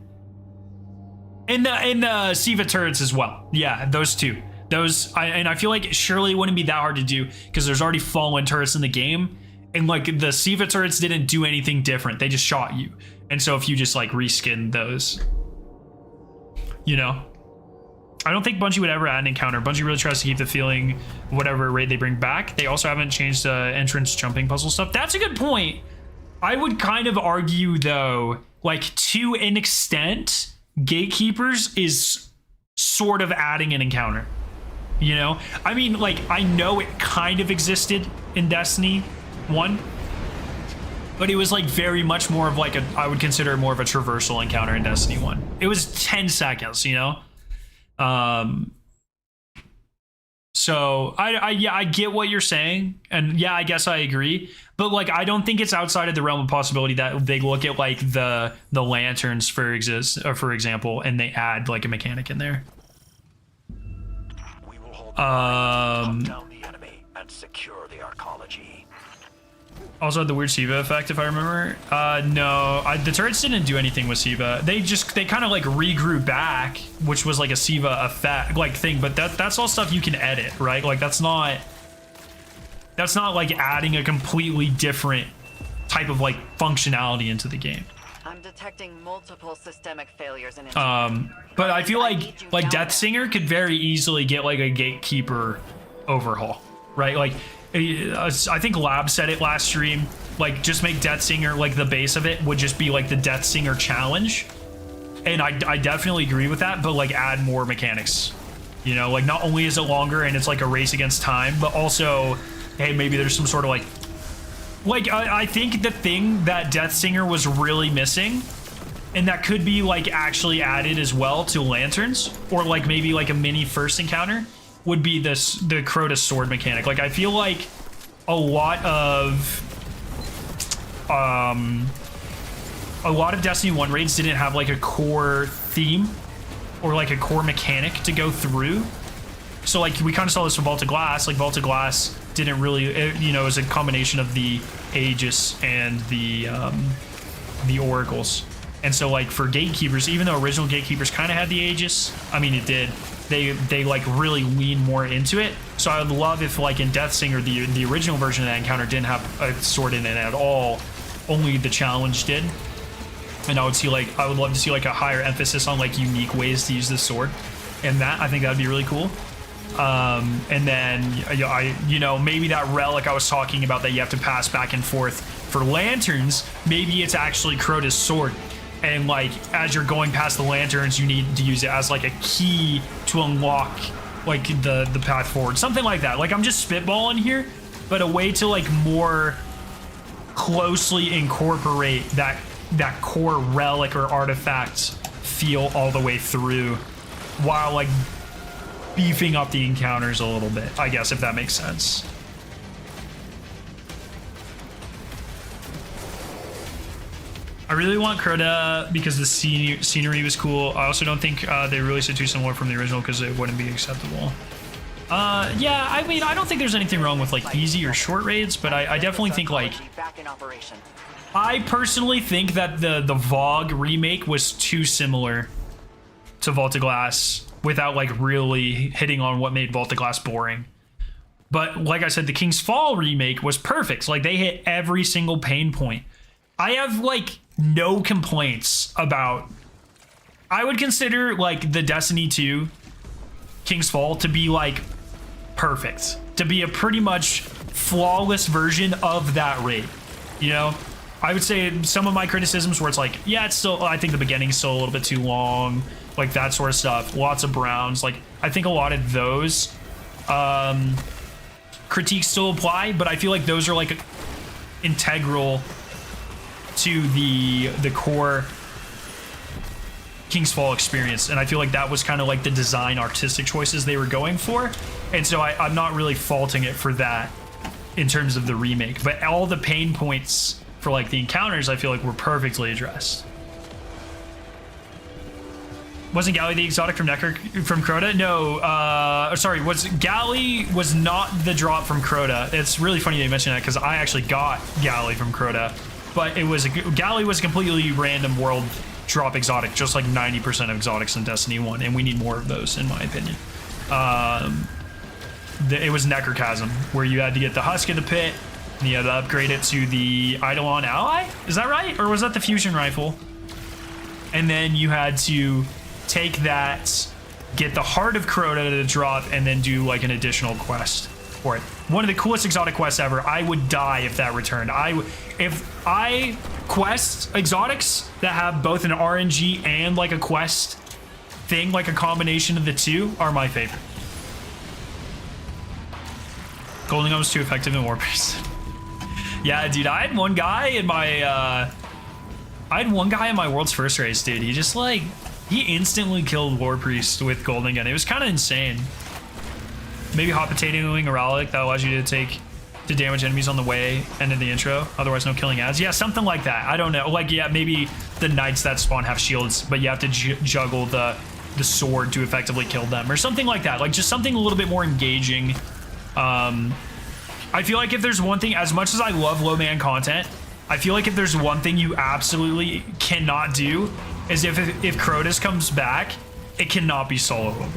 And the Siva turrets as well. Yeah, those two. And I feel like surely it wouldn't be that hard to do because there's already Fallen turrets in the game. And like the Siva turrets didn't do anything different. They just shot you. And so if you just like reskin those, you know, I don't think Bungie would ever add an encounter. Bungie really tries to keep the feeling whatever raid they bring back. They also haven't changed the entrance jumping puzzle stuff. That's a good point. I would kind of argue though, like to an extent, Gatekeepers is sort of adding an encounter. You know, I mean, like, I know it kind of existed in Destiny 1, but it was like very much more of like I would consider it more of a traversal encounter in Destiny 1. It was 10 seconds, you know? So I get what you're saying. And yeah, I guess I agree. But like, I don't think it's outside of the realm of possibility that they look at like the lanterns for example, and they add like a mechanic in there. Down the enemy and secure the arcology. Also had the weird Siva effect, if I remember. No, the turrets didn't do anything with Siva. They kind of like regrew back, which was like a Siva effect like thing. But that's all stuff you can edit, right? Like that's not like adding a completely different type of like functionality into the game. I'm detecting multiple systemic failures in but I feel like Death Singer could very easily get like a Gatekeeper overhaul, right? Like I think Lab said it last stream, like just make Death Singer like the base of it would just be like the Death Singer challenge. And I definitely agree with that, but like add more mechanics, you know, like not only is it longer and it's like a race against time, but also, hey, maybe there's some sort of like I think the thing that Death Singer was really missing, and that could be like actually added as well to lanterns, or like maybe like a mini first encounter, would be the Crotus sword mechanic. Like I feel like a lot of Destiny 1 raids didn't have like a core theme or like a core mechanic to go through. So like we kind of saw this with Vault of Glass. Like Vault of Glass didn't really, you know, it was a combination of the Aegis and the Oracles. And so like for Gatekeepers, even though original Gatekeepers kind of had the Aegis, I mean it did, they like really lean more into it. So I would love if like in Death Singer, the original version of that encounter didn't have a sword in it at all, only the challenge did. And I would love to see like a higher emphasis on like unique ways to use the sword. And that, I think that would be really cool. And then maybe that relic I was talking about that you have to pass back and forth for lanterns, maybe it's actually Crotus sword, and like as you're going past the lanterns you need to use it as like a key to unlock like the path forward, something like that. Like I'm just spitballing here, but a way to like more closely incorporate that core relic or artifact feel all the way through, while like beefing up the encounters a little bit, I guess, if that makes sense. I really want Crota because the scenery was cool. I also don't think they released it too similar from the original because it wouldn't be acceptable. Yeah, I mean, I don't think there's anything wrong with like easy or short raids, but I definitely think like, I personally think that the VOG remake was too similar to Vault of Glass without like really hitting on what made Vault of Glass boring. But like I said, the King's Fall remake was perfect. Like they hit every single pain point. I have like no complaints about. I would consider like the Destiny 2 King's Fall to be like perfect, to be a pretty much flawless version of that raid. You know, I would say some of my criticisms where it's like, yeah, it's still, I think the beginning's still a little bit too long, like that sort of stuff. Lots of browns. Like I think a lot of those critiques still apply, but I feel like those are like integral to the core King's Fall experience, and I feel like that was kind of like the design artistic choices they were going for, and so I'm not really faulting it for that in terms of the remake, but all the pain points for like the encounters I feel like were perfectly addressed. Wasn't Galley the exotic from Crota? No, sorry, Galley was not the drop from Crota. It's really funny they mentioned that because I actually got Galley from Crota, but Galley was a completely random world drop exotic, just like 90% of exotics in Destiny 1, and we need more of those in my opinion. It was Necrochasm, where you had to get the Husk of the Pit, and you had to upgrade it to the Eidolon Ally? Is that right? Or was that the Fusion Rifle? And then you had to take that, get the Heart of Crota to drop, and then do like an additional quest for it. One of the coolest exotic quests ever. I would die if that returned. If I quest exotics that have both an RNG and like a quest thing, like a combination of the two, are my favorite. Golden Gun was too effective in War Priest. Yeah, dude, I had one guy in my world's first race, dude. He just like, he instantly killed War Priest with Golden Gun. It was kind of insane. Maybe Hot Potato Wing or Relic that allows you to damage enemies on the way and in the intro. Otherwise, no killing ads. Yeah, something like that. I don't know. Like, yeah, maybe the knights that spawn have shields, but you have to juggle the sword to effectively kill them or something like that. Like, just something a little bit more engaging. I feel like if there's one thing, as much as I love low man content, I feel like if there's one thing you absolutely cannot do is if Crotus comes back, it cannot be soloable.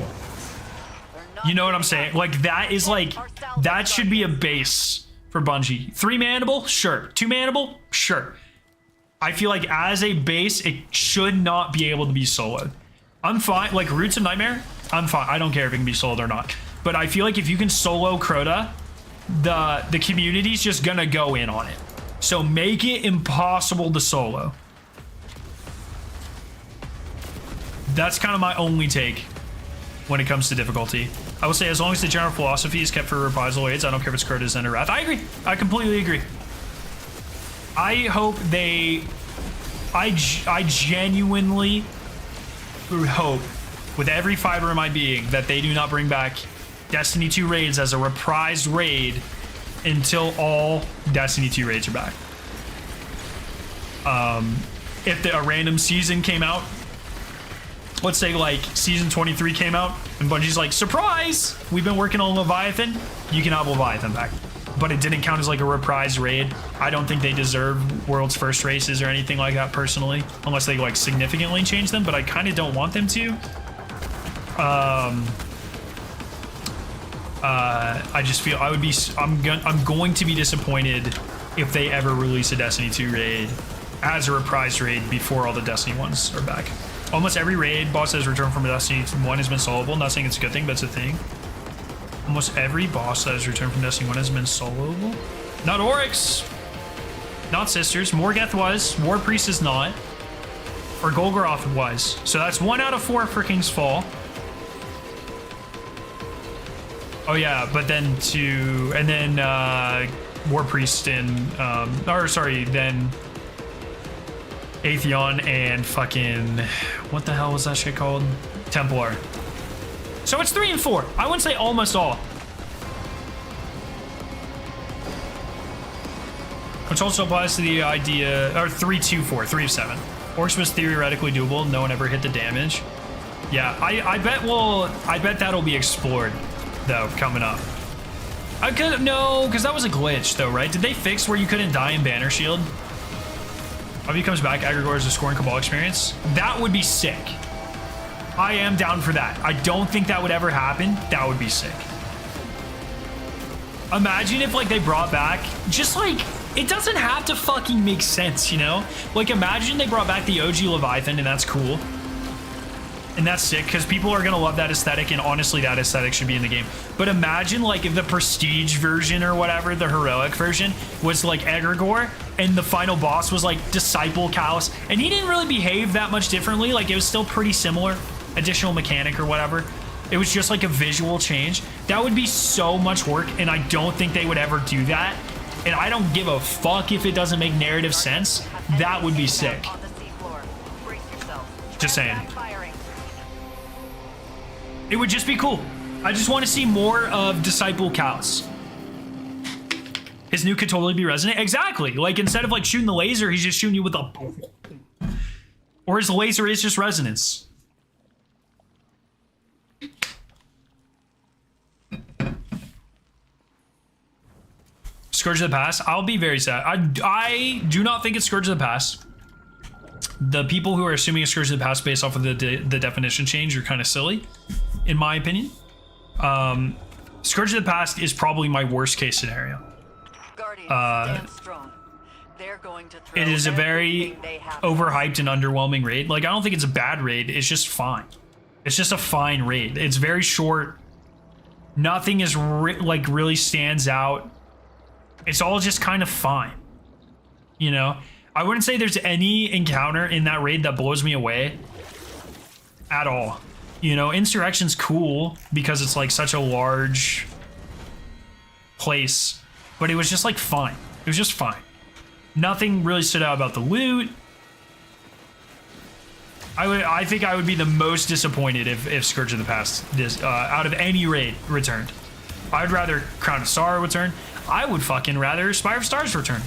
You know what I'm saying? Like, that is like, that should be a base for Bungie. 3-manable? Sure. 2-manable? Sure. I feel like as a base, it should not be able to be soloed. I'm fine. Like, Roots of Nightmare, I'm fine. I don't care if it can be soloed or not. But I feel like if you can solo Crota, the community's just gonna go in on it. So make it impossible to solo. That's kind of my only take when it comes to difficulty. I will say, as long as the general philosophy is kept for reprisal aids, I don't care if it's Crota's Zen or Wrath. I agree. I completely agree. I hope they... I genuinely hope, with every fiber in my being, that they do not bring back Destiny 2 raids as a reprised raid until all Destiny 2 raids are back. If a random season came out, let's say like season 23 came out and Bungie's like, surprise, we've been working on Leviathan, you can have Leviathan back. But it didn't count as like a reprised raid. I don't think they deserve world's first races or anything like that personally, unless they like significantly change them, but I kind of don't want them to. I just feel I'm going to be disappointed if they ever release a Destiny 2 raid as a reprised raid before all the Destiny ones are back. Almost every raid boss that has returned from a Destiny 1 has been soloable. Not saying it's a good thing, but it's a thing. Almost every boss that has returned from Destiny 1 has been soloable. Not Oryx. Not Sisters. Morgeth was. War Priest is not. Or Golgoroth was. So that's 1 out of 4 for King's Fall. Oh yeah, but then War Priest and then Atheon and fucking, what the hell was that shit called? Templar. So it's 3 and 4. I wouldn't say almost all. Which also applies to the idea, or 3, 2, 4, 3 of 7. Orcs was theoretically doable. No one ever hit the damage. Yeah, I bet that'll be explored though coming up. No, because that was a glitch though, right? Did they fix where you couldn't die in Banner Shield? If he comes back, Aggregor is a scoring Cabal experience. That would be sick. I am down for that. I don't think that would ever happen. That would be sick. Imagine if like they brought back just like, it doesn't have to fucking make sense, you know? Like imagine they brought back the OG Leviathan and that's cool. And that's sick because people are going to love that aesthetic, and honestly that aesthetic should be in the game. But imagine like if the prestige version or whatever, the heroic version, was like Egregore and the final boss was like Disciple Callus, and he didn't really behave that much differently. Like it was still pretty similar, additional mechanic or whatever. It was just like a visual change. That would be so much work, and I don't think they would ever do that. And I don't give a fuck if it doesn't make narrative sense. That would be sick. Just saying. It would just be cool. I just want to see more of Disciple Callus. His nuke could totally be resonant. Exactly. Like instead of like shooting the laser, he's just shooting you with a... Or his laser is just resonance. Scourge of the Past. I'll be very sad. I do not think it's Scourge of the Past. The people who are assuming it's Scourge of the Past based off of the definition change are kind of silly, in my opinion. Scourge of the Past is probably my worst case scenario. Stand strong. They're going to throw It is a very everything they have. overhyped and underwhelming raid. Like, I don't think it's a bad raid. It's just fine. It's just a fine raid. It's very short. Nothing is like really stands out. It's all just kind of fine. You know? I wouldn't say there's any encounter in that raid that blows me away at all. You know, Insurrection's cool because it's like such a large place, but it was just like fine. It was just fine. Nothing really stood out about the loot. I think I would be the most disappointed if Scourge of the Past out of any raid returned. I'd rather Crown of Star return. I would fucking rather Spire of Stars return.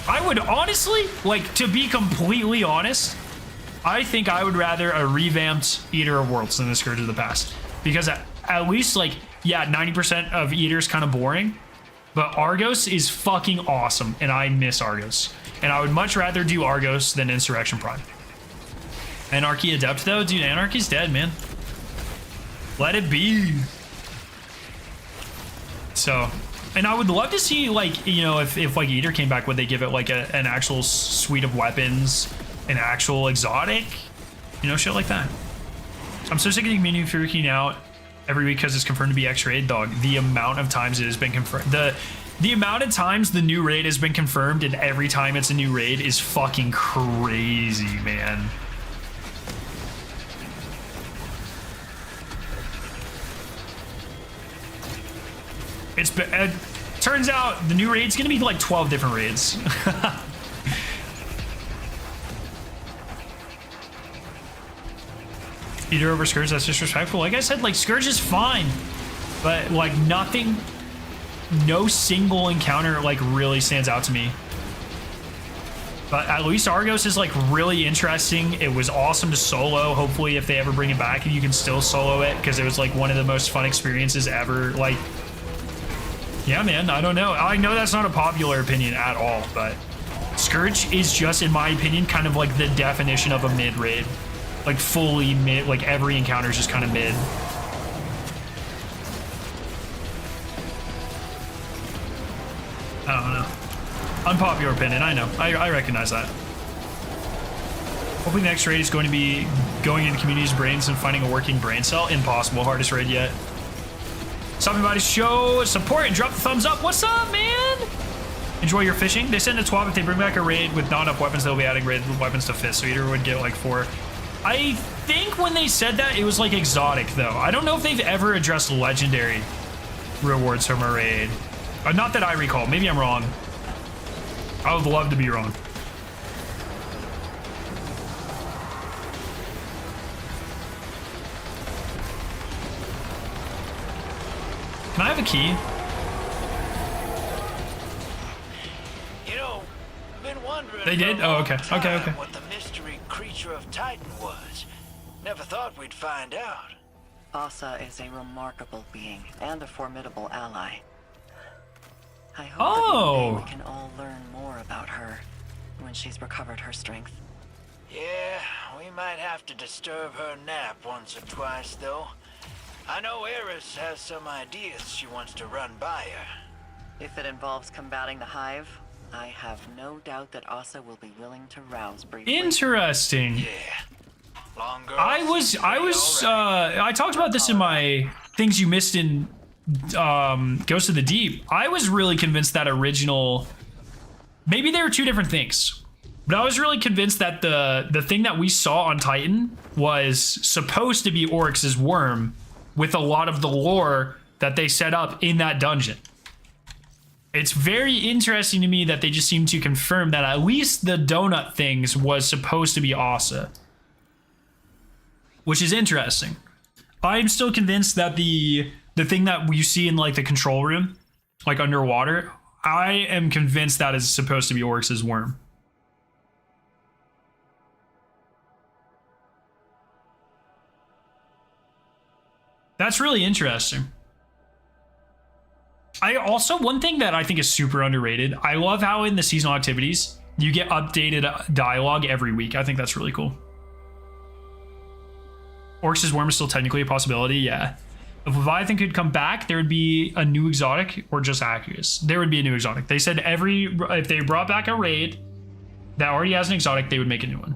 I would honestly, like, to be completely honest, I think I would rather a revamped Eater of Worlds than the Scourge of the Past. Because at least, like, yeah, 90% of Eater's kind of boring, but Argos is fucking awesome, and I miss Argos. And I would much rather do Argos than Insurrection Prime. Anarchy Adept, though? Dude, Anarchy's dead, man. Let it be. So... And I would love to see, like, you know, if like Eater came back, would they give it like an actual suite of weapons, an actual exotic, you know, shit like that. I'm so sick of the community freaking out every week because it's confirmed to be X raid, dog. The amount of times it has been confirmed, the amount of times the new raid has been confirmed, and every time it's a new raid is fucking crazy, man. Turns out the new raid's gonna be like 12 different raids. Eater over Scourge, that's disrespectful. Like I said, like Scourge is fine, but like nothing, no single encounter like really stands out to me. But at least Argos is like really interesting. It was awesome to solo. Hopefully if they ever bring it back, you can still solo it because it was like one of the most fun experiences ever. Like, yeah, man, I don't know. I know that's not a popular opinion at all, but Scourge is just, in my opinion, kind of like the definition of a mid raid. Like fully mid, like every encounter is just kind of mid. I don't know. Unpopular opinion, I know. I recognize that. Hoping the next raid is going to be going into community's brains and finding a working brain cell. Impossible, hardest raid yet. Stop by to show support and drop the thumbs up. What's up, man? Enjoy your fishing. They send a twab if they bring back a raid with not enough weapons. They'll be adding raid weapons to 5th, so Eater would get like 4. I think when they said that, it was like exotic, though. I don't know if they've ever addressed legendary rewards from a raid. Not that I recall. Maybe I'm wrong. I would love to be wrong. Can I have a key? You know, I've been wondering. They did? for a Oh, long okay. time Okay. What the mystery creature of Titan was. Never thought we'd find out. Asa is a remarkable being and a formidable ally. I hope Oh. that one day we can all learn more about her when she's recovered her strength. Yeah, We might have to disturb her nap once or twice, though. I know Eris has some ideas she wants to run by her. If it involves combating the Hive, I have no doubt that Asa will be willing to rouse briefly. Interesting. Yeah. Long girl I talked about this in my things you missed in Ghost of the Deep. I was really convinced that original, maybe they were two different things, but I was really convinced that the thing that we saw on Titan was supposed to be Oryx's worm with a lot of the lore that they set up in that dungeon. It's very interesting to me that they just seem to confirm that at least the donut things was supposed to be Asa, which is interesting. I'm still convinced that the thing that you see in like the control room, like underwater, I am convinced that is supposed to be Oryx's worm. That's really interesting. I also, one thing that I think is super underrated, I love how in the seasonal activities, you get updated dialogue every week. I think that's really cool. Oryx's worm is still technically a possibility, yeah. If Leviathan could come back, there would be a new exotic, or just Acus. There would be a new exotic. They said if they brought back a raid that already has an exotic, they would make a new one.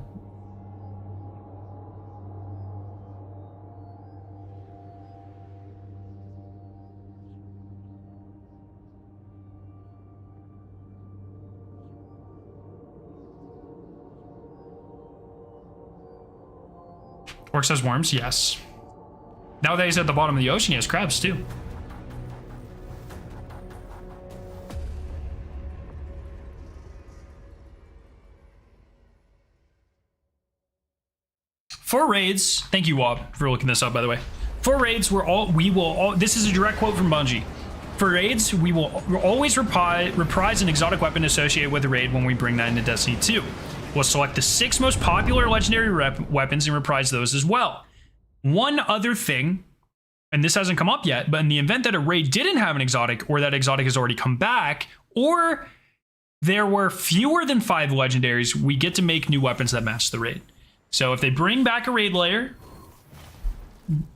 Oryx has worms, yes. Now that he's at the bottom of the ocean, he has crabs too. For raids, thank you, Wob, for looking this up, by the way. For raids, this is a direct quote from Bungie. For raids, we will always reprise an exotic weapon associated with a raid when we bring that into Destiny 2. We'll select the 6 most popular legendary weapons and reprise those as well. One other thing, and this hasn't come up yet, but in the event that a raid didn't have an exotic, or that exotic has already come back, or there were fewer than 5 legendaries, we get to make new weapons that match the raid. So if they bring back a raid layer,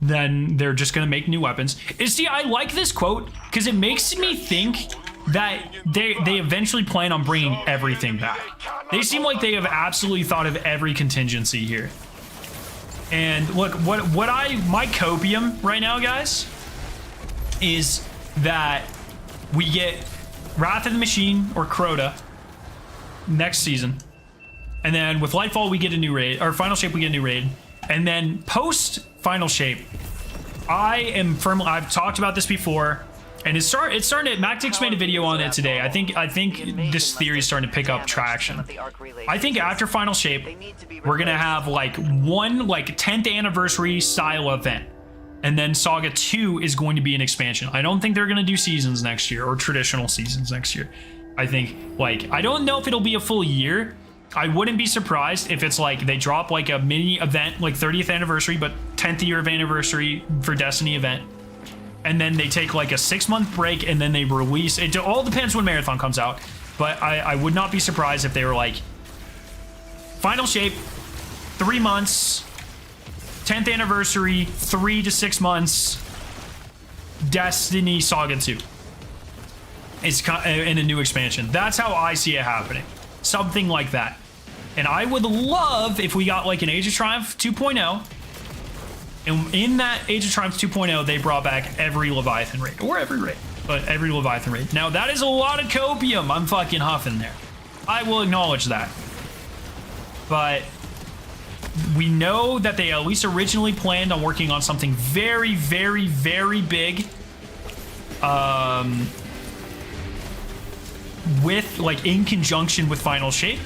then they're just going to make new weapons. See, I like this quote because it makes me think that they eventually plan on bringing everything back. They seem like they have absolutely thought of every contingency here. And look, my copium right now, guys, is that we get Wrath of the Machine or Crota next season. And then with Lightfall, we get a new raid, or Final Shape, we get a new raid. And then post Final Shape, I've talked about this before, and it's starting to, MacDix made a video on it today. I think this theory is starting to pick up traction. I think after Final Shape, we're gonna have one 10th anniversary style event, and then Saga 2 is going to be an expansion. I don't think they're gonna do seasons next year, or traditional seasons next year. I think I don't know if it'll be a full year. I wouldn't be surprised if it's they drop a mini event, 30th anniversary, but 10th year of anniversary for Destiny event. And then they take a 6-month break, and then they release. It all depends when Marathon comes out. But I would not be surprised if they were Final Shape, 3 months, 10th anniversary, 3 to 6 months, Destiny Saga 2. It's in a new expansion. That's how I see it happening. Something like that. And I would love if we got an Age of Triumph 2.0. And in that Age of Triumph 2.0, they brought back every Leviathan raid. Or every raid. But every Leviathan raid. Now, that is a lot of copium I'm fucking huffing there. I will acknowledge that. But we know that they at least originally planned on working on something very, very, very big. In conjunction with Final Shape.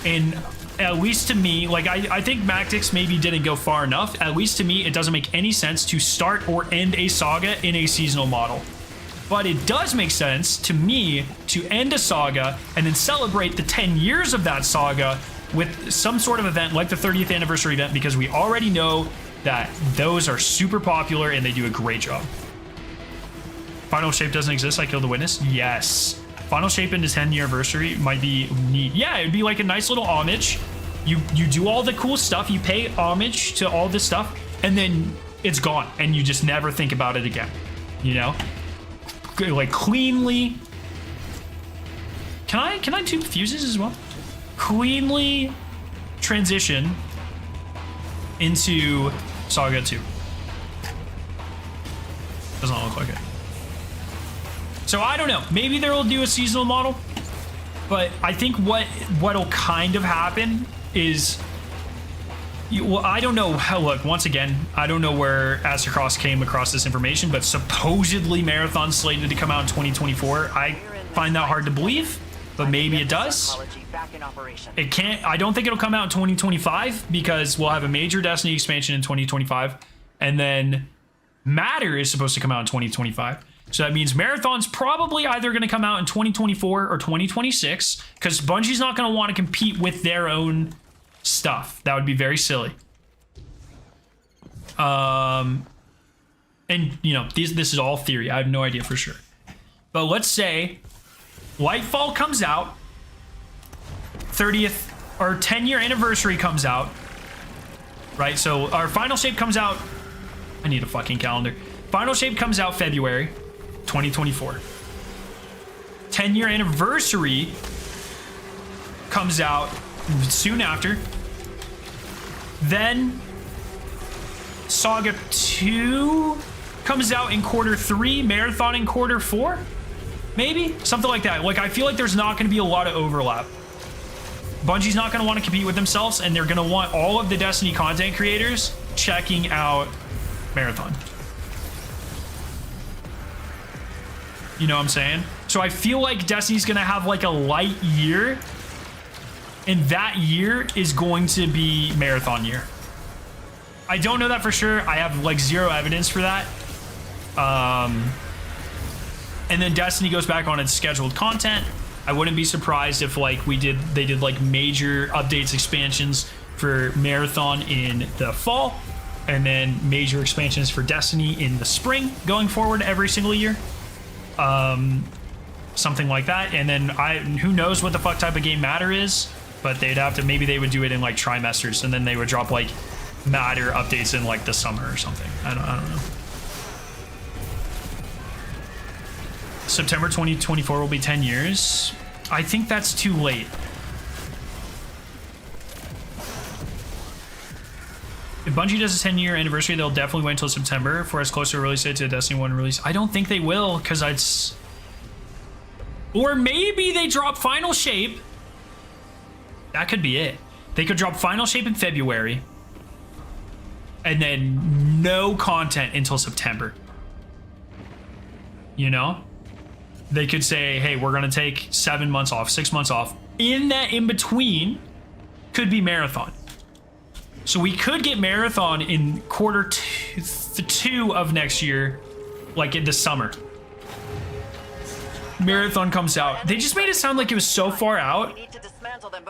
And at least to me, I think MacDix maybe didn't go far enough. At least to me, it doesn't make any sense to start or end a saga in a seasonal model. But it does make sense to me to end a saga and then celebrate the 10 years of that saga with some sort of event like the 30th anniversary event, because we already know that those are super popular and they do a great job. Final Shape doesn't exist. I killed the witness. Yes. Final Shape into 10th anniversary might be neat. Yeah, it'd be a nice little homage. You do all the cool stuff, you pay homage to all this stuff, and then it's gone, and you just never think about it again. You know, like cleanly. Can I do fuses as well? Cleanly transition into Saga 2. Does not look like it. So I don't know. Maybe they'll do a seasonal model, but I think what'll kind of happen is, well, I don't know how. Look, once again, I don't know where Astrocross came across this information, but supposedly Marathon's slated to come out in 2024. I find that hard to believe, but maybe it does. It can't. I don't think it'll come out in 2025 because we'll have a major Destiny expansion in 2025, and then Matter is supposed to come out in 2025. So that means Marathon's probably either going to come out in 2024 or 2026 because Bungie's not going to want to compete with their own stuff. That would be very silly. And you know, this is all theory. I have no idea for sure. But let's say Lightfall comes out, 30th or 10-year anniversary comes out, right? So our Final Shape comes out. I need a fucking calendar. Final Shape comes out February 2024. 10-year anniversary comes out soon after. Then Saga 2 comes out in quarter 3, Marathon in quarter 4. Maybe something like that. Like, I feel like there's not going to be a lot of overlap. Bungie's not going to want to compete with themselves, and they're going to want all of the Destiny content creators checking out Marathon. You know what I'm saying? So I feel like Destiny's going to have like a light year, and that year is going to be Marathon year. I don't know that for sure. I have like zero evidence for that. And then Destiny goes back on its scheduled content. I wouldn't be surprised if like they did like major updates, expansions for Marathon in the fall, and then major expansions for Destiny in the spring going forward every single year. Something like that. And then who knows what the fuck type of game Matter is, but they'd have to, maybe they would do it in like trimesters, and then they would drop like Matter updates in like the summer or something. I don't know. September 2024 will be 10 years. I think that's too late. If Bungie does a 10-year anniversary, they'll definitely wait until September for as close to a release date to Destiny 1 release. I don't think they will, because it's... Or maybe they drop Final Shape. That could be it. They could drop Final Shape in February, and then no content until September. You know? They could say, hey, we're going to take 7 months off, 6 months off. In that in-between could be Marathon. So we could get Marathon in quarter 2 of next year, like in the summer. Marathon comes out. They just made it sound like it was so far out,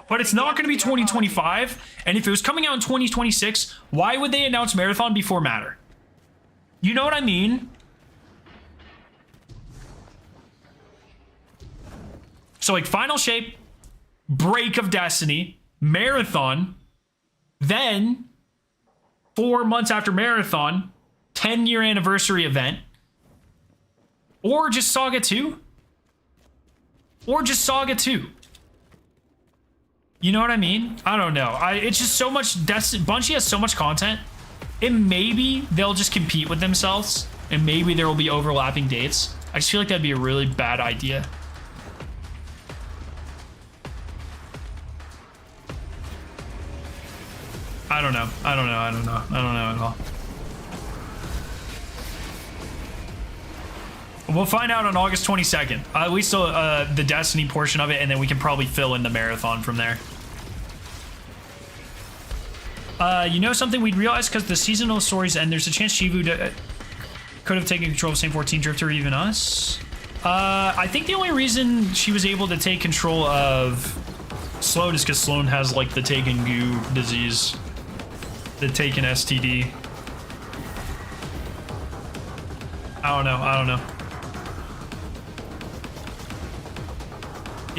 but it's not going to be 2025. And if it was coming out in 2026, why would they announce Marathon before Matter? You know what I mean? So like Final Shape, Break of Destiny, Marathon, then 4 months after Marathon, 10-year anniversary event, or just Saga 2, or just Saga 2. You know what I mean? I don't know. It's just so much. Bungie has so much content, and maybe they'll just compete with themselves, and maybe there will be overlapping dates. I just feel like that'd be a really bad idea. I don't know at all. We'll find out on August 22nd. At least the Destiny portion of it, and then we can probably fill in the Marathon from there. You know something we'd realize, because the seasonal stories end, there's a chance Shivu could have taken control of St. 14 Drifter, or even us. I think the only reason she was able to take control of Sloan is because Sloan has like the Taken Goo disease. The Taken STD. I don't know.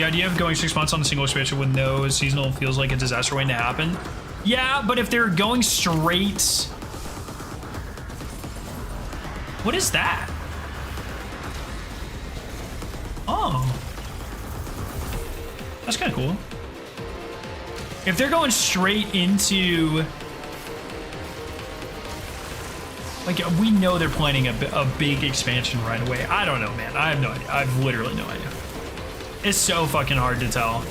The idea of going 6 months on a single expansion with no seasonal feels like a disaster waiting to happen. Yeah, but if they're going straight... What is that? Oh. That's kind of cool. If they're going straight into... Like, we know they're planning a big expansion right away. I don't know, man. I have no idea. I have literally no idea. It's so fucking hard to tell.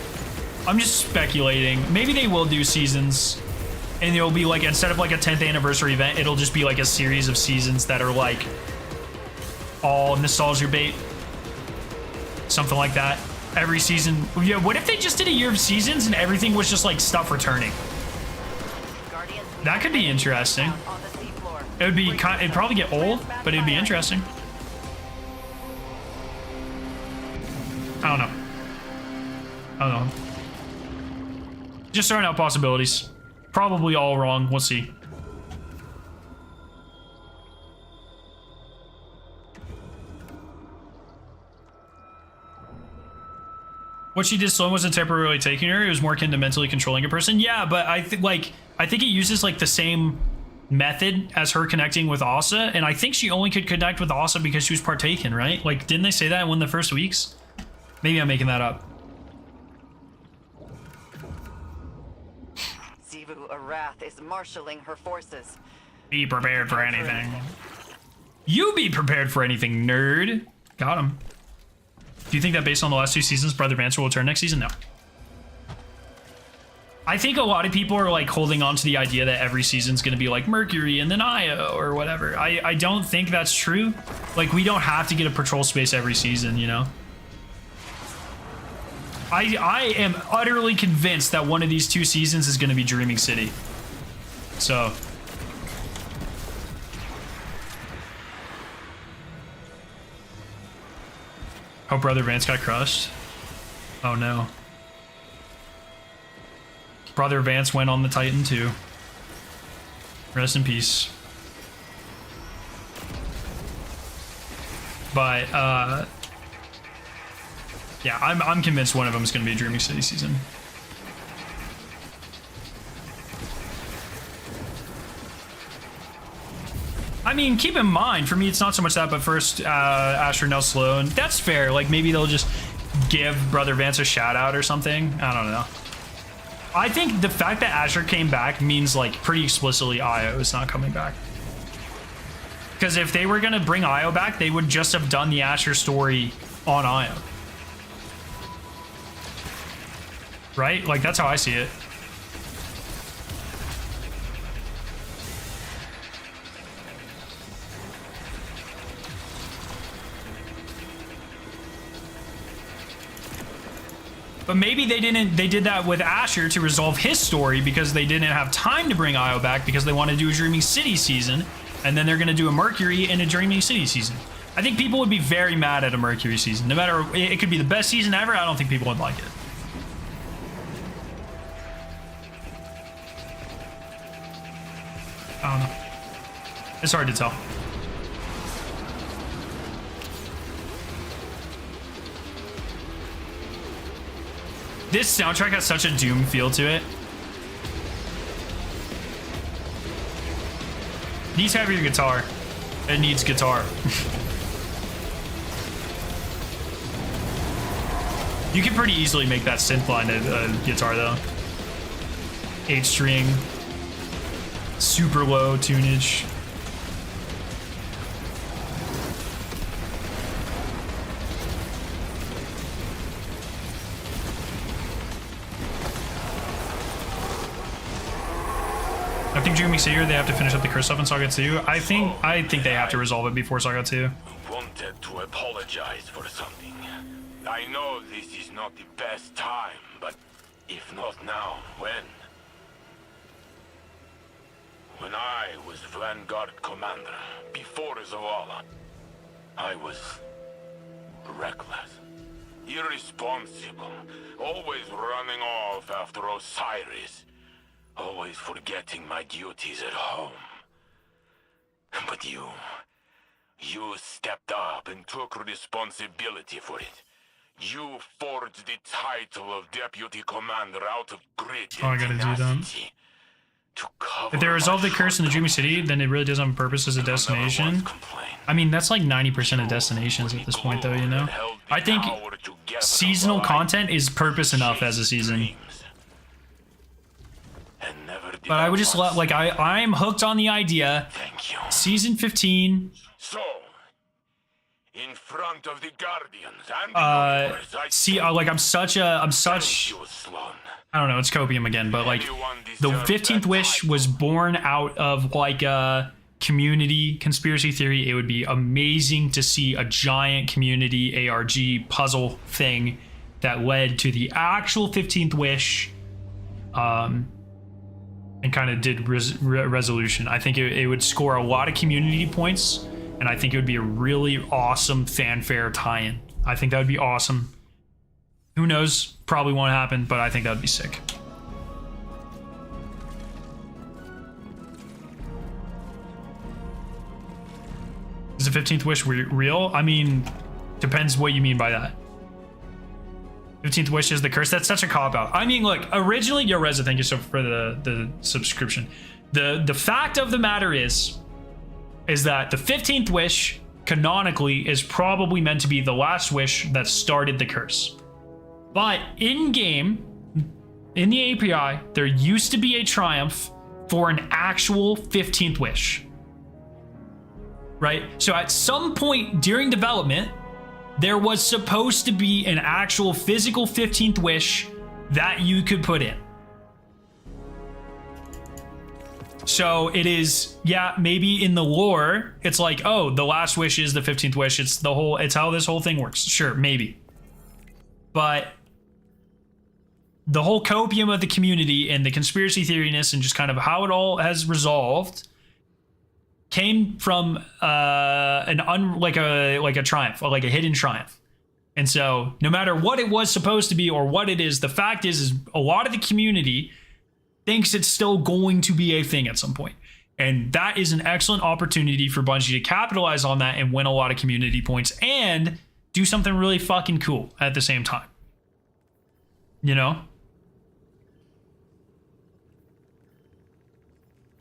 I'm just speculating. Maybe they will do seasons. And it'll be like, instead of like a 10th anniversary event, it'll just be like a series of seasons that are like all nostalgia bait. Something like that. Every season. Yeah, what if they just did a year of seasons and everything was just like stuff returning? That could be interesting. It would be it'd probably get old, but it'd be interesting. I don't know. Just throwing out possibilities. Probably all wrong. We'll see. What she did Sloan wasn't temporarily taking her. It was more akin to mentally controlling a person. Yeah, but I think it uses like the same method as her connecting with Asa, and I think she only could connect with Asa because she was partaken, right? Like, didn't they say that in one of the first weeks? Maybe I'm making that up. Zivu Arath is marshaling her forces. Be prepared for anything. You be prepared for anything, nerd. Got him. Do you think that based on the last 2 seasons, Brother Vance will return next season? No. I think a lot of people are like holding on to the idea that every season's going to be like Mercury and then Io or whatever. I don't think that's true. Like, we don't have to get a patrol space every season, you know? I am utterly convinced that one of these 2 seasons is going to be Dreaming City. So... Hope Brother Vance got crushed. Oh no. Brother Vance went on the Titan too. Rest in peace. But yeah, I'm convinced one of them is going to be a Dreaming City season. I mean, keep in mind, for me, it's not so much that, but first, Asher, now Sloan. That's fair. Like, maybe they'll just give Brother Vance a shout out or something. I don't know. I think the fact that Asher came back means, like, pretty explicitly Io is not coming back. Because if they were going to bring Io back, they would just have done the Asher story on Io. Right? Like, that's how I see it. But maybe they did that with Asher to resolve his story because they didn't have time to bring Io back because they want to do a Dreaming City season, and then they're going to do a Mercury and a Dreaming City season. I think people would be very mad at a Mercury season. No matter, it could be the best season ever, I don't think people would like it. I don't know. It's hard to tell. This soundtrack has such a Doom feel to it. Needs heavier guitar. It needs guitar. You can pretty easily make that synth line a guitar though. 8-string. Super low tunage. I think Dreaming City, they have to finish up the curse stuff in Saga 2. I think they have to resolve it before Saga 2. Wanted to apologize for something. I know this is not the best time, but if not now, when? When I was Vanguard Commander, before Zavala, I was reckless, irresponsible, always running off after Osiris. Always forgetting my duties at home. But you stepped up and took responsibility for it. You forged the title of deputy commander out of grit Oh, I and gotta do that. tenacity to cover If they resolve the my curse in the Dreamy shortcomings. City, then it really does have a purpose as a I'll never destination. once complain. I mean, that's like 90% of destinations at this point, though, you know? I think seasonal content is purpose enough as a season. But I would just love, like, I'm hooked on the idea. Thank you. Season 15, So, in front of the Guardians and the Nobles, I see, like, I'm such, thank you, Sloan. I don't know, it's copium again, but like, the 15th wish was born out of like a community conspiracy theory. It would be amazing to see a giant community ARG puzzle thing that led to the actual 15th wish, and kind of did resolution. I think it would score a lot of community points, and I think it would be a really awesome fanfare tie-in. I think that would be awesome. Who knows? Probably won't happen, but I think that would be sick. Is the 15th wish real? I mean, depends what you mean by that. 15th wish is the curse. That's such a cop-out. I mean, look, originally, yo, Reza, thank you so for the subscription. The fact of the matter is that the 15th wish, canonically, is probably meant to be the last wish that started the curse. But in-game, in the API, there used to be a triumph for an actual 15th wish. Right? So at some point during development, there was supposed to be an actual physical 15th wish that you could put in. So it is, yeah, maybe in the lore, it's like, oh, the last wish is the 15th wish. It's how this whole thing works. Sure, maybe. But the whole copium of the community and the conspiracy theoriness and just kind of how it all has resolved came from like a triumph, or like a hidden triumph. And so no matter what it was supposed to be or what it is, the fact is a lot of the community thinks it's still going to be a thing at some point. And that is an excellent opportunity for Bungie to capitalize on that and win a lot of community points and do something really fucking cool at the same time. You know?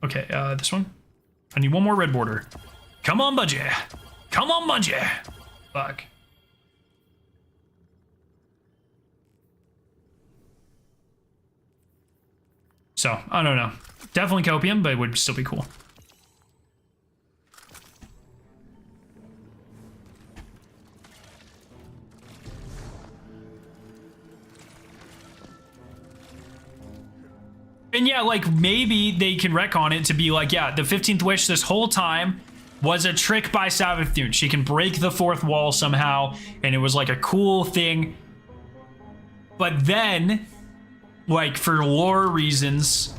Okay, this one. I need one more red border. Come on, Bungie. Come on, Bungie. Fuck. So, I don't know. Definitely copium, but it would still be cool. And yeah, like maybe they can wreck on it to be like, yeah, the 15th wish this whole time was a trick by Savathun. She can break the fourth wall somehow, and it was like a cool thing. But then, like for lore reasons,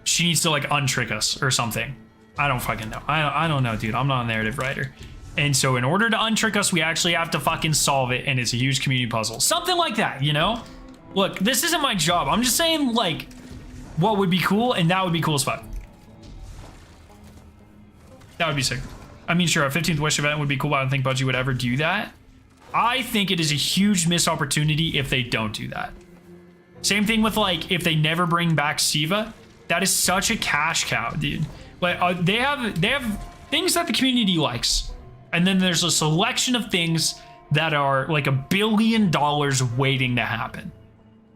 she needs to like untrick us or something. I don't fucking know. I don't know, dude. I'm not a narrative writer. And so in order to untrick us, we actually have to fucking solve it, and it's a huge community puzzle. Something like that, you know? Look, this isn't my job. I'm just saying, like, what would be cool, and that would be cool as fuck. That would be sick. I mean, sure, a 15th wish event would be cool, but I don't think Bungie would ever do that. I think it is a huge missed opportunity if they don't do that. Same thing with, like, if they never bring back Siva. That is such a cash cow, dude. Like, they have things that the community likes, and then there's a selection of things that are like $1 billion waiting to happen.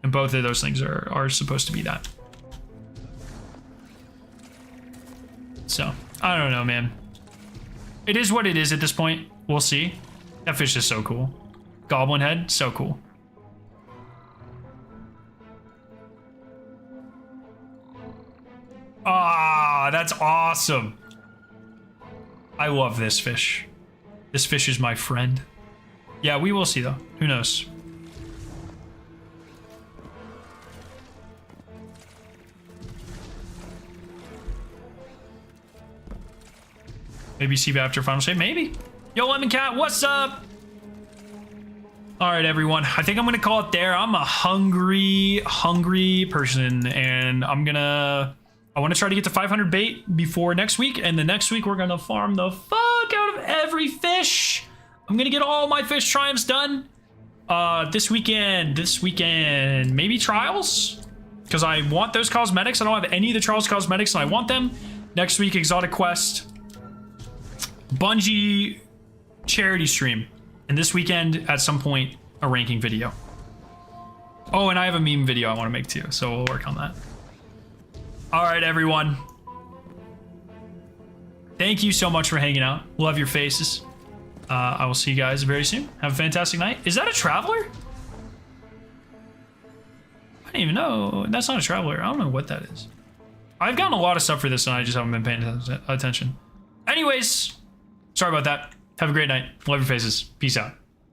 And both of those things are supposed to be that. So, I don't know, man. It is what it is at this point. We'll see. That fish is so cool. Goblin head, so cool. Ah, that's awesome. I love this fish. This fish is my friend. Yeah, we will see, though. Who knows? Maybe Siva after final shape? Maybe. Yo, Lemon Cat, what's up? All right, everyone. I think I'm going to call it there. I'm a hungry person, and I want to try to get to 500 bait before next week, and the next week we're going to farm the fuck out of every fish. I'm going to get all my fish triumphs done, This weekend, maybe trials? Because I want those cosmetics. I don't have any of the trials cosmetics and I want them. Next week, exotic quest. Bungie charity stream. And this weekend, at some point, a ranking video. Oh, and I have a meme video I want to make too, so we'll work on that. All right, everyone. Thank you so much for hanging out. Love your faces. I will see you guys very soon. Have a fantastic night. Is that a traveler? I didn't even know. That's not a traveler. I don't know what that is. I've gotten a lot of stuff for this and I just haven't been paying attention. Anyways, sorry about that. Have a great night. Love your faces. Peace out.